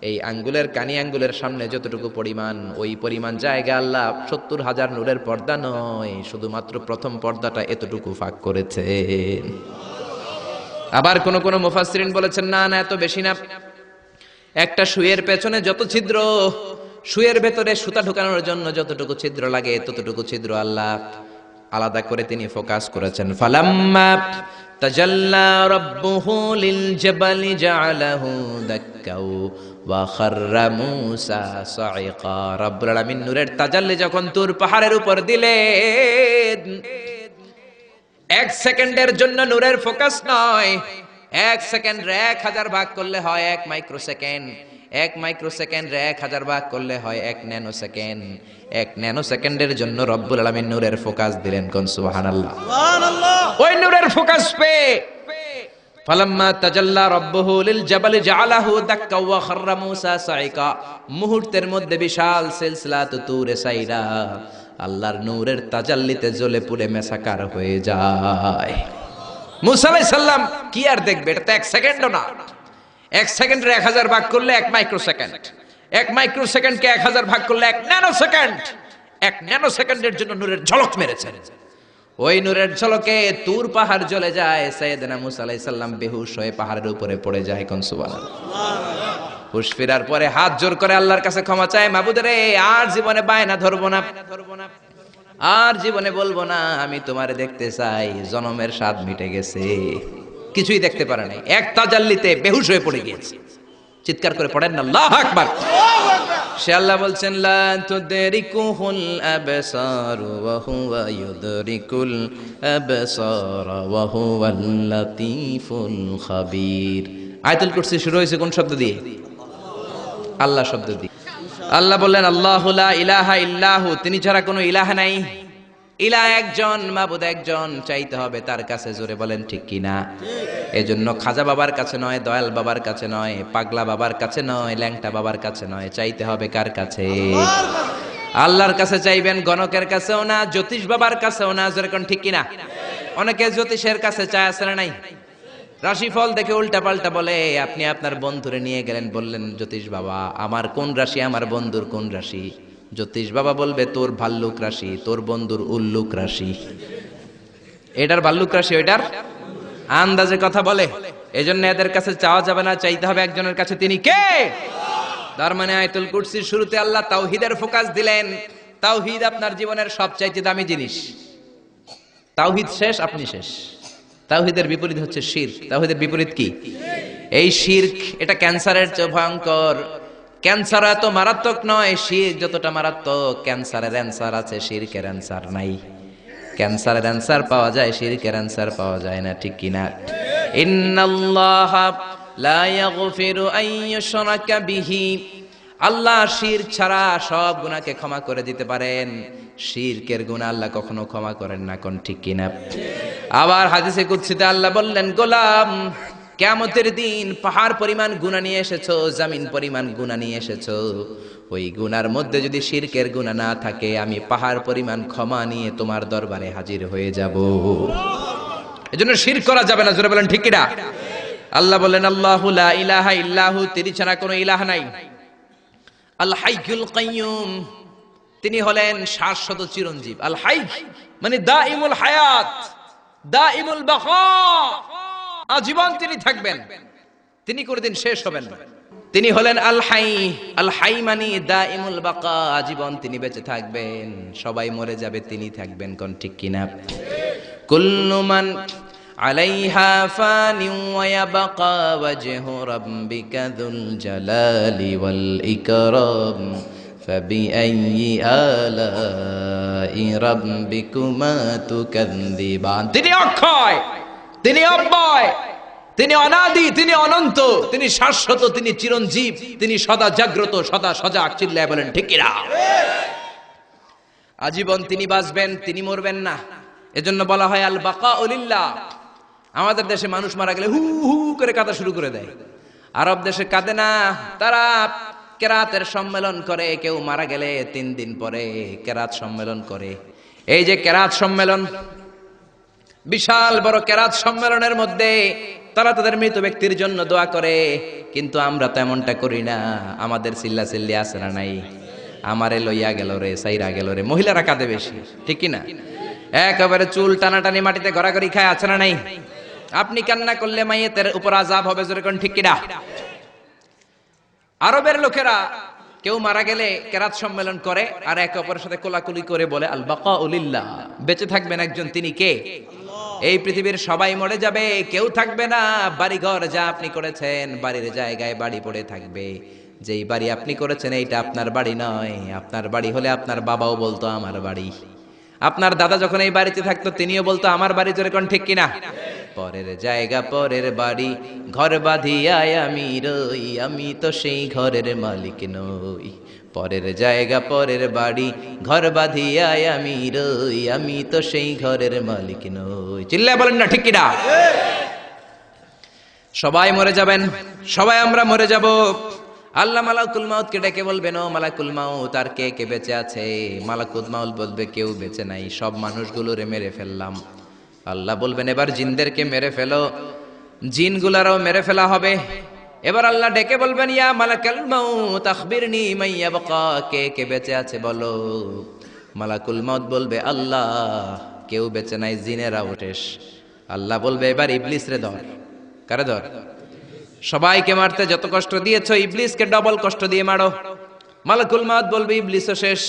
এই আঙ্গুলের কানি আঙ্গুলের সামনে যতটুকু পরিমাণ, ওই পরিমাণ জায়গা আল্লাহ 70,000 নূরের পর্দা নয়, শুধুমাত্র প্রথম পর্দাটা এতটুকু ফাঁক করেছে। আবার কোন কোন মুফাসসিরিন বলেছেন না না এত বেশি না, একটা সুইয়ের পেছনে যত ছিদ্র, সুইয়ের ভেতরে সুতা ঢোকানোর জন্য যতটুকু ছিদ্র লাগে ততটুকু ছিদ্র আল্লাহ আলাদা করে তিনি ফোকাস করেছেন। ফালাম্মা তাজাল্লা রাব্বুহু লিল জাবালি জাআলাহু দাক্কাও ওয়া খাররা মূসা সাইকা। রব্বুল আলামিন নূরের তাজাল্লি যখন তুর পাহাড়ের উপর দিলেন, 1 সেকেন্ডের জন্য নূরের ফোকাস নয়, 1 সেকেন্ড 1000 ভাগ করলে হয় 1 মাইক্রোসেকেন্ড, 1 মাইক্রোসেকেন্ড 1000 ভাগ করলে হয় 1 ন্যানো সেকেন্ড। 1 ন্যানো সেকেন্ডের জন্য রব্বুল আলামিন নূরের ফোকাস দিলেন। কোন সুবহানাল্লাহ। ওই নূরের ফোকাস পে ফালাম্মা তাজাল্লা রাব্বুহু লিল জাবালি জাআলাহু দাক্কা ওয়া খাররা মূসা সাইকা, মুহূর্তের মধ্যে বিশাল সিলসিলাত তুরে সাইরা আল্লাহর নূরের তাজাল্লিতে জ্বলে পুড়ে মেসাকার হয়ে যায়। মূসা আলাইহিস সালাম কি আর দেখবে, এটা তো 1 সেকেন্ডও না। 1 সেকেন্ডে 1000 ভাগ করলে 1 মাইক্রোসেকেন্ড, 1 মাইক্রোসেকেন্ডকে 1000 ভাগ করলে 1 ন্যানো সেকেন্ড। 1 ন্যানো সেকেন্ডের জন্য নূরের ঝলক মেরেছেন। ওই নূরের ঝলকে তুর পাহাড় জ্বলে যায়। সাইয়েদনা মূসা আলাইহিস সালাম বেহুশ হয়ে পাহাড়ের উপরে পড়ে যায়। কোন সুবহানাল্লাহ। হুশ ফেরার পরে হাত জোর করে আল্লাহর কাছে ক্ষমা চায়, মাবুদ রে আর জীবনে বায়না ধরবো না, আর জীবনে বলবো না আমি তোমারে দেখতে চাই, জনমের স্বাদ মিটে গেছে। কিছুই দেখতে পারে নাই, এক তাজাল্লিতে বেহুশ হয়ে পড়ে গিয়েছে। চিৎকার করে পড়েন না আল্লাহু আকবার। সে আল্লাহ বলছেন লা তুদরিকুহুল আবসার ওয়া হুয়া ইউদরিকুল আবসার ওয়া হুয়াল লাতীফুল খাবীর। আয়াতুল কুরসি শুরু হয়েছে কোন শব্দ দিয়ে? আল্লাহ শব্দ দিয়ে। আল্লাহ বললেন আল্লাহু লা ইলাহা ইল্লাহু, তিনি ছাড়া কোনো ইলাহ নাই। ইলাহ একজন, মাবুদ একজন, চাইতে হবে তার কাছে। জোরে বলেন ঠিক কিনা? এজন্য খাজা বাবার কাছে নয়, দয়াল বাবার কাছে নয়, পাগলা বাবার কাছে নয়, ল্যাংটা বাবার কাছে নয়, চাইতে হবে কার কাছে? আল্লাহর কাছে চাইবেন। গণকের কাছেও না, জ্যোতিষ বাবার কাছেও না। জোরে কোন ঠিক কিনা? অনেকে জ্যোতিষের কাছে চায়, আসলে নাই। রাশিফল দেখে উল্টা পাল্টা বলে। আপনি আপনার বন্ধুরে নিয়ে গেলেন, বললেন জ্যোতিষ বাবা আমার কোন রাশি, আমার বন্ধুর কোন রাশি? জ্যোতিষ বাবা বলবে তোর ভাল্লুক রাশি, তোর বন্ধুর উল্লুক রাশি। এটার ভাল্লুক রাশি, ওইটার আন্দাজে কথা বলে। এজন্য এদের কাছে চাওয়া যাবে না, চাইতে হবে একজনের কাছে। তিনি কে? তার মানে আয়াতুল কুরসির শুরুতে আল্লাহ তাওহীদের ফোকাস দিলেন। তাওহীদ আপনার জীবনের সবচাইতে দামি জিনিস। তাওহীদ শেষ, আপনি শেষ। তাওহীদের বিপরীত হচ্ছে শিরক। তাওহীদের বিপরীত কি? এই শিরক, এটা ক্যান্সারের চেয়ে ভয়ঙ্কর। ক্যান্সার এত মারাত্মক নয়, শিরক যতটা মারাত্মক। ক্যান্সারের অ্যানসার আছে, শিরকের অ্যানসার নাই। ক্যান্সারের অ্যানসার পাওয়া যায়, শিরকের অ্যানসার পাওয়া যায় না, ঠিক কিনা? ইন্নাল্লাহা লা ইয়াগফিরু আন ইউশরাকা বিহি, আল্লাহ শিরক ছাড়া সব গুনাহকে ক্ষমা করে দিতে পারেন, শিরকের গুনাহ আল্লাহ কখনো ক্ষমা করেন না। কোন ঠিক কিনা? আবার হাদিসে কুদসিতে আল্লাহ বললেন গোলাম কিয়ামতের দিন পাহাড় পরিমাণ গুনাহ নিয়ে এসেছো, জমিন পরিমাণ গুনাহ নিয়ে এসেছো, ওই গুনার মধ্যে যদি শিরকের গুনাহ না থাকে, আমি পাহাড় পরিমাণ ক্ষমা নিয়ে তোমার দরবারে হাজির হয়ে যাব। এজন্য শিরক করা যাবে না। জোরে বলেন ঠিক কিনা? আল্লাহ বলেন আল্লাহু লা ইলাহা ইল্লাহু, তিনি ছাড়া কোনো ইলাহ নাই। আল হাইয়ুল কাইয়ুম, তিনি হলেন শাশ্বত চিরঞ্জীব। আল হাই মানে দাইমুল হায়াত, দাইমুল বাকা, আজীবন তিনি থাকবেন, তিনি কোনদিন শেষ হবেন না। তিনি হলেন আল হাই। আল হাই মানে দাইমুল বাকা, আজীবন তিনি বেঁচে থাকবেন। সবাই মরে যাবে, তিনি থাকবেন। কোন ঠিক কিনা? কুল্লু মান আলাইহা ফানি ওয়া ইয়াবকা ওয়াজহু রাব্বিকা যুল জালালি ওয়াল ইকরাম ফাবিআইয়ি আলাই রাব্বিকুমা তুকাযযিবান। তিনি অক্ষয়, তিনি অব্যয়, তিনি অনাদি, তিনি অনন্ত, তিনি শাশ্বত, তিনি চিরঞ্জীব, তিনি সদা জাগ্রত, সদা সজাগ। চিল্লায় বলেন ঠিক কিনা? আজীবন তিনি বাঁচবেন, তিনি মরবেন না। এজন্য বলা হয় আল বাকাউ লিল্লাহ। আমাদের দেশে মানুষ মারা গেলে হু হু করে কাঁদা শুরু করে দেয়, আরব দেশে কাঁদে না। তারা কেরাতের সম্মেলন করে, কেউ মারা গেলে 3 দিন পরে কেরাত সম্মেলন করে। এই যে কেরাত সম্মেলন, বিশাল বড় কেরাত সম্মেলনের মধ্যে তারা তাদের মৃত ব্যক্তির জন্য দোয়া করে। কিন্তু আমরা তো এমনটা করি না। আমাদের চিল্লা চিল্লি আছে না নাই? আমারে লইয়া গেল রে, সাইরা গেল রে। মহিলারা কাঁদে বেশি, ঠিক কি না? একেবারে চুল টানাটানি মাটিতে গড়াগড়ি খায়, আছে না নাই? আপনি কান্না করলে মাইয়েতের উপর আযাব হবে। জোরে কোন ঠিক কিনা? আরবের লোকেরা কেউ মারা গেলে কেরাত সম্মেলন করে আর একে অপরের সাথে কোলাকুলি করে বলে আল বাকাউ লিল্লাহ, বেঁচে থাকবেন একজন, তিনি কে? এই পৃথিবীর সবাই মরে যাবে, কেউ থাকবে না। বাড়িঘর যা আপনি করেছেন, বাড়ির জায়গায় বাড়ি পড়ে থাকবে। যেই বাড়ি আপনি করেছেন এইটা আপনার বাড়ি নয়। আপনার বাড়ি হলে আপনার বাবাও বলতো আমার বাড়ি। আপনার দাদা যখন এই বাড়িতে থাকতো তিনিও বলতো আমার বাড়ি। জোরে কোন ঠিক কিনা? পরের জায়গা পরের বাড়ি, ঘর বাঁধিয়ায় আমি রই, আমি তো সেই ঘরের মালিক নই। পরের জায়গা পরের বাড়ি, ঘর বাঁধিয়ায় আমি রই, আমি তো সেই ঘরের মালিক নই। চিল্লায় বলেন না ঠিক কিনা? সবাই মরে যাবেন, সবাই আমরা মরে যাব। আল্লাহ মালাকুল মাউতকে ডেকে বলবেন, ও মালাকুল মাউত, আর কে কে বেঁচে আছে? মালাকুল মাউত বলবে, কেউ বেঁচে নাই, সব মানুষগুলোরে মেরে ফেললাম। আল্লাহ বলবেন, এবার জিনদেরকে মেরে ফেলো। জিনগুলারও মেরে ফেলা হবে। এবার আল্লাহ ডেকে বলবেন, ইয়া মালাকুল মাউত আখবিরনি মান ইয়াবকা, কে কে বেঁচে আছে বলো। মালাকুল মাউত বলবে, আল্লাহ কেউ বেঁচে নাই, জিনেরাও শেষ। আল্লাহ বলবে, এবার ইবলিস রে ধর। কারে ধর? সবাইকে মারতে যত কষ্ট দিয়েছো, ইবলিসকে ডবল কষ্ট দিয়ে মারো। মালাকুল মাউত বলবে, ইবলিসও শেষ।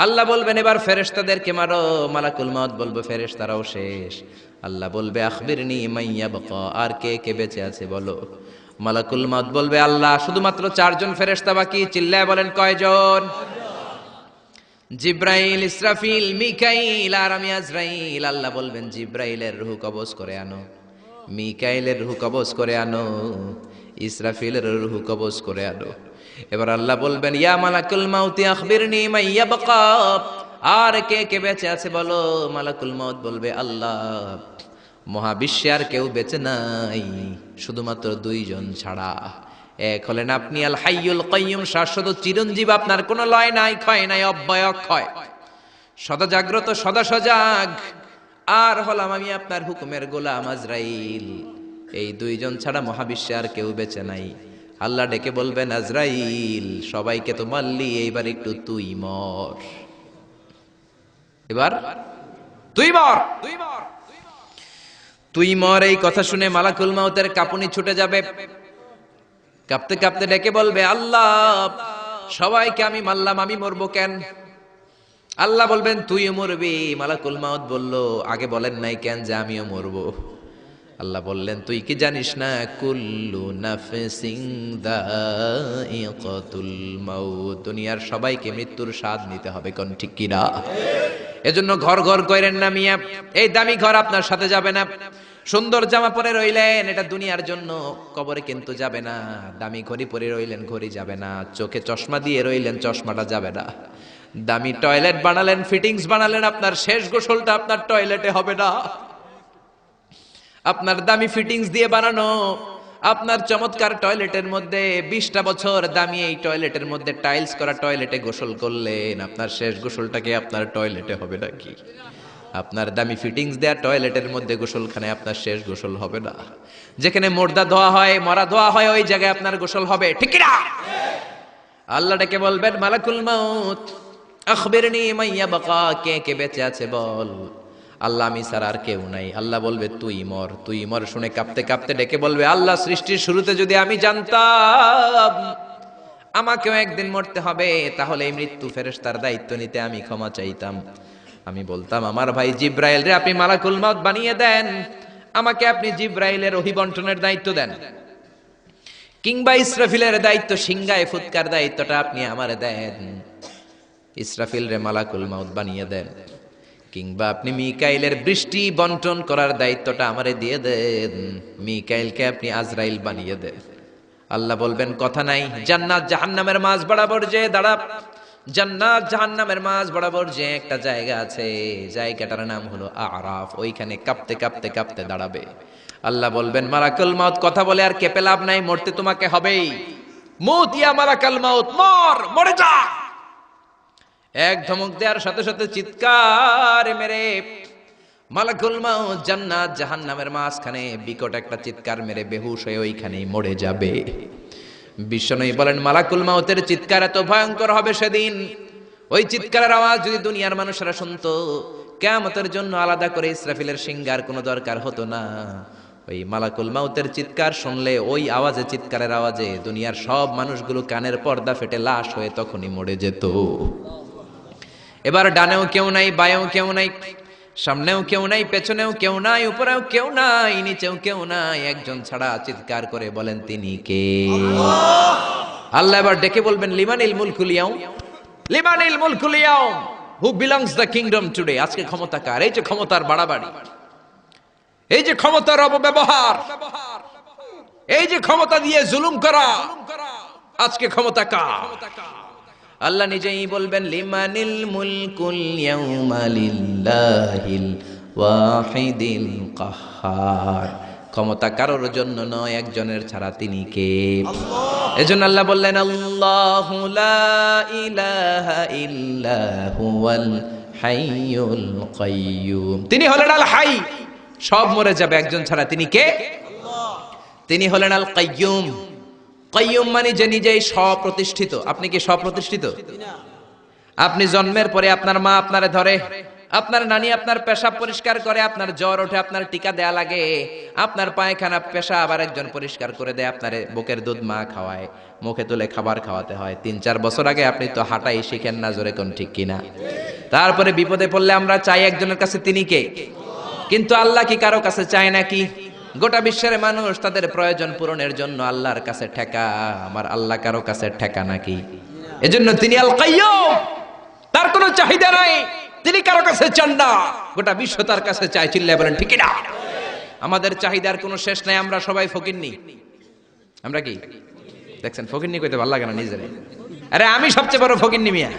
আল্লাহ বলবেন, এবার ফেরেশতাদেরকে মারো। মালাকুল মাউত বলবে, ফেরেশতারাও শেষ। আল্লাহ বলবে, আখবিরনি মান ইয়াবকা, আর কে কে বেঁচে আছে বলো। মালাকুল মাউত বলবে, আল্লাহ শুধুমাত্র 4 জন ফেরেশতা বাকি। চিল্লায় বলেন কয়জন? জিব্রাইল, ইসরাফিল, মিকাইল আর আমি আজরাইল। আল্লাহ বলবেন, জিব্রাইলের রূহ কবজ করে আনো, মিকাইলের রূহ কবজ করে আনো, ইসরাফিলের রূহ কবজ করে আনো। এবার আল্লাহ বলবেন, ইয়া মালাকুল মাউত আখবিরনি মান ইয়াবকা, আর কে কে বেঁচে আছে বলো। মালাকুল মাউত বলবে, আল্লাহ মহাবিশ্বে আর কেউ বেঁচে নাই, শুধুমাত্র 2 জন ছাড়া। এক হলেন আপনি আল হাইয়ুল কাইয়ুম, শাশ্বত চিরঞ্জীব, আপনার কোনো লয় নাই, ক্ষয় নাই, অব্যয় অক্ষয়, সদা জাগ্রত, সদা সজাগ। আর হলাম আমি আপনার হুকুমের গোলাম আজরাইল। এই 2 জন ছাড়া মহাবিশ্বে আর কেউ বেঁচে নাই। আল্লাহ ডেকে বলবেন, আজরাইল সবাইকে তো মারলি, এইবার একটু তুই মর। এবার তুই মর, তুই মর। এই কথা শুনে মালাকুল মাউতের কাঁপুনি ছুটে যাবে। কাঁপতে কাঁপতে ডেকে বলবে, আল্লাহ সবাইকে আমি মারলাম, আমি মরবো কেন? আল্লাহ বলবেন, তুইও মরবি। মালাকুল মাউত বলল, আগে বলেন নাই কেন যে আমিও মরবো? আল্লাহ বললেন, তুই কি জানিস না, কুল্লু নাফসিন যায়িকাতুল মাউত, দুনিয়ার সবাইকে মৃত্যুর স্বাদ নিতে হবে। কোন ঠিক কি না? এজন্য ঘর ঘর কইরেন না মিয়া, এই দামি ঘর আপনার সাথে যাবে না। সুন্দর জামা পরে রইলেন, এটা দুনিয়ার জন্য, কবরে কিন্তু যাবে না। দামি ঘড়ি পরে রইলেন, ঘড়ি যাবে না। চোখে চশমা দিয়ে রইলেন, চশমাটা যাবে না। দামি টয়লেট বানালেন, ফিটিংস বানালেন, আপনার শেষ গোসলটা আপনার টয়লেটে হবে না। আপনার দামি ফিটিংস দিয়ে বানানো আপনার চমৎকার টয়লেটের মধ্যে 20টা বছর দামি এই টয়লেটের মধ্যে টাইলস করা টয়লেটে গোসল করলেন, আপনার শেষ গোসলটাকে আপনার টয়লেটে হবে নাকি? আপনার দামি ফিটিংস দেয়া টয়লেটের মধ্যে গোসলখানায় আপনার শেষ গোসল হবে না। যেখানে মুর্দা ধোয়া হয়, মরা ধোয়া হয়, ওই জায়গায় আপনার গোসল হবে, ঠিক কি না? আল্লাহ ডেকে বলবেন, মালাকুল মাউত আখবিরনি মাইয়া বাকা, কে কে বেঁচে আছে বল। আল্লাহ, আমি ছাড়া আর কেউ নাই। আল্লাহ বলবে, তুই মর, তুই মর। শুনে কাঁপতে কাঁপতে ডেকে বলবে, আল্লাহ, সৃষ্টির শুরুতে যদি আমি জানতাম আমাকেও একদিন মরতে হবে, তাহলে এই মৃত্যু ফেরেশতার দায়িত্ব নিতে আমি ক্ষমা চাইতাম। আমি বলতাম, আমার ভাই জিব্রাইল রে আপনি মালাকুল মাউত বানিয়ে দেন, আমাকে আপনি জিব্রাইলের ওহী বন্টনের দায়িত্ব দেন, কিংবা ইসরাফিলের দায়িত্ব, সিংহায় ফুৎকার দায়িত্বটা আপনি আমারে দেন। ইসরাফিল রে মালাকুল মাউত বানিয়ে দেন, কিংবা আপনি মিকাইলের বৃষ্টি বন্টন করার দায়িত্বটা আমারে দিয়ে দেন, মিকাইলকে আপনি আজরাইল বানিয়ে দেন। আল্লাহ বলবেন, কথা নাই, জান্নাত জাহান্নামের মাঝ বরাবর যে দাঁড়া। জান্নাত জাহান্নামের মাঝ বরাবর যে একটা জায়গা আছে, জায়গাটার নাম হলো আরাফ। ওইখানে কাঁপতে কাঁপতে কাঁপতে দাঁড়াবে। আল্লাহ বলবেন, মালাকুল মাউত কথা বলে আর কেঁপে লাভ নাই, মরতে তোমাকে হবেই। মুত ইয়া মালাকুল মাউত, মর, মরে যা। এক ধমক দেওয়ার সাথে সাথে চিৎকার মেরে মালাকুল মাউত জান্নাত জাহান্নামের মাঝখানে বিকট একটা চিৎকার মেরে বেহুশ হয়ে ওইখানেই মরে যাবে। বিশ্বনবী বলেন, মালাকুল মাউতের চিৎকার এত ভয়ঙ্কর হবে সেদিন, ওই চিৎকারের আওয়াজ যদি দুনিয়ার মানুষেরা শুনতো, কিয়ামতের জন্য আলাদা করে ইসরাফিলের সিংহার কোনো দরকার হতো না। ওই মালাকুল মাউতের চিৎকার শুনলে, ওই আওয়াজে, চিৎকারের আওয়াজে দুনিয়ার সব মানুষগুলো কানের পর্দা ফেটে লাশ হয়ে তখনই মরে যেত। এবার ডানেও কেউ নাই, বাঁয়েও কেউ নাই, সামনেও কেউ নাই, পেছনেও কেউ নাই, উপরেও কেউ নাই, নিচেও কেউ নাই, একজন ছাড়া। চিৎকার করে বলেন, তিনি কে? আল্লাহ এবার ডেকে বলবেন, লিমানিল মুলকুল ইয়াউম, লিমানিল মুলকুল ইয়াউম, who belongs the kingdom today. আজকে ক্ষমতা কার? এই যে ক্ষমতার বাড়াবাড়ি, এই যে ক্ষমতার অপব্যবহার, এই যে ক্ষমতা দিয়ে জুলুম করা, আজকে ক্ষমতা কার? আল্লাহ নিজেই বলবেন, লিমানিল মুলকুল ইয়াউমা লিল্লাহিল ওয়াহিদিল কাহ্হার। ক্ষমতা কারোর জন্য নয়, একজনের ছাড়া, তিনি কে? এজন্য আল্লাহ বললেন, আল্লাহু লা ইলাহা ইল্লা হুয়াল হাইয়ুল কাইয়্যুম। তিনি হলেন আল হাই, সব মরে যাবে, একজন ছাড়া, তিনি কে? তিনি হলেন আল কাইয়্যুম। কাইয়্যুম মানে যে নিজেই স্বপ্রতিষ্ঠিত। আপনি কি স্বপ্রতিষ্ঠিত? আপনি জন্মের পরে আপনার মা আপনারে ধরে, আপনার নানি আপনার পেশাব পরিষ্কার করে, আপনার জ্বর ওঠে আপনার টিকা দেয়া লাগে, আপনার পায়খানা পেশাব আবার একজন পরিষ্কার করে দেয়, আপনার বুকের দুধ মা খাওয়ায়, মুখে তুলে খাবার খাওয়াতে হয়। 3-4 বছর আগে আপনি তো হাঁটাই শিখেন না, জোরে কোন ঠিক কিনা? তারপরে বিপদে পড়লে আমরা চাই একজনের কাছে, তিনি কে? কিন্তু আল্লাহ কি কারো কাছে চায় নাকি? গোটা বিশ্বের মানুষ তাদের প্রয়োজন পূরণের জন্য আল্লাহর কাছে ঠেকা। আমার আল্লাহ কারো কাছে ঠেকা নাকি? এজন্য তিনি আল কাইয়্যুম, তার কোনো চাহিদা নাই, তিনি কারো কাছে চান না, গোটা বিশ্ব তার কাছে চায়। চিল্লায় বলেন ঠিক না? আমাদের চাহিদার কোনো শেষ নাই, আমরা সবাই ফকিন্নি। আমরা কি দেখছেন? ফকিন্নি কইতে ভালো লাগে না নিজেরে। আরে আমি সবচেয়ে বড় ফকিন্নি মিয়া।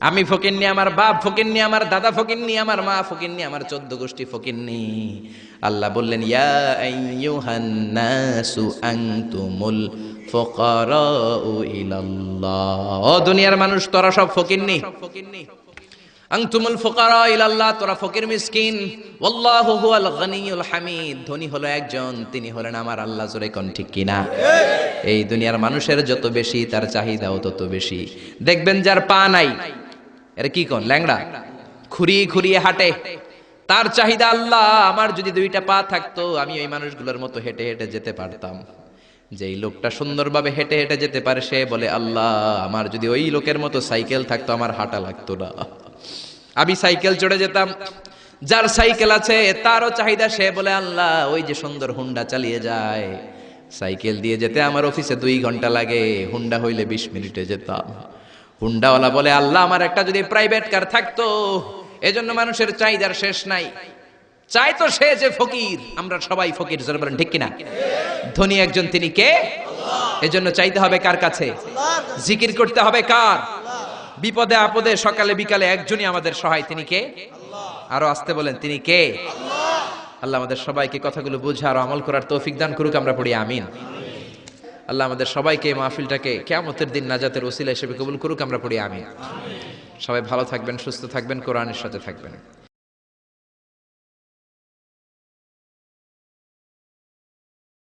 আমি ফকিন্নি, আমার বাপ ফকিন্নি, আমার দাদা ফকিন্নি, আমার মা ফকিন্নি, আমার 14 গোষ্ঠী ফকিন্নি। আল্লাহ বললেন, ইয়া আইয়ুহান নাসু আনতুমুল ফুকারাউ ইলাল্লাহ। ও দুনিয়ার মানুষ, তোরা সব ফকিন্নি। আনতুমুল ফুকারা ইলাল্লাহ, তোরা ফকির মিসকিন। ওয়াল্লাহু হুয়াল গনিয়ুল হামিদ, ধনী হলো একজন, তিনি হলেন আমার আল্লাহ। জোরে কোন ঠিক কিনা? এই দুনিয়ার মানুষের যত বেশি তার চাহিদাও তত বেশি। দেখবেন যার পা নাই, এর কি কোন ল্যাংড়া, খুঁড়িয়ে খুঁড়িয়ে হাঁটে, তার চাহিদা আল্লাহ, আমার যদি 2টা পা থাকতো আমি ওই মানুষগুলোর মতো হেঁটে হেঁটে যেতে পারতাম। যেই লোকটা সুন্দরভাবে হেঁটে হেঁটে যেতে পারে সে বলে, আল্লাহ আমার যদি ওই লোকের মতো সাইকেল থাকতো আমার হাঁটা লাগতো না, আমি সাইকেল চড়ে যেতাম। যার সাইকেল আছে তারও চাহিদা, সে বলে, আল্লাহ ওই যে সুন্দর হুন্ডা চালিয়ে যায়, সাইকেল দিয়ে যেতে আমার অফিসে 2 ঘন্টা লাগে, হুন্ডা হইলে 20 মিনিটে যেতাম। হুন্ডাওয়ালা বলে, আল্লাহ আমার একটা যদি প্রাইভেট কার থাকতো। এজন্য মানুষের চাহিদার শেষ নাই। চাই তো সে যে ফকির, আমরা সবাই ফকির। জোরে বলেন ঠিক কিনা? ধনী একজন, তিনি কে? এজন্য চাইতে হবে কার কাছে? জিকির করতে হবে কার? বিপদে আপদে সকালে বিকালে একজনই আমাদের সহায়, তিনি কে? আরো আসতে বলেন, তিনি কে? আল্লাহ আমাদের সবাইকে কথাগুলো বুঝার আমল করার তৌফিক দান করুক, আমরা পড়ি আমিন। আল্লাহ আমাদের সবাইকে এই মাহফিলটাকে কিয়ামতের দিন নাজাতের ওসিলা হিসেবে কবুল করুক, আমরা পড়ি আমিন। সবাই ভালো থাকবেন, সুস্থ থাকবেন, কোরআনের সাথে থাকবেন।